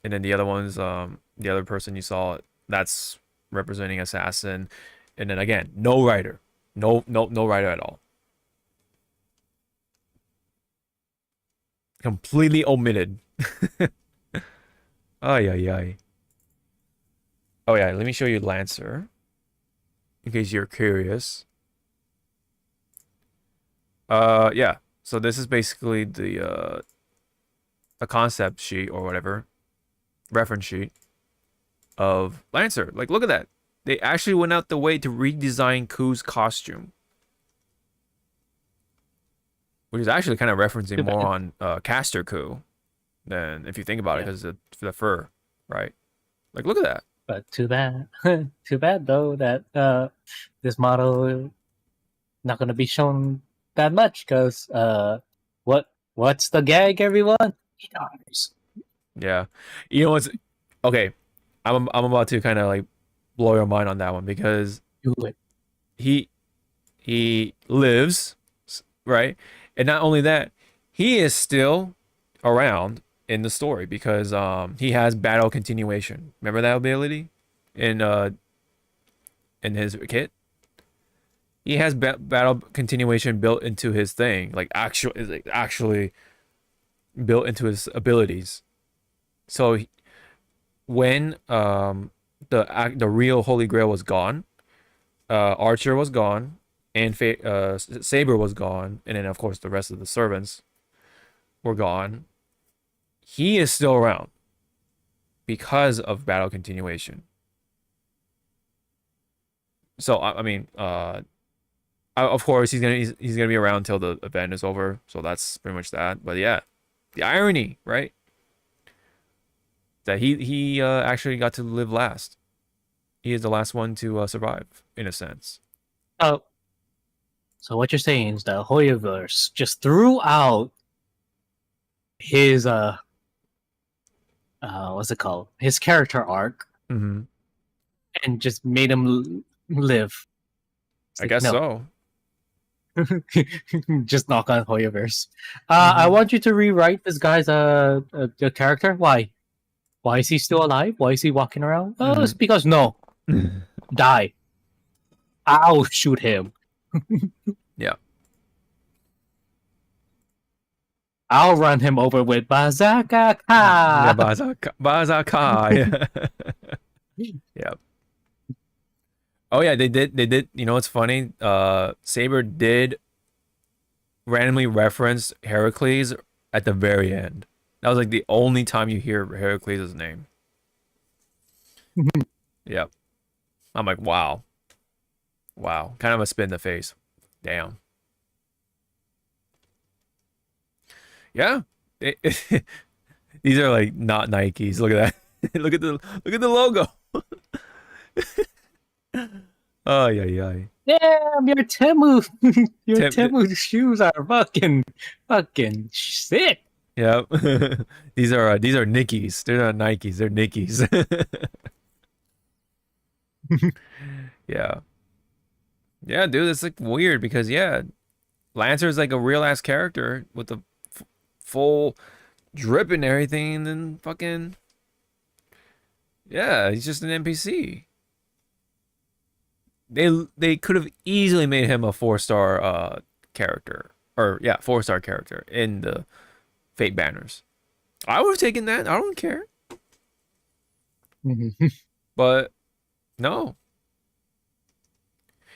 S1: and then the other one's the other person you saw. That's representing Assassin, and then again, no rider, no rider at all. Completely omitted. Ay, ay, ay. Oh yeah, let me show you Lancer. In case you're curious. Yeah. So this is basically the a concept sheet or whatever. Reference sheet of Lancer. Like, look at that. They actually went out the way to redesign Ku's costume. Which is actually kind of referencing more on Caster Ku than if you think about it, because of the fur, right? Like, look at that.
S2: But too bad. Too bad though that this model not gonna be shown that much, because what's the gag, everyone? He dies.
S1: Yeah, you know what's okay. I'm about to kind of like blow your mind on that one, because
S2: Do it.
S1: he lives, right? And not only that, he is still around in the story because he has battle continuation. Remember that ability in his kit? He has battle continuation built into his thing, like actually built into his abilities. So when the real Holy Grail was gone, Archer was gone, and Saber was gone, and then of course the rest of the servants were gone. He is still around because of battle continuation. So I mean, Of course, he's gonna be around till the event is over, so that's pretty much that. But yeah, the irony, right? That he actually got to live last. He is the last one to survive, in a sense.
S2: Oh, so what you're saying is that Hoyoverse just threw out his what's it called? His character arc
S1: Mm-hmm.
S2: and just made him live. It's
S1: I
S2: like,
S1: guess
S2: no.
S1: so.
S2: Just knock on Hoyoverse. I want you to rewrite this guy's character. Why? Why is he still alive? Why is he walking around? Oh, it's because no. Die. I'll shoot him.
S1: Yeah.
S2: I'll run him over with bazooka.
S1: Yeah, Bazaka. Yeah. Oh yeah, they did. You know what's funny? Saber did randomly reference Heracles at the very end. That was like the only time you hear Heracles' name. Yep. I'm like, wow. Wow. Kind of a spin in the face. Damn. Yeah. These are like not Nikes. Look at that. look at the logo. Oh yeah.
S2: Damn, your Temu, your
S1: Tem-
S2: Temu shoes are fucking sick.
S1: Yep. These are Nikes. They're not Nikes. They're Nikes. Yeah. Yeah, dude, it's like weird because yeah, Lancer is like a real ass character with the full drip and everything, and then fucking yeah, he's just an NPC. They could have easily made him a 4-star character, or yeah, 4-star character in the Fate banners. I would have taken that. I don't care. But no.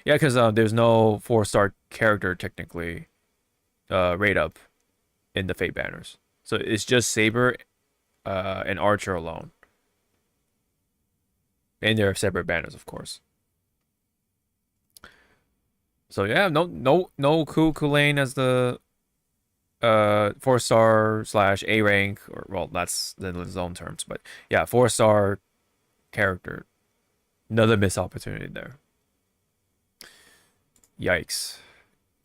S1: Yeah, because there's no 4-star character technically rate up in the Fate banners. So it's just Saber and Archer alone. And they're separate banners, of course. So yeah, no Kulane as the 4-star / A rank, or well, that's in his own terms, but yeah, 4-star character. Another missed opportunity there. Yikes.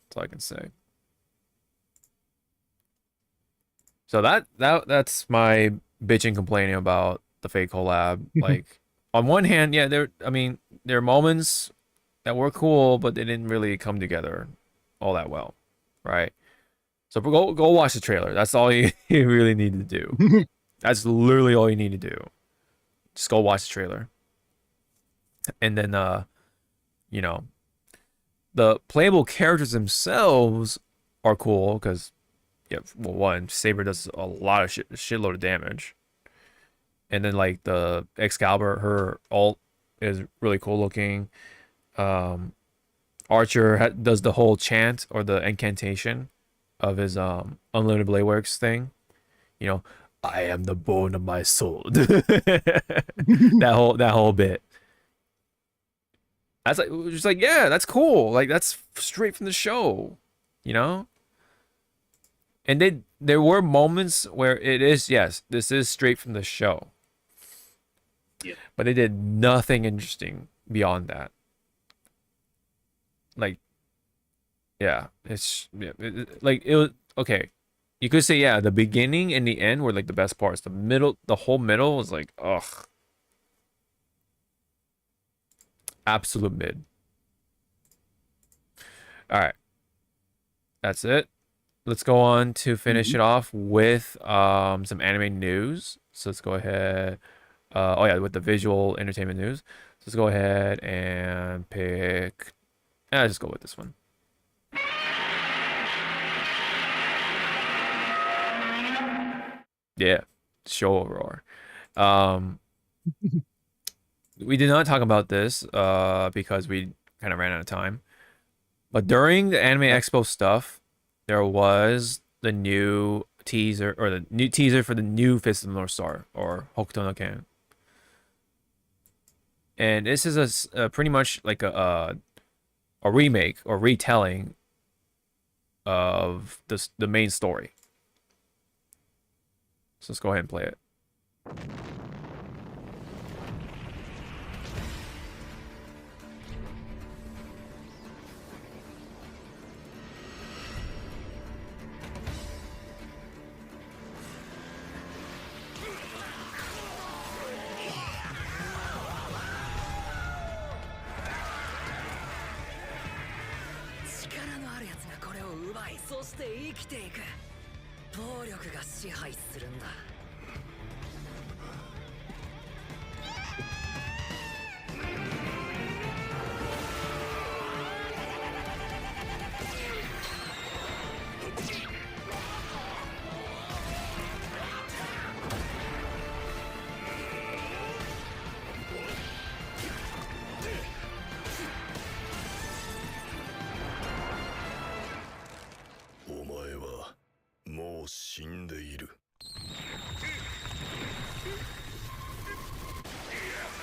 S1: That's all I can say. So that's my bitching complaining about the Fate collab. Like on one hand, yeah, there are moments that were cool, but they didn't really come together all that well, right? So go watch the trailer. That's all you really need to do. That's literally all you need to do. Just go watch the trailer. And then you know, the playable characters themselves are cool because yeah, well, one, Saber does a lot of shitload of damage. And then like the Excalibur, her ult is really cool looking. Archer does the whole chant or the incantation of his unlimited blade works thing. You know, I am the bone of my soul. that whole bit. That's like just like yeah, that's cool. Like that's straight from the show, you know. And there were moments where it is yes, this is straight from the show.
S2: Yeah.
S1: But they did nothing interesting beyond that. Like, yeah, like it was okay. You could say yeah, the beginning and the end were like the best parts. The whole middle was like ugh, absolute mid. All right, that's it. Let's go on to finish it off with some anime news. So let's go ahead. Oh yeah, with the visual entertainment news. So let's go ahead and pick. I'll just go with this one. Yeah, show roar. We did not talk about this because we kind of ran out of time. But during the Anime Expo stuff, there was the new teaser or the new teaser for the new Fist of the North Star or Hokuto no Ken. And this is a pretty much like a a remake or retelling of the main story. So let's go ahead and play it.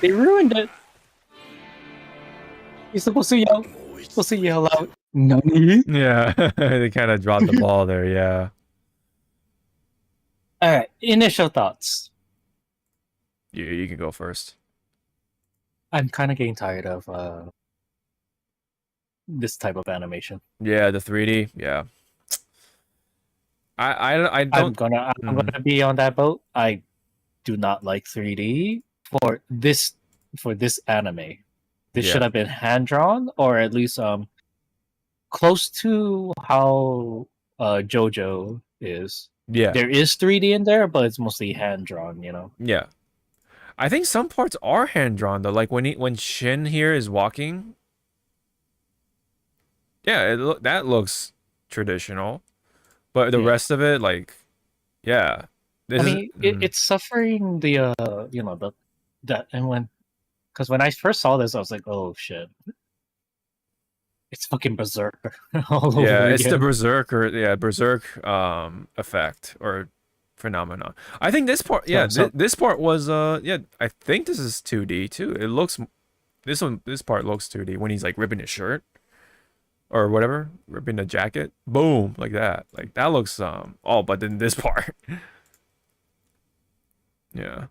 S2: They ruined it. You're supposed to yell out, "Nani?"
S1: Yeah, they kind of dropped the ball there. Yeah.
S2: All right, initial thoughts.
S1: You can go first.
S2: I'm kind of getting tired of this type of animation.
S1: Yeah, the 3D. Yeah. I
S2: I'm
S1: don't.
S2: gonna be on that boat. I do not like 3D for this anime. This should
S1: Yeah.
S2: have been hand drawn, or at least close to how JoJo is.
S1: Yeah.
S2: There is 3D in there, but it's mostly hand drawn.
S1: Yeah. I think some parts are hand drawn though. Like when Shin here is walking. Yeah, that looks traditional, but the rest of it, like, yeah.
S2: It's suffering the because when I first saw this, I was like, oh shit, it's fucking Berserker all over
S1: Yeah, it's
S2: again.
S1: the Berserk effect or phenomenon. I think this part, this part was I think this is 2D too. It looks this part looks 2D when he's like ripping his shirt or whatever, ripping the jacket, boom, like that. Like that looks but then this part. Yeah.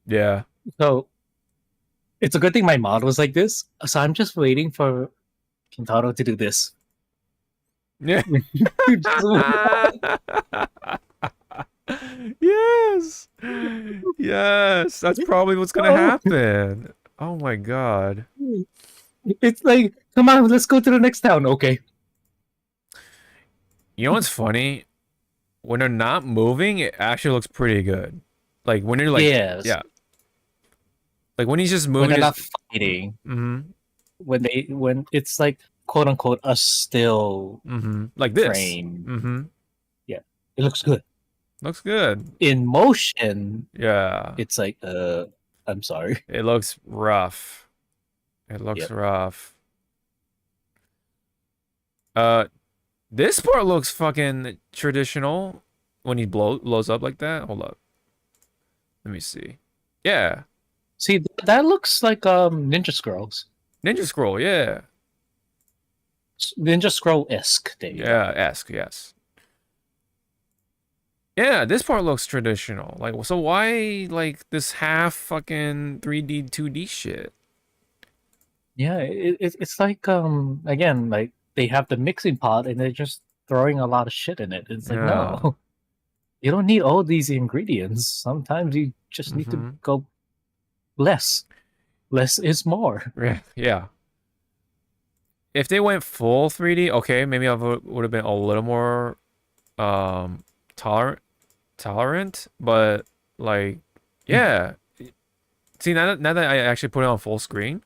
S1: Yeah.
S2: So it's a good thing my mod was like this. So I'm just waiting for Kintaro to do this.
S1: Yeah. Yes. Yes. That's probably what's gonna happen. Oh my god.
S2: It's like, come on, let's go to the next town. Okay.
S1: You know what's funny? When they're not moving, it actually looks pretty good. Like when you're like, yeah. Like when he's just moving,
S2: when they're not fighting.
S1: Mm-hmm.
S2: When it's like quote unquote a still
S1: like this
S2: frame. Yeah, it looks good.
S1: Looks good
S2: in motion.
S1: Yeah,
S2: it's like I'm sorry.
S1: It looks rough. It looks rough. This part looks fucking traditional when he blows up like that. Hold up. Let me see. Yeah.
S2: See, that looks like Ninja Scrolls.
S1: Ninja Scroll, yeah.
S2: Ninja Scroll-esque.
S1: Yeah, esque, yes. Yeah, this part looks traditional. Like, so why like this half fucking 3D 2D shit?
S2: Yeah, it's like again, like they have the mixing pot and they're just throwing a lot of shit in it. It's like, no, you don't need all these ingredients. Sometimes you just need to go less. Less is more.
S1: Yeah. If they went full 3D, okay, maybe I would have been a little more tolerant, but like, yeah. See, now that I actually put it on full screen,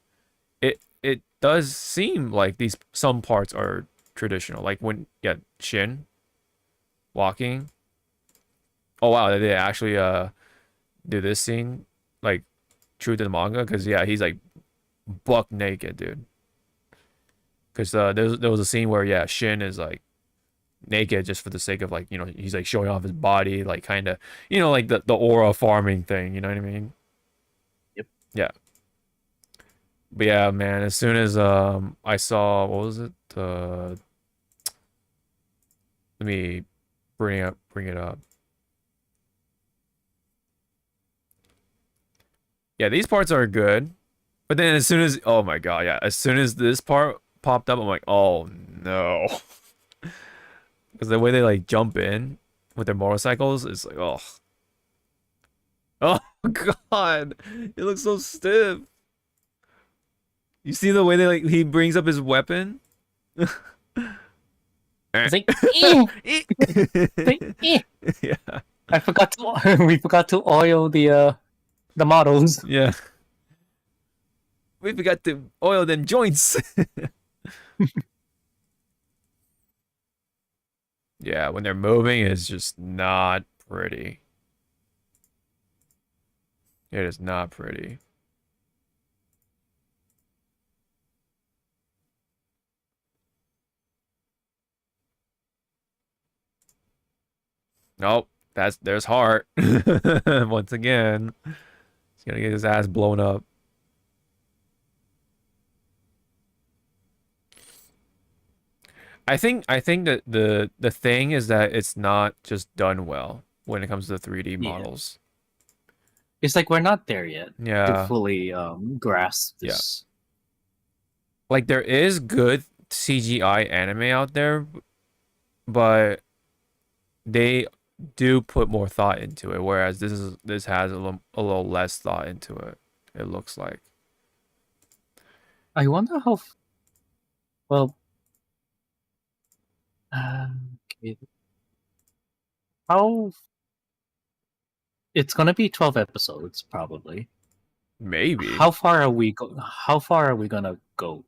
S1: it does seem like some parts are traditional. Like when Shin walking. Oh wow, did they actually do this scene like true to the manga? Because yeah, he's like buck naked, dude. Because there was a scene where Shin is like naked just for the sake of like, you know, he's like showing off his body, like kind of, you know, like the aura farming thing, you know what I mean?
S2: Yep.
S1: Yeah. But yeah, man, as soon as I saw what was it? Let me bring it up. Yeah, these parts are good. But then as soon as oh my god, yeah, as soon as this part popped up, I'm like, "Oh no." Because the way they like jump in with their motorcycles is like, oh. Oh god. It looks so stiff. You see the way they like he brings up his weapon?
S2: It's like, eh, like, eh.
S1: Yeah.
S2: I forgot to we forgot to oil the models.
S1: Yeah. We forgot to oil them joints. Yeah, when they're moving, it's just not pretty. It is not pretty. Nope. There's Heart. Once again. He's gonna get his ass blown up. I think that the thing is that it's not just done well when it comes to the 3D
S2: Yeah.
S1: models.
S2: It's like we're not there yet to
S1: Yeah.
S2: fully grasp
S1: Yeah.
S2: this.
S1: Like there is good CGI anime out there, but they do put more thought into it, whereas this has a little less thought into it. It looks like.
S2: I wonder how well. Okay. How it's gonna be 12 episodes probably.
S1: Maybe.
S2: How far are we gonna go?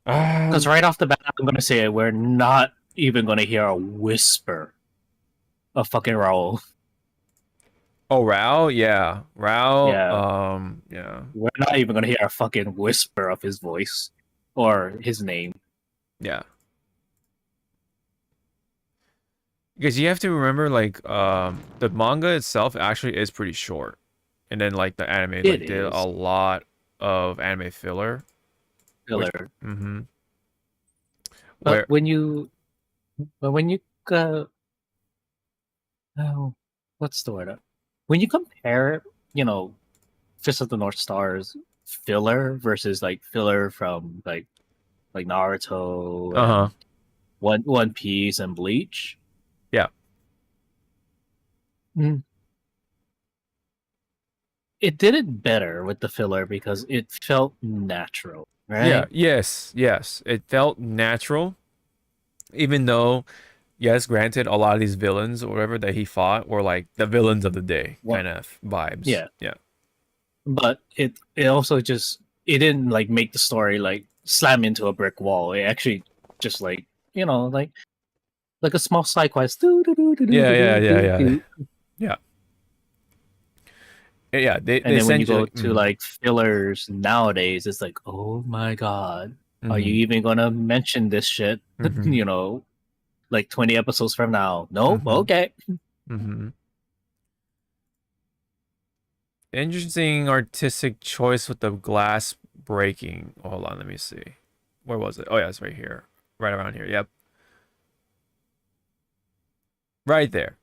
S2: Because right off the bat, I'm gonna say we're not even gonna hear a whisper of fucking Raul.
S1: Oh, Rao? Yeah. Rao,
S2: Yeah.
S1: yeah.
S2: We're not even gonna hear a fucking whisper of his voice or his name.
S1: Yeah. Because you have to remember, like, the manga itself actually is pretty short. And then, like, the anime like, did
S2: is.
S1: a lot of anime filler.
S2: Filler.
S1: Mm-hmm.
S2: But when you oh, what's the word? When you compare, Fist of the North Star's filler versus like filler from like Naruto,
S1: Uh-huh.
S2: and One Piece and Bleach.
S1: Yeah.
S2: It did it better with the filler because it felt natural, right?
S1: Yeah, yes. It felt natural. Even though, yes, granted, a lot of these villains or whatever that he fought were like the villains of the day kind of vibes.
S2: Yeah.
S1: Yeah.
S2: But it also just it didn't like make the story like slam into a brick wall. It actually just like like a small side quest.
S1: Yeah. Yeah, they
S2: And then when you go
S1: essentially
S2: to like fillers nowadays, it's like, oh my god, are you
S1: mhm,
S2: even gonna mention this shit?
S1: mhm,
S2: Like 20 episodes from now? Nope.
S1: mhm,
S2: Okay.
S1: mhm. Interesting artistic choice with the glass breaking. Hold on, let me see. Where was it? Oh yeah, it's right here. Right around here. Yep. Right there.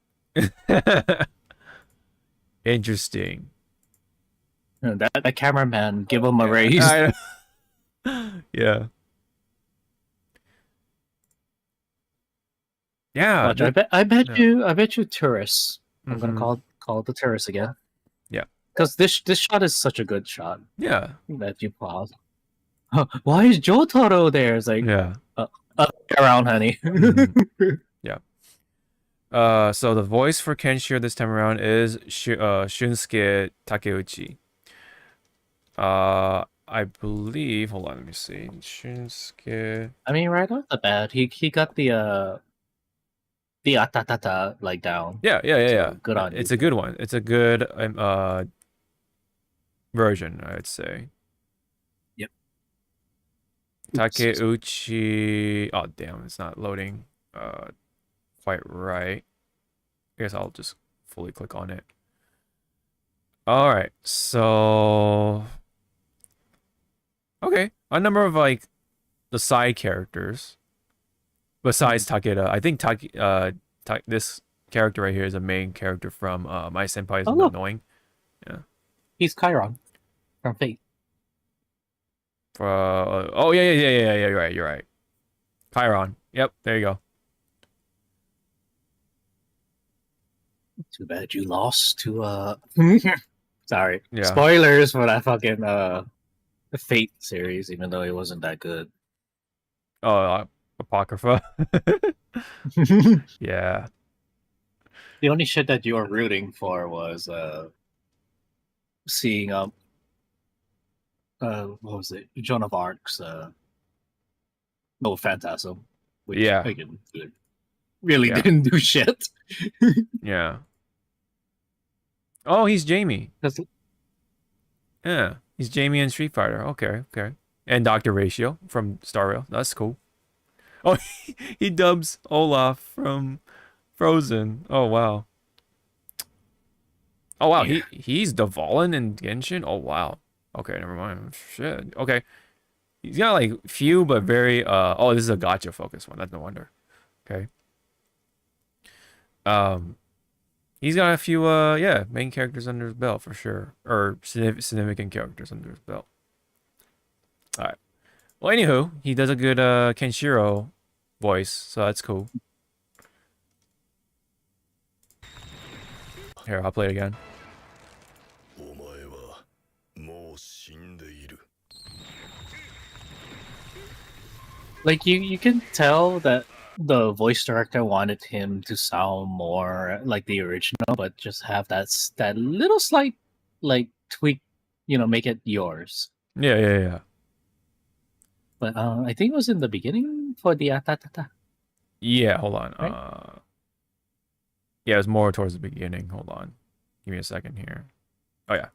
S1: Interesting.
S2: That cameraman, give him a raise.
S1: Yeah. Yeah.
S2: Watch, I bet you tourists. I'm gonna
S1: Mhm.
S2: call it the tourists again.
S1: Yeah.
S2: Because this shot is such a good shot
S1: Yeah.
S2: that you pause. Why is Jotaro there? It's like,
S1: Yeah.
S2: up around, honey.
S1: Mhm. Yeah. So the voice for Kenshiro this time around is Shunsuke Takeuchi. I believe. Hold on, let me see. Shunsuke.
S2: I mean, right off the bat, he got the atatata like down.
S1: Yeah.
S2: So, good on
S1: It's
S2: you.
S1: a good one. It's a good version, I'd say.
S2: Yep.
S1: Takeuchi. Oh damn, it's not loading. Quite right. I guess I'll just fully click on it. All right, so Okay, a number of like the side characters besides Takeda. I think this character right here is a main character from My Senpai is
S2: Oh look,
S1: Annoying.
S2: he's Chiron from Fate.
S1: Oh yeah. You're right. Chiron. Yep, there you go.
S2: Too bad you lost to Sorry.
S1: Yeah.
S2: Spoilers for that fucking Fate series, even though it wasn't that good.
S1: Oh, Apocrypha. Yeah.
S2: The only shit that you were rooting for was seeing what was it? Joan of Arc's No Phantasm, which
S1: Yeah.
S2: again really
S1: Yeah.
S2: didn't do shit.
S1: Yeah. Oh, he's Jamie.
S2: 'Cause-
S1: Yeah, he's Jamie in Street Fighter. Okay. And Dr. Ratio from Star Rail. That's cool. Oh, he dubs Olaf from Frozen. Oh wow. Oh wow,
S2: Yeah.
S1: he's Dvalin in Genshin. Oh wow. Okay, never mind. Shit. Okay. He's got like few but very oh, this is a gotcha focus one. That's no wonder. Okay. He's got a few yeah, main characters under his belt for sure. Or significant characters under his belt. Alright. Well, anywho, he does a good Kenshiro voice, so that's cool. Here, I'll play it again.
S4: お前はもう死んでいる。
S2: Like you can tell that the voice director wanted him to sound more like the original, but just have that little slight like tweak, make it yours.
S1: Yeah.
S2: But I think it was in the beginning for the atatata.
S1: Yeah, hold on.
S2: Right?
S1: Yeah, it was more towards the beginning. Hold on. Give me a second here. Oh yeah.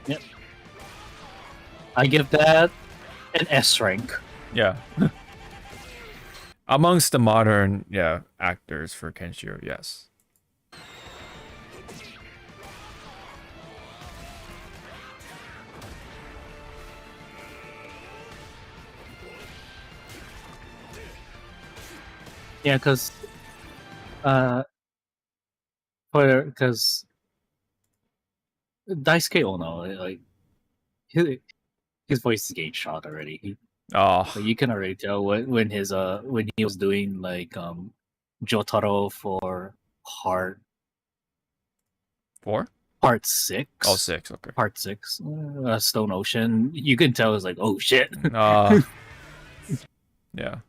S2: Yep. I give that an S rank.
S1: Yeah. Amongst the modern, actors for Kenshiro, yes.
S2: Yeah, because Daisuke Ono, like his voice is getting shot already.
S1: Oh,
S2: You can already tell when he was doing like Jotaro for Part 6.
S1: Oh, 6, okay.
S2: Part 6, Stone Ocean. You can tell it's like, oh shit.
S1: Yeah.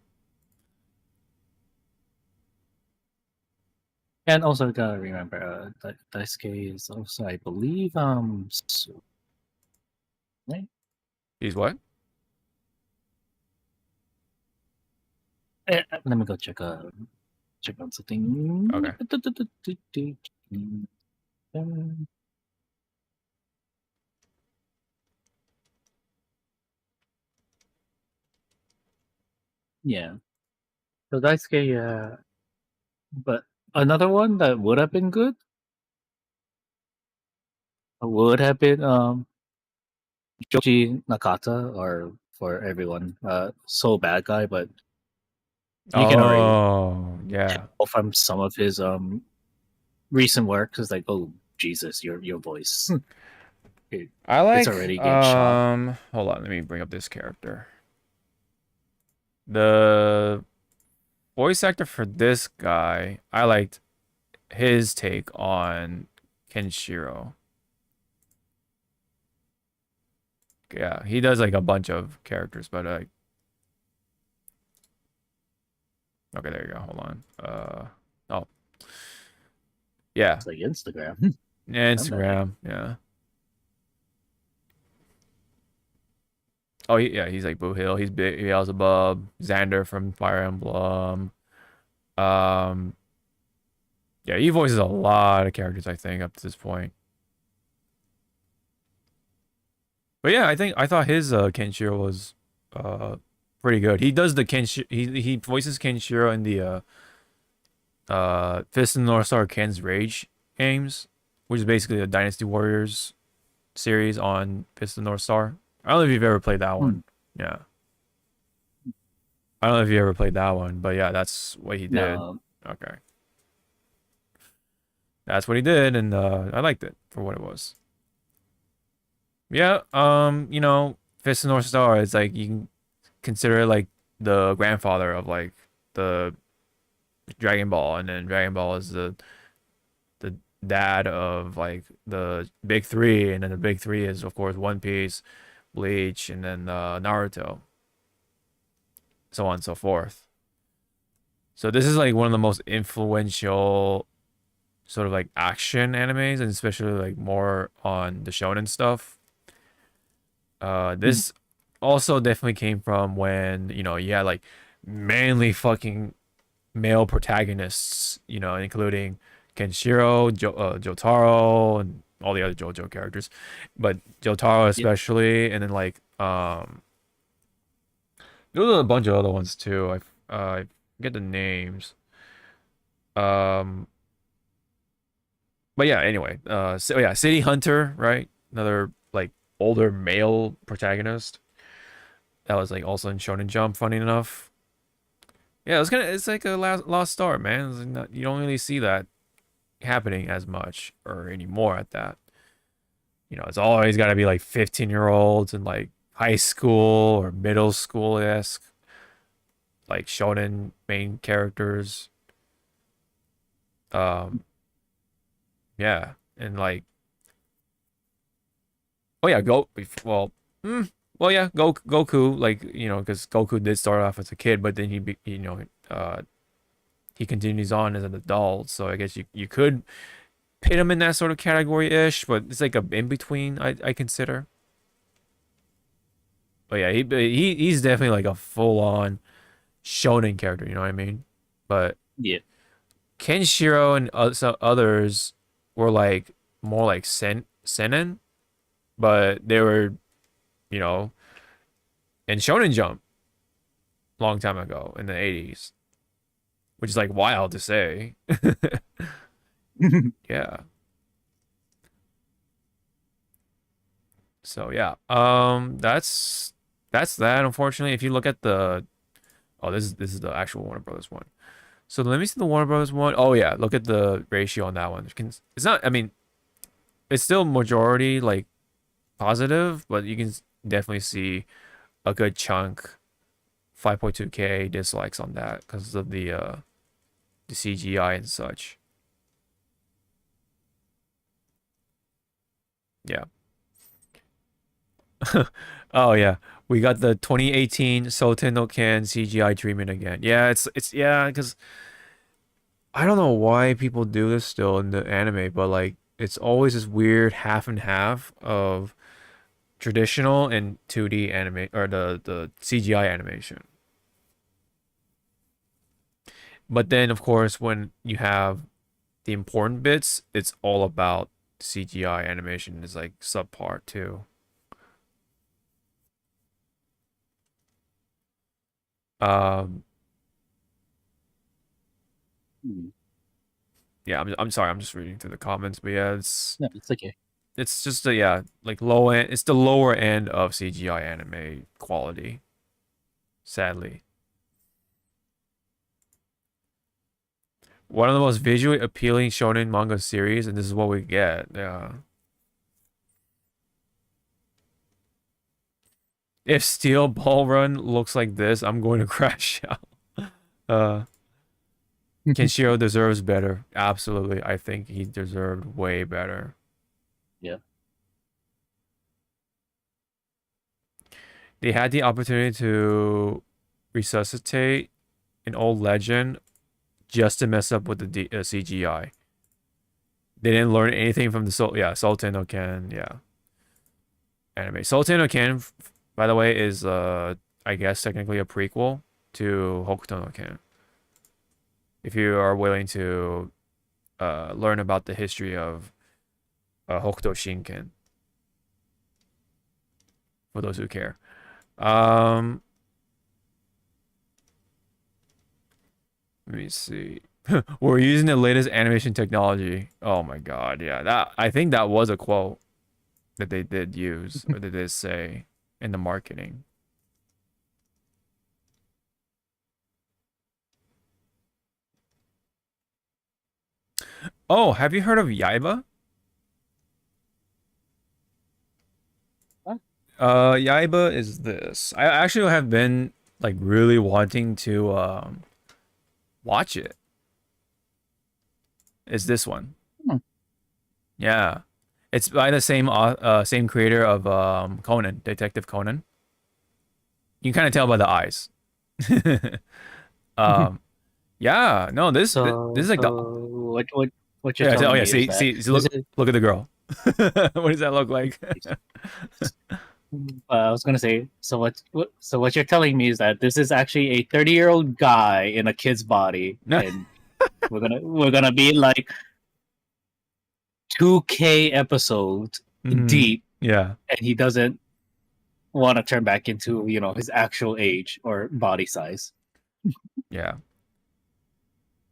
S2: And also gotta remember, Daisuke is also, I believe, right?
S1: He's what?
S2: Let me go check on something.
S1: Okay.
S2: Yeah. So Daisuke, but another one that would have been good would have been Joji Nakata, or for everyone, so bad guy, but you can already
S1: yeah.
S2: tell from some of his recent work is like, oh Jesus, your voice.
S1: I like
S2: already getting shot.
S1: Hold on, let me bring up this character. The voice actor for this guy, I liked his take on Kenshiro. Yeah, he does like a bunch of characters, but okay, there you go. Hold on. Oh. Yeah.
S2: It's like Instagram.
S1: Yeah, Instagram. Yeah. Oh, he's like Boo Hill. He's big. Beelzebub, Xander from Fire Emblem. Yeah, he voices a lot of characters, I think, up to this point. But yeah, I thought his Kenshiro was pretty good. He does the Kenshiro. He voices Kenshiro in the Fist and North Star Ken's Rage games, which is basically the Dynasty Warriors series on Fist and North Star. I don't know if you've ever played that one. Yeah. I don't know if you ever played that one, but yeah, that's what he did.
S2: No.
S1: Okay. That's what he did, and I liked it for what it was. Yeah, you know, Fist of North Star is like you can consider it like the grandfather of like the Dragon Ball, and then Dragon Ball is the dad of like the big three, and then the big three is of course One Piece, Bleach, and then Naruto, so on and so forth. So this is like one of the most influential sort of like action animes, and especially like more on the shonen stuff. This also definitely came from when, you know, you had like manly fucking male protagonists, you know, including Kenshiro, Jotaro, and all the other JoJo characters, but Jotaro especially, and then like there was a bunch of other ones too. I forget the names. Um, but yeah, anyway, so yeah, City Hunter, right? Another like older male protagonist that was like also in Shonen Jump. Funny enough, yeah, it's like a lost star, man. It's like not, you don't really see that happening as much or anymore at that. You know, it's always got to be like 15-year-olds and like high school or middle school esque, like shonen main characters. Um, yeah, and like, oh yeah, well, well yeah, Goku, like, you know, because Goku did start off as a kid, but then you know, he continues on as an adult. So I guess you could put him in that sort of category ish, but it's like a in between. I consider. But yeah, he's definitely like a full on shonen character. You know what I mean? But
S2: Yeah.
S1: Kenshiro and some others were like more like seinen, but they were, you know, in Shonen Jump long time ago in the 80s, which is like wild to say. Yeah. So yeah. That's that. Unfortunately, if you look at the this is the actual Warner Brothers one. So let me see the Warner Brothers one. Oh yeah, look at the ratio on that one. It's not. I mean, it's still majority like positive, but you can definitely see a good chunk, 5.2K dislikes on that because of the CGI and such. Yeah. Oh yeah, we got the 2018 Soten no Ken CGI treatment again. Yeah, it's yeah, because I don't know why people do this still in the anime, but like it's always this weird half and half of traditional and 2D anime or the CGI animation. But then of course when you have the important bits, it's all about CGI animation is like subpar too. Um yeah, I'm sorry, I'm just reading through the comments, but yeah,
S2: No, it's okay.
S1: it's just a yeah, like low end, it's the lower end of CGI anime quality, sadly. One of the most visually appealing shonen manga series, and this is what we get. Yeah. If Steel Ball Run looks like this, I'm going to crash out. Uh, Kenshiro deserves better. Absolutely. I think he deserved way better.
S2: Yeah.
S1: They had the opportunity to resuscitate an old legend just to mess up with the CGI. They didn't learn anything from the Sultan no Ken, yeah, anime. Sultan no Ken, by the way, is I guess technically a prequel to Hokuto no Ken. If you are willing to learn about the history of Hokuto Shinken, for those who care. Let me see. We're using the latest animation technology. Oh my god, yeah. That I think that was a quote that they did use or they did say in the marketing. Oh, have you heard of Yaiba?
S2: What?
S1: Yaiba is this. I actually have been like really wanting to watch it. It's this one.
S2: Hmm.
S1: Yeah. It's by the same creator of Conan, Detective Conan. You can kind of tell by the eyes. um yeah, no, this is like the
S2: what you're
S1: yeah, oh
S2: telling
S1: yeah,
S2: me is
S1: see
S2: that
S1: see
S2: this
S1: look
S2: is
S1: look at the girl. What does that look like?
S2: I was gonna say, so what you're telling me is that this is actually a 30-year-old guy in a kid's body, and we're gonna be like 2K episodes
S1: Mhm.
S2: deep,
S1: Yeah.
S2: and he doesn't want to turn back into his actual age or body size.
S1: Yeah.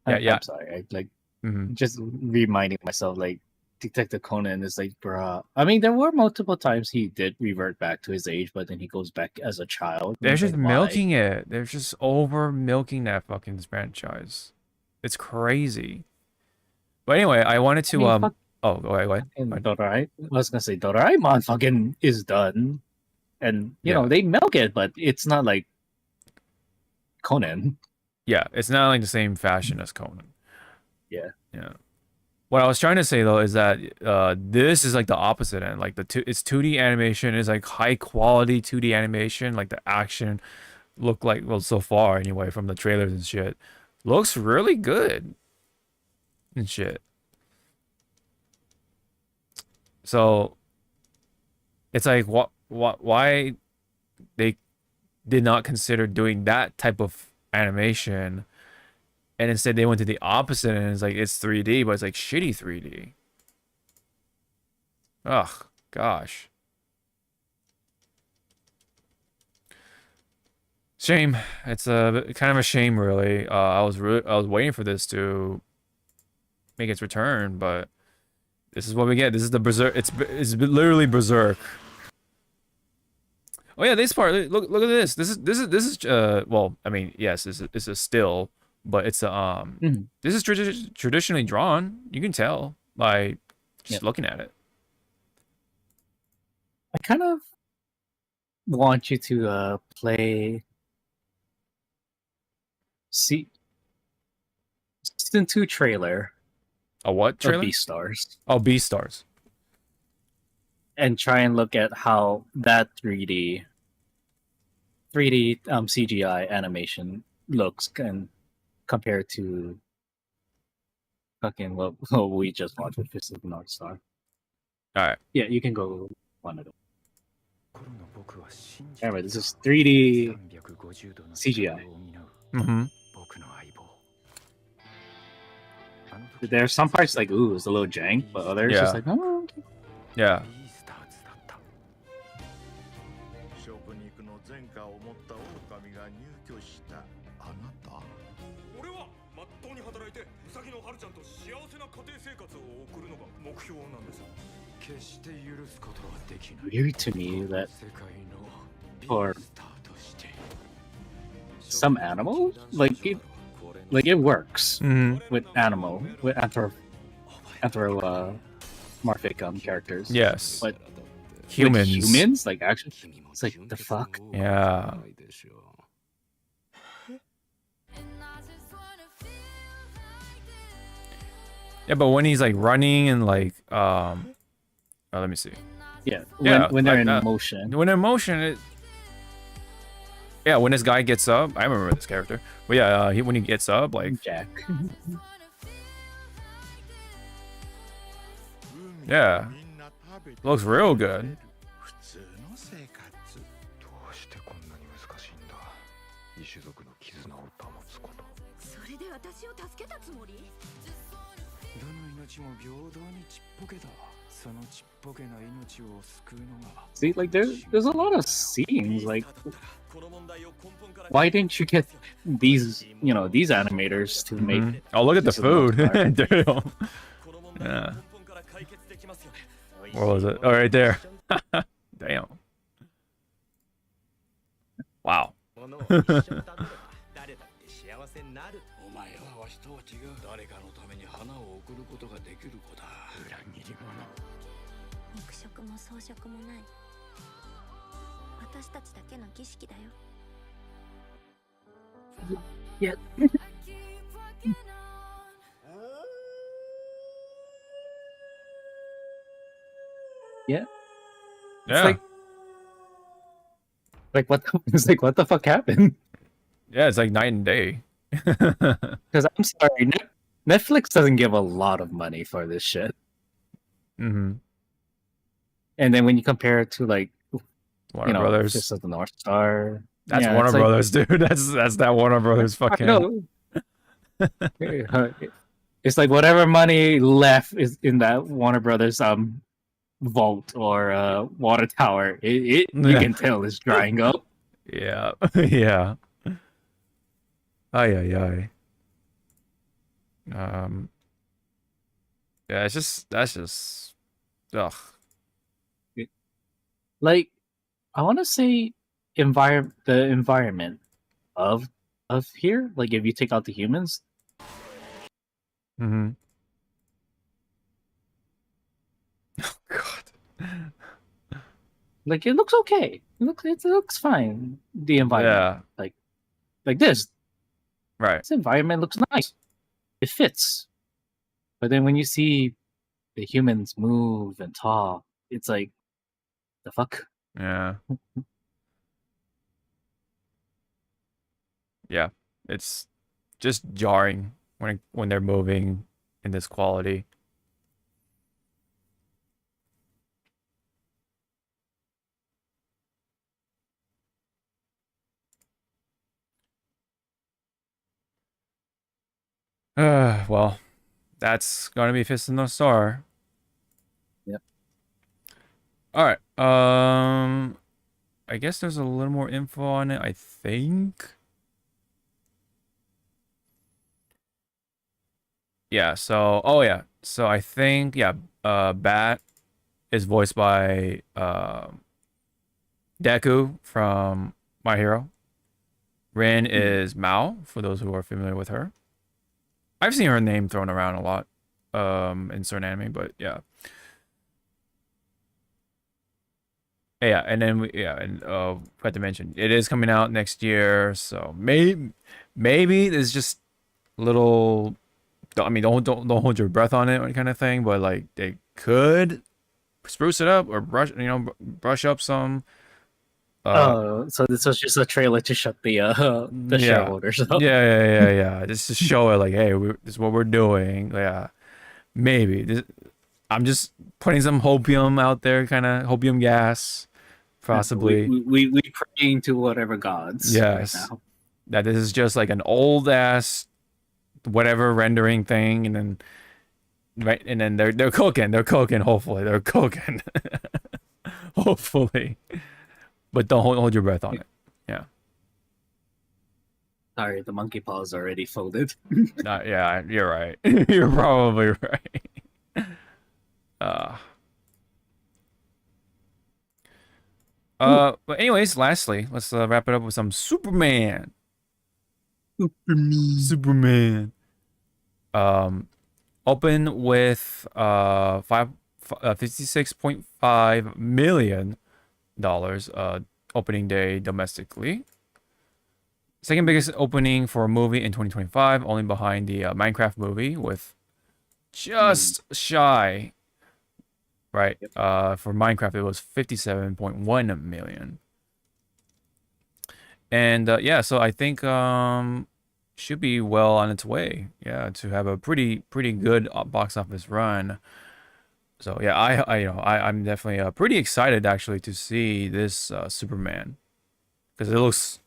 S1: Yeah, yeah.
S2: I'm sorry, I like
S1: Mhm.
S2: just reminding myself like Detective Conan is like, bruh. I mean, there were multiple times he did revert back to his age, but then he goes back as a child. And
S1: They're
S2: it's
S1: just
S2: like, why?
S1: milking it. They're just over milking that fucking franchise. It's crazy. But anyway, I wanted
S2: I
S1: to
S2: mean, fuck
S1: oh, go ahead, go ahead.
S2: fucking
S1: Go ahead.
S2: Doraemon. I was gonna say Doraemon fucking is done, and
S1: Yeah.
S2: they milk it, but it's not like Conan.
S1: Yeah, it's not like the same fashion as Conan.
S2: Yeah.
S1: Yeah. What I was trying to say though is that this is like the opposite end. Like it's 2D animation, it's like high quality 2D animation, like the action look like well so far anyway from the trailers and shit. Looks really good and shit. So it's like why they did not consider doing that type of animation and instead they went to the opposite and it's like it's 3D but it's like shitty 3D. Ugh, gosh. Shame. It's a kind of a shame really. I was waiting for this to make its return, but this is what we get. This is the berserk. It's literally berserk. Oh yeah, this part. Look at this. This is well, I mean, yes, it's a still, but it's
S2: Mhm.
S1: this is traditionally drawn. You can tell by just
S2: Yep.
S1: looking at it.
S2: I kind of want you to play see season 2 trailer
S1: A what
S2: of
S1: trailer?
S2: Beastars
S1: Oh, Beastars.
S2: and try and look at how that 3D CGI animation looks and compared to fucking what we just watched with Fist of the North Star.
S1: All right.
S2: Yeah, you can go one of them. Remember, this is 3D CGI.
S1: Mm-hmm.
S2: There are some parts like, ooh, it's a little jank, but others just
S1: Yeah.
S2: like, oh, okay.
S1: Yeah.
S5: 食肉の前科を持った狼が入居したあなた
S6: 俺はまっとうに働いてウサギのハルちゃんと幸せな家庭生活を送るのが目標なんです決して許すことはできない
S2: Weird to me that
S6: 世界の
S2: for
S6: ビースターとして
S2: some animals, like it works
S1: Mm-hmm.
S2: with anthropomorphic characters.
S1: Yes.
S2: But
S1: Humans.
S2: with humans, like actually, it's like the fuck.
S1: Yeah. Yeah, but when he's like running and like let me see.
S2: Yeah,
S1: Yeah,
S2: when they're
S1: like
S2: in
S1: that.
S2: motion.
S1: When in motion, yeah, when this guy gets up, I remember this character. But yeah, when he gets up, like
S2: Jack.
S1: yeah, looks real good.
S5: 普通の生活
S6: どうしてこんなに難しいんだ異種族の絆を保つこと
S7: それで私を助けたつもり
S6: どの命も平等にちっぽけだ
S2: See, like there's a lot of scenes. Like, why didn't you get these these animators to make?
S1: Mhm. Oh, look at the
S2: this little
S1: food.
S2: part?
S1: Damn. Yeah. Where was it? Oh, right there. Damn. Wow.
S4: 誰だって幸せになる。お前はわしとは違う。誰かのために花を贈ることができる子だ。裏切り者。
S7: 肉食も装飾もない。私たちだけの儀式だよ。
S2: Yeah. Yeah.
S1: Yeah.
S2: Like what? It's like what the fuck happened?
S1: Yeah, it's like night and day.
S2: Because I'm sorry, Netflix doesn't give a lot of money for this shit.
S1: Mm-hmm.
S2: And then when you compare it to like
S1: Warner Brothers.
S2: Fist of the North Star.
S1: That's
S2: yeah,
S1: Warner
S2: it's like-
S1: Brothers, dude. That's that Warner Brothers fucking.
S2: No. It's like whatever money left is in that Warner Brothers vault or water tower. You
S1: Yeah.
S2: can tell it's drying up.
S1: Yeah. Yeah. Ay ay ay. Yeah, that's just ugh.
S2: Like I want to say the environment of here. Like if you take out the humans,
S1: Mm-hmm. Oh God.
S2: like it looks okay. It looks fine. The environment,
S1: Yeah.
S2: like this.
S1: Right.
S2: This environment looks nice. It fits. But then when you see the humans move and talk, it's like, the fuck?
S1: Yeah. Yeah. It's just jarring when they're moving in this quality. Well, that's gonna be Fist of the North Star.
S2: Yep.
S1: All right. I guess there's a little more info on it, I think. Yeah, so So I think Bat is voiced by Deku from My Hero. Rin is Mao, for those who are familiar with her. I've seen her name thrown around a lot in certain anime, but yeah. Yeah, and then forgot to mention it is coming out next year, so maybe there's just little. I mean, don't hold your breath on it or any kind of thing, but like they could spruce it up or brush up some.
S2: So this was just a trailer to shut the
S1: Yeah.
S2: shareholders up.
S1: Yeah. Just to show it, like, hey, this is what we're doing. Yeah, maybe. I'm just putting some hopium out there, kind of hopium gas, possibly.
S2: We praying to whatever gods.
S1: Yes.
S2: Right now.
S1: That this is just like an old ass whatever rendering thing, and then they're cooking. Hopefully, they're cooking. Hopefully, but don't hold your breath on it. Yeah.
S2: Sorry, the monkey paw's already folded.
S1: Yeah, you're right. You're probably right. But anyways, lastly, let's wrap it up with some Superman. Superman. Open with $56.5 million opening day domestically. Second biggest opening for a movie in 2025, only behind the Minecraft movie with just shy. Right. For Minecraft, it was 57.1 million. And so I think should be well on its way. Yeah, to have a pretty good box office run. So yeah, I'm definitely pretty excited actually to see this Superman, because it looks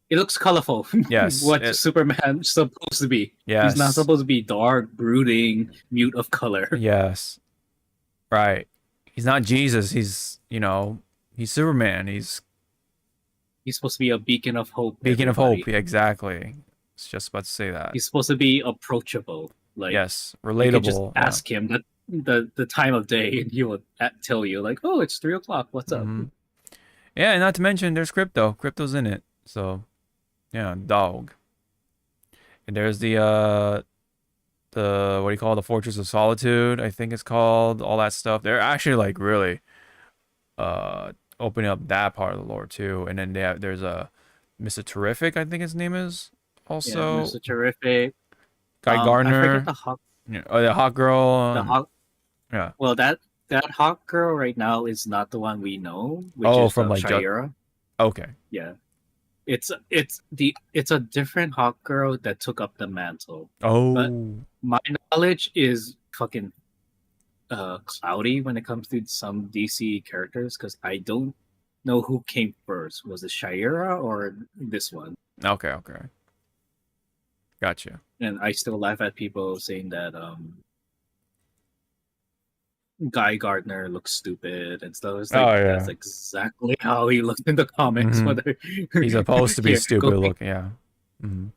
S2: It looks colorful.
S1: Yes,
S2: What Superman's supposed to be.
S1: Yes.
S2: He's not supposed to be dark, brooding, mute of color.
S1: Yes. Right. He's not Jesus. He's, he's Superman. He's
S2: He's supposed to be a beacon of hope.
S1: beacon of
S2: everybody.
S1: hope. Yeah, exactly. It's just about to say that.
S2: He's supposed to be approachable. Like,
S1: Yes,
S2: you could just
S1: relatable. Yeah.
S2: ask him the time of day, and he will tell you like, "Oh, it's 3 o'clock. What's up?"
S1: Mhm. Yeah, and not to mention there's crypto. Crypto's in it. So, yeah, dog. And there's the what do you call it? The Fortress of Solitude, I think it's called. All that stuff. They're actually like really opening up that part of the lore too. And then there's a Mr. Terrific, I think his name is. Also,
S2: Yeah, Mr. Terrific.
S1: Guy
S2: I
S1: Gardner.
S2: forget the hawk.
S1: Yeah, oh, the hot girl.
S2: The hawk.
S1: Yeah.
S2: Well, that hawk girl right now is not the one we know, which
S1: Oh,
S2: is
S1: from like
S2: Shaira.
S1: Okay.
S2: Yeah, it's a different hawk girl that took up the mantle.
S1: Oh.
S2: But my knowledge is fucking cloudy when it comes to some DC characters because I don't know who came first. Was it Shaira or this one?
S1: Okay. Gotcha.
S2: And I still laugh at people saying that Guy Gardner looks stupid and stuff. It's like,
S1: Oh, yeah.
S2: that's exactly how he looked in the comics.
S1: Mhm.
S2: Whether
S1: He's supposed to be
S2: Here,
S1: stupid
S2: go pick-
S1: looking. Yeah. Mm-hmm.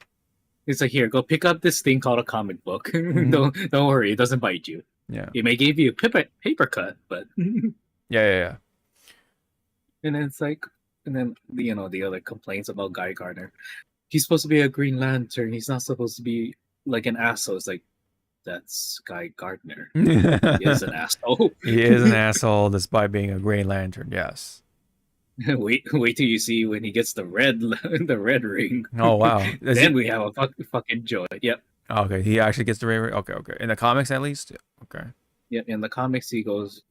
S2: It's like, here, go pick up this thing called a comic book.
S1: Mhm.
S2: Don't worry, it doesn't bite you.
S1: Yeah.
S2: It may give you a paper cut, but
S1: Yeah.
S2: and then it's like, and then the other complaints about Guy Gardner. He's supposed to be a Green Lantern. He's not supposed to be like an asshole. It's like, that's Guy Gardner. He is an asshole.
S1: He is an asshole despite being a Green Lantern. Yes.
S2: wait till you see when he gets the red ring.
S1: Oh wow. Is
S2: Then
S1: he-
S2: we have a fucking joy. Yep.
S1: Okay, he actually gets the ring. Okay. In the comics, at least. Okay.
S2: Yeah. In the comics, he goes.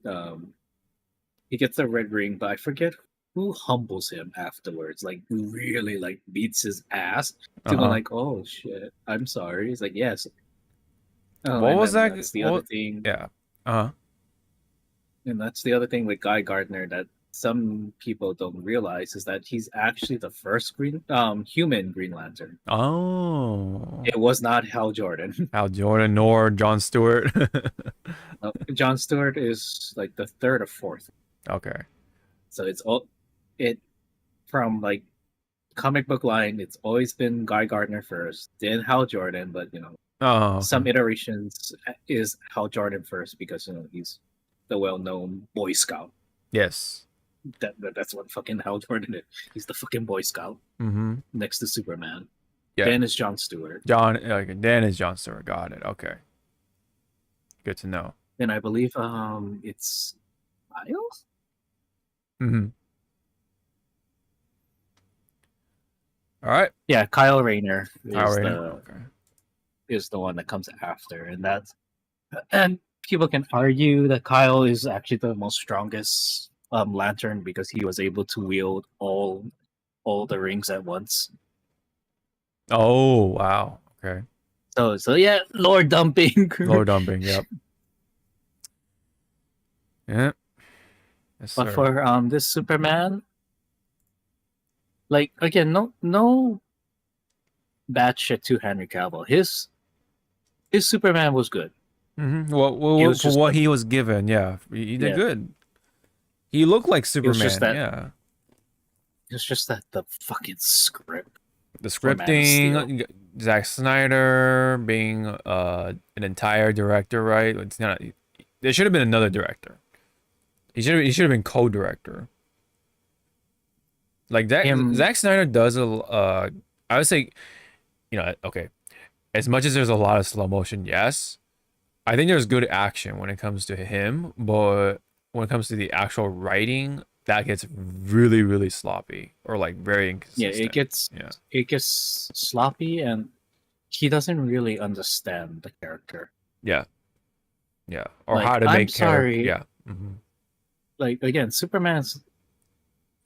S2: He gets the red ring, but I forget who humbles him afterwards. Like really, like beats his ass to go
S1: Uh-huh.
S2: like, oh shit, I'm sorry. He's like, yes. Oh,
S1: What
S2: and
S1: was
S2: then
S1: that?
S2: That's the
S1: What-
S2: other thing.
S1: Yeah. Uh huh.
S2: And that's the other thing with Guy Gardner that some people don't realize is that he's actually the first human Green Lantern.
S1: Oh.
S2: It was not Hal Jordan.
S1: Hal Jordan nor John Stewart.
S2: John Stewart is like the third or fourth.
S1: Okay.
S2: So it's all it from like comic book line. It's always been Guy Gardner first, then Hal Jordan. But
S1: Oh.
S2: some iterations is Hal Jordan first because he's the well-known Boy Scout.
S1: Yes.
S2: That's what fucking Hal Jordan is. He's the fucking Boy Scout
S1: Mm-hmm.
S2: next to Superman.
S1: Yeah.
S2: Then is John Stewart.
S1: John. Okay. Dan is John Stewart. Got it. Okay. Good to know.
S2: Then I believe it's Miles.
S1: Mm-hmm. All right.
S2: Yeah, Kyle Rayner is
S1: Kyle
S2: the
S1: Rayner. Okay.
S2: is the one that comes after, and people can argue that Kyle is actually the most strongest lantern because he was able to wield all the rings at once.
S1: Oh wow. Okay.
S2: So yeah, lore dumping.
S1: Low dumping. Yep. Yeah. Yes,
S2: But
S1: sir.
S2: for this Superman, like again, no bad shit to Henry Cavill. His Superman was good.
S1: Mm-hmm. Well,
S2: He was
S1: for
S2: just
S1: what
S2: like-
S1: he was given, yeah, he did
S2: Yeah.
S1: good. He looked like Superman.
S2: just that-
S1: Yeah.
S2: It's just that the fucking script.
S1: The
S2: for Man of
S1: scripting, Zack Snyder being an entire director, right? It's not. There should have been another director. He should have been co-director. Like that,
S2: Him-
S1: Zack Snyder does I would say, okay, as much as there's a lot of slow motion, yes, I think there's good action when it comes to him, but when it comes to the actual writing, that gets really, really sloppy or like very
S2: Yeah,
S1: inconsistent.
S2: it gets sloppy, and he doesn't really understand the character.
S1: Yeah, or
S2: Like,
S1: how to
S2: I'm
S1: make
S2: sorry.
S1: Yeah. Mm-hmm.
S2: Like again, Superman's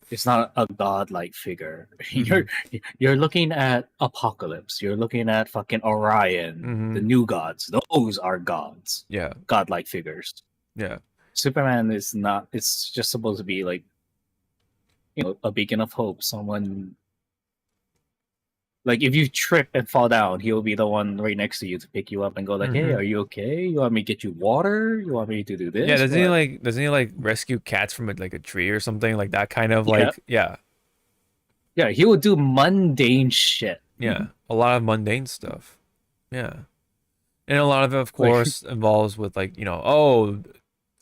S2: is not a godlike figure. You're looking at Apocalypse. You're looking at fucking Orion, the new gods. Those are gods,
S1: Yeah,
S2: godlike figures.
S1: yeah,
S2: Superman is not. It's just supposed to be like, a beacon of hope. Someone like if you trip and fall down, he'll be the one right next to you to pick you up and go like, "Hey,
S1: Mhm.
S2: are you okay? You want me to get you water? You want me to do this?"
S1: Yeah,
S2: What?
S1: doesn't he like rescue cats from like a tree or something like that kind of
S2: Yeah,
S1: like yeah.
S2: yeah. He will do mundane shit.
S1: Yeah, a lot of mundane stuff. Yeah. And a lot of it, of
S2: Like,
S1: course, involves with like, oh,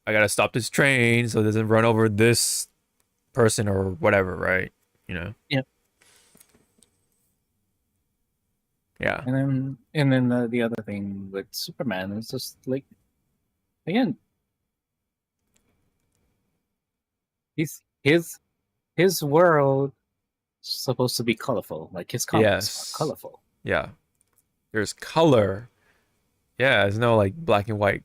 S1: I gotta stop this train so it doesn't run over this person or whatever, right? You know?
S2: yeah.
S1: Yeah.
S2: And then the other thing with Superman is just like, again, he's his world is supposed to be colorful. Like his comics are
S1: Yes.
S2: colorful.
S1: Yeah. There's color. Yeah, there's no like black and white.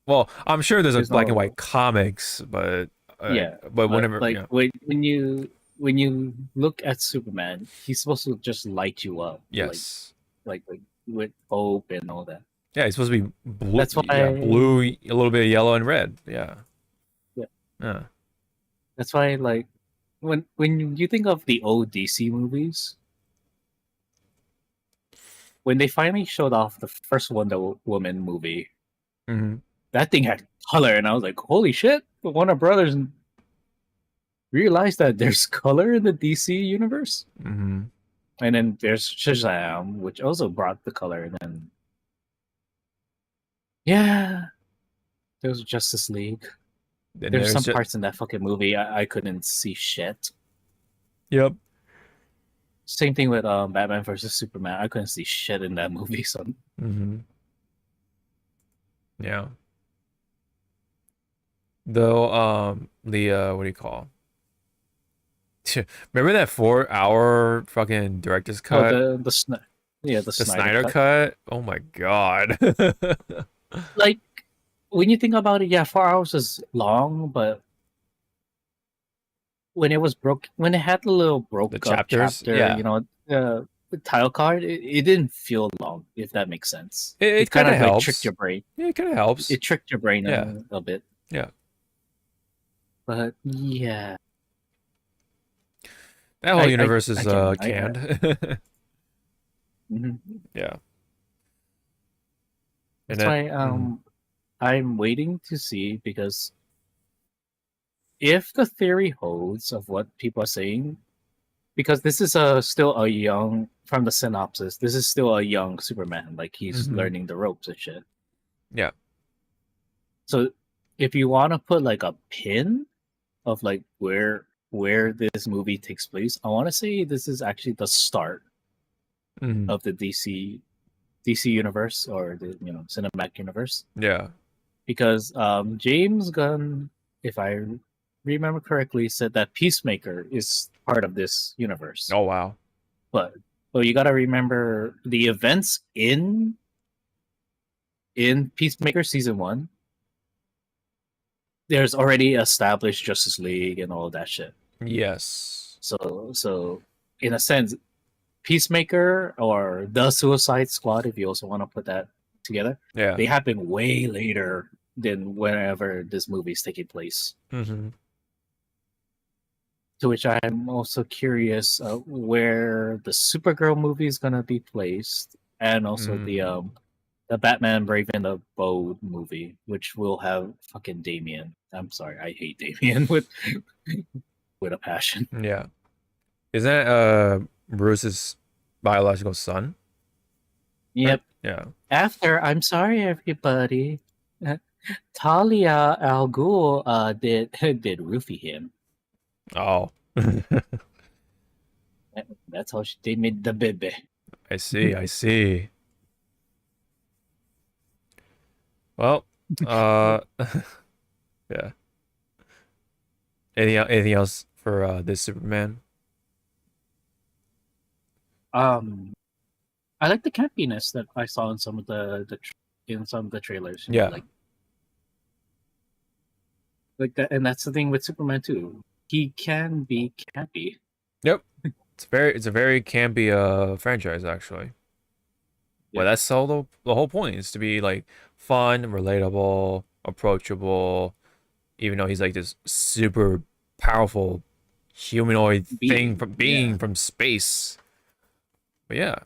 S1: Well, I'm sure there's like
S2: There's
S1: black and
S2: no
S1: white comics, but
S2: Yeah, but
S1: whenever,
S2: like when you look at Superman, he's supposed to just light you up,
S1: yes.
S2: like with hope and all that.
S1: Yeah, it's supposed to be blue,
S2: That's
S1: yeah, blue,
S2: why,
S1: a little bit of yellow and red. Yeah.
S2: yeah,
S1: Yeah.
S2: that's why like when you think of the old DC movies, when they finally showed off the first Wonder Woman movie,
S1: Mm-hmm.
S2: that thing had color, and I was like, holy shit! The Warner Brothers realized that there's color in the DC universe.
S1: Mm-hmm.
S2: And then there's Shazam, which also brought the color. And then, yeah, there's Justice League.
S1: Then
S2: There's
S1: there's
S2: some
S1: just,
S2: parts in that fucking movie I couldn't see shit.
S1: yep.
S2: Same thing with Batman versus Superman. I couldn't see shit in that movie. So
S1: Mm-hmm. Yeah. Though, the what do you call? Remember that 4 hour fucking director's
S2: oh,
S1: cut?
S2: the
S1: The
S2: Snyder
S1: Snyder
S2: cut.
S1: cut? Oh my god.
S2: Like when you think about it, yeah, 4 hours is long, but when when it had the little broke
S1: The
S2: up
S1: chapters?
S2: chapter,
S1: Yeah.
S2: the title card, it didn't feel long, if that makes sense.
S1: It
S2: Kind
S1: kind of
S2: of like tricked
S1: helps.
S2: your brain.
S1: Yeah, it kind of helps.
S2: It tricked your brain
S1: Yeah.
S2: a bit.
S1: Yeah.
S2: But yeah,
S1: That whole universe
S2: I
S1: is
S2: can.
S1: canned.
S2: Mhm.
S1: Yeah. And
S2: That's
S1: then
S2: why I'm waiting to see, because if the theory holds of what people are saying, because this is still a young, from the synopsis, this is still a young Superman, like he's
S1: Mhm.
S2: learning the ropes and shit.
S1: yeah.
S2: So if you want to put like a pin of like where this movie takes place, I want to say this is actually the start
S1: Mhm.
S2: of the DC universe, or the cinematic universe,
S1: Yeah.
S2: because James Gunn, if I remember correctly, said that Peacemaker is part of this universe.
S1: Oh wow.
S2: But you got to remember the events in Peacemaker season 1. There's already established Justice League and all that shit.
S1: Yes.
S2: So in a sense, Peacemaker or the Suicide Squad, if you also want to put that together,
S1: Yeah.
S2: they happen way later than whenever this movie is taking place.
S1: Mm-hmm.
S2: To which I'm also curious where the Supergirl movie is gonna be placed, and also the Batman Brave and the Bold movie, which will have fucking Damian. I'm sorry, I hate Damian with a passion.
S1: Yeah. Is that Bruce's biological son?
S2: Yep.
S1: Yeah.
S2: After, I'm sorry, everybody. Talia Al Ghul did roofie him.
S1: Oh.
S2: That's how they made the baby.
S1: I see. I see. Well, yeah. Anything else for this Superman?
S2: I like the campiness that I saw in some of in some of the trailers.
S1: Yeah.
S2: Like that, and that's the thing with Superman too. He can be campy.
S1: Yep. It's a very campy franchise actually. Well,
S2: Yeah.
S1: that's all the whole point is to be like fun, relatable, approachable, even though he's like this super powerful humanoid thing from
S2: Yeah.
S1: from space. But yeah.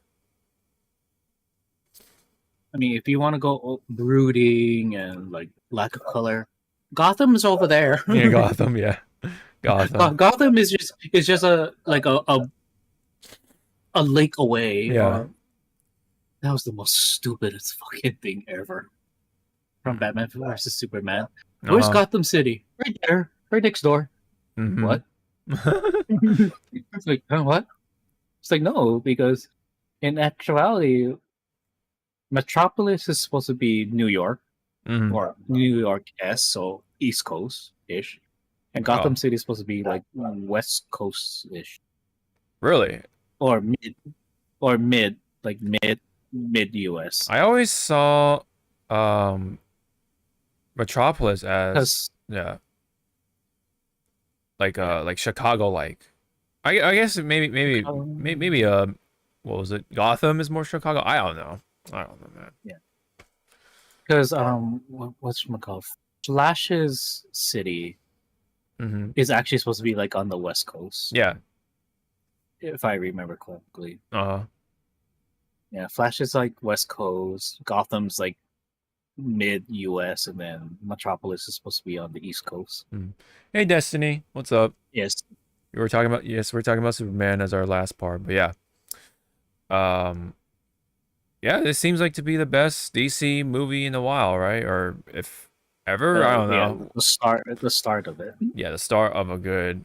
S2: I mean, if you want to go brooding and like lack of color, Gotham is over there.
S1: Yeah, Gotham, yeah. Gotham.
S2: Gotham is just a lake away.
S1: Yeah.
S2: That was the most stupidest fucking thing ever from Batman versus Superman. Where's Gotham City? Right there, right next door.
S1: Mhm.
S2: What? It's like, what? It's like, no, because in actuality, Metropolis is supposed to be New York
S1: Mhm.
S2: or New York-esque, so East Coast-ish. And Gotham City is supposed to be like West Coast-ish.
S1: Really?
S2: Or mid, like mid US.
S1: I always saw Metropolis as yeah. Like Chicago like. I guess maybe what was it? Gotham is more Chicago? I don't know, man.
S2: Yeah. Because what's it called? Flash's city is actually supposed to be like on the West Coast.
S1: Yeah.
S2: If I remember correctly.
S1: Uh-huh.
S2: Yeah, Flash is like West Coast, Gotham's like mid US, and then Metropolis is supposed to be on the East Coast.
S1: Hey Destiny, what's up?
S2: Yes.
S1: We're talking about Superman as our last part, but yeah. Yeah, this seems like to be the best DC movie in a while, right? Or if ever, I don't know.
S2: The start of it.
S1: Yeah, the start of a good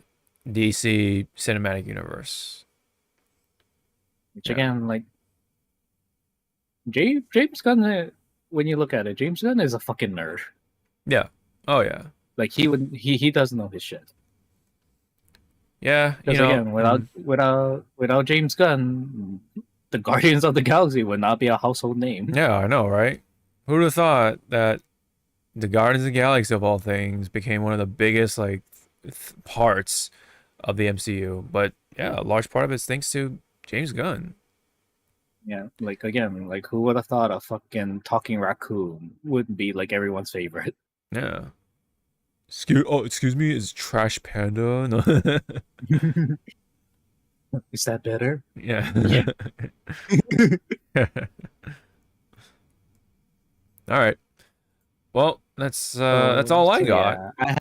S1: DC cinematic universe.
S2: Which again, like James Gunn, when you look at it, James Gunn is a fucking nerd.
S1: Yeah. Oh yeah.
S2: Like he doesn't know his shit.
S1: Yeah,
S2: because again, without James Gunn, the Guardians of the Galaxy would not be a household name.
S1: Yeah, I know, right? Who would have thought that the Guardians of the Galaxy of all things became one of the biggest like parts of the MCU? But yeah, a large part of it's thanks to James Gunn.
S2: Yeah, like again, like who would have thought a fucking talking raccoon would be like everyone's favorite?
S1: Yeah. Excuse me, is Trash Panda? No.
S2: Is that better?
S1: Yeah.
S2: Yeah.
S1: All right. Well, that's all I got.
S2: Yeah,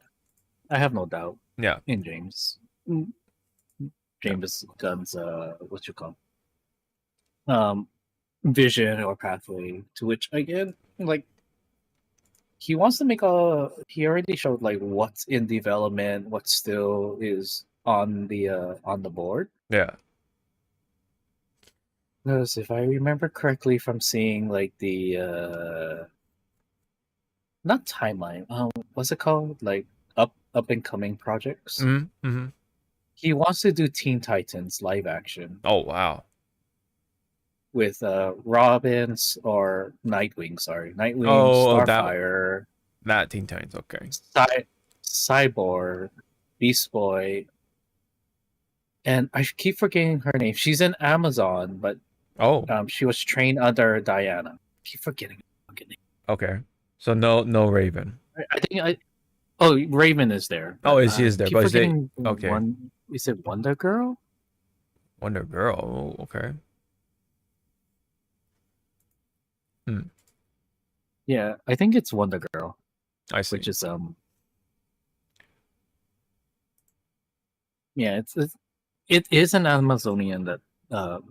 S2: I have no doubt.
S1: Yeah.
S2: In James Gunn's what you call vision or pathway, to which again, like he wants to make he already showed like what's in development, what still is on the board.
S1: Yeah.
S2: Because if I remember correctly from seeing like the not timeline, what's it called? Like up and coming projects. He wants to do Teen Titans live action.
S1: Oh wow.
S2: With Robins or Nightwing, Starfire.
S1: That Teen Titans, okay.
S2: Cyborg, Beast Boy, and I keep forgetting her name. She's in Amazon, but she was trained under Diana. I keep forgetting her fucking name.
S1: Okay, so no Raven.
S2: I think Raven is there.
S1: Oh, she is there, but is it okay?
S2: Is it Wonder Girl?
S1: Wonder Girl, oh, okay.
S2: Yeah, I think it's Wonder Girl.
S1: I see.
S2: Which is yeah, it is an Amazonian that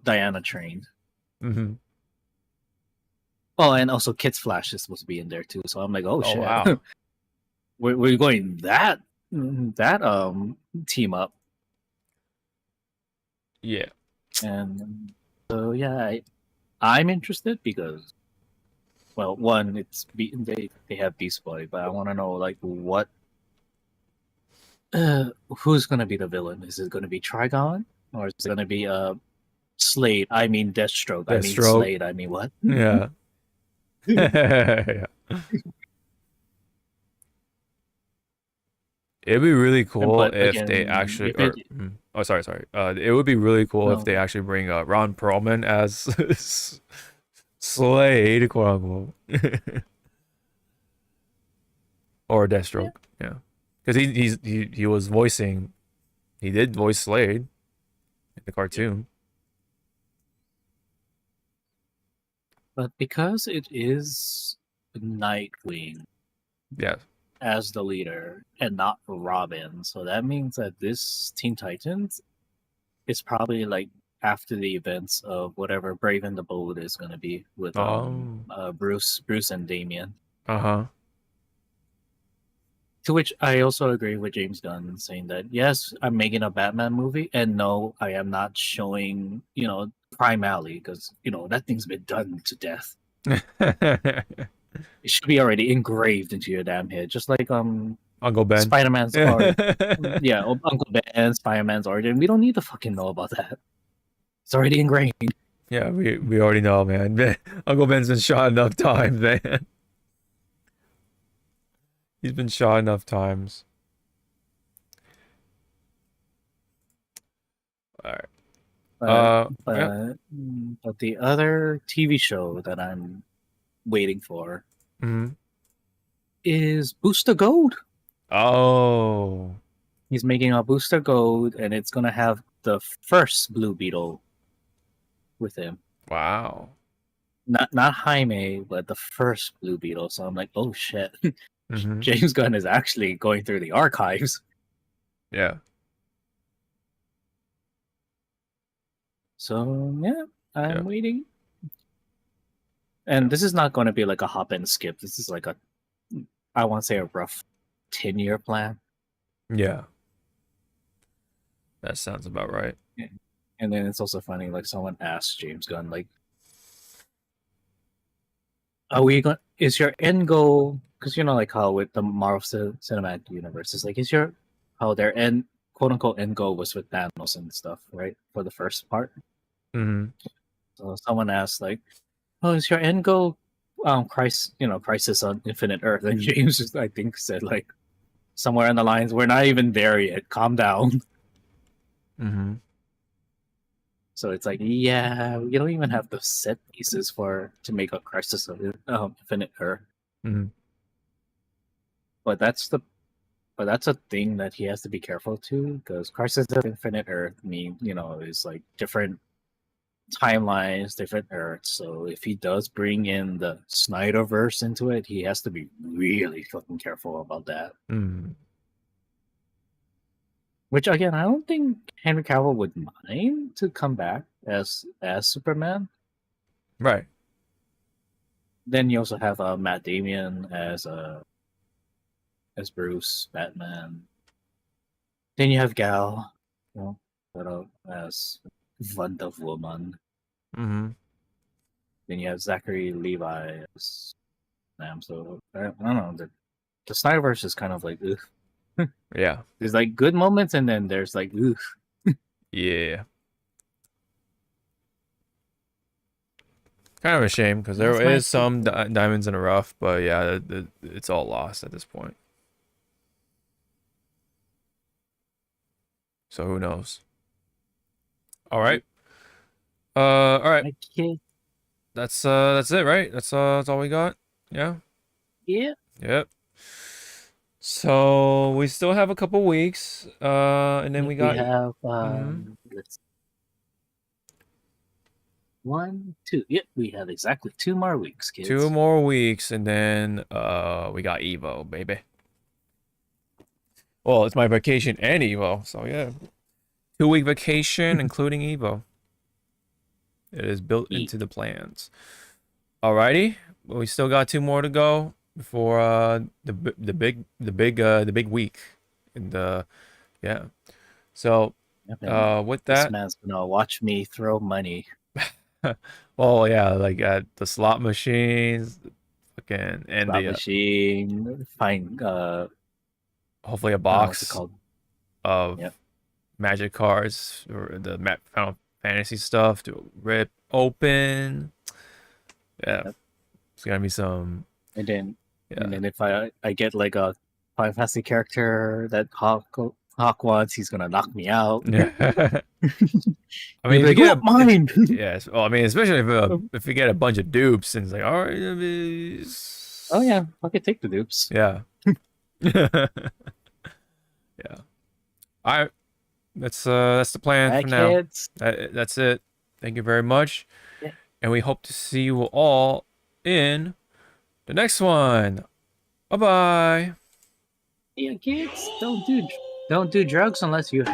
S2: Diana trained. Oh, and also Kid's Flash is supposed to be in there too. So I'm like, oh shit,
S1: wow.
S2: we're going that team up.
S1: Yeah.
S2: And so yeah, I'm interested because, well, one, they have Beast Boy, but I want to know like what, who's gonna be the villain? Is it gonna be Trigon or is it gonna be Slade? I mean Deathstroke. I mean Slade. I mean what?
S1: Yeah. Yeah. It'd be really cool if they actually. Sorry. It would be really cool if they actually bring Ron Perlman as Slade, quote unquote, or Deathstroke. Yeah, because he was voicing, he did voice Slade in the cartoon.
S2: But because it is Nightwing
S1: Yeah.
S2: as the leader and not Robin, so that means that this Teen Titans is probably like after the events of whatever Brave and the Bold is going to be with Bruce and Damian.
S1: Uh-huh.
S2: To which I also agree with James Gunn saying that yes, I'm making a Batman movie, and no, I am not showing Crime Alley because that thing's been done to death. It should be already engraved into your damn head, just like
S1: Uncle Ben.
S2: Spider-Man's origin. Yeah, Uncle Ben, Spider-Man's origin. We don't need to fucking know about that. It's already ingrained.
S1: Yeah, we already know, man. Uncle Ben's been shot enough times, man. He's been shot enough times. All right.
S2: But the other TV show that I'm waiting for is Booster Gold.
S1: Oh.
S2: He's making a Booster Gold, and it's gonna have the first Blue Beetle with him.
S1: Wow.
S2: Not Jaime, but the first Blue Beetle. So I'm like, oh shit.
S1: Mm-hmm.
S2: James Gunn is actually going through the archives.
S1: Yeah.
S2: So yeah, I'm waiting. And this is not going to be like a hop and skip. This is like I want to say a rough 10-year plan.
S1: Yeah. That sounds about right.
S2: Yeah. And then it's also funny, like someone asked James Gunn, like, is your end goal, because like how with the Marvel Cinematic Universe, it's like, how their end, quote unquote, end goal was with Thanos and stuff, right? For the first part.
S1: Mm-hmm.
S2: So someone asked, like, oh, is your end goal Crisis on Infinite Earth? And James just, I think, said, like, somewhere in the lines, we're not even there yet. Calm down.
S1: Mm-hmm.
S2: So it's like, yeah, you don't even have the set pieces to make a Crisis of Infinite Earth.
S1: Mm-hmm.
S2: But that's a thing that he has to be careful to, because Crisis of Infinite Earth is like different timelines, different Earths. So if he does bring in the Snyderverse into it, he has to be really fucking careful about that.
S1: Mm-hmm.
S2: Which again, I don't think Henry Cavill would mind to come back as Superman.
S1: Right.
S2: Then you also have Matt Damon as Bruce, Batman. Then you have Gal, as Wonder Woman.
S1: Mm-hmm.
S2: Then you have Zachary Levi as Sam. So I don't know. The Snyderverse is kind of like, ugh.
S1: Yeah.
S2: There's like good moments, and then there's like, ugh.
S1: Yeah. Kind of a shame, because there is some diamonds in the rough, but yeah, it's all lost at this point. So who knows? All right. All right. That's it, right? That's all we got. Yeah.
S2: Yeah.
S1: Yep. So we still have a couple weeks, and then we
S2: have let's 1, 2. Yep, we have exactly 2 more weeks, kids.
S1: 2 more weeks, and then we got Evo, baby. Well, it's my vacation and Evo, so yeah, 2-week vacation including Evo. It is built into the plans. Alrighty, well, we still got 2 more to go before the big week, and yeah. So with that,
S2: this man's gonna watch me throw money.
S1: well, yeah, like at the slot machines, fucking, and
S2: slot
S1: the
S2: machine, find
S1: hopefully a
S2: what's it
S1: box
S2: called?
S1: of Magic cards or the Final Fantasy stuff to rip open. Yeah, it's gonna be some.
S2: And then if I get like a Final Fantasy character that Hawk wants, he's gonna knock me out.
S1: Yeah. I mean, if you get
S2: mine.
S1: Yes. Well, I mean, especially if you get a bunch of dupes, and it's like, all right.
S2: Oh yeah, I could take the dupes.
S1: Yeah. Yeah. All right. That's the plan for now.
S2: Kids.
S1: That's it. Thank you very much.
S2: Yeah.
S1: And we hope to see you all in the next one. Bye bye.
S2: Yeah, kids, don't do drugs unless you have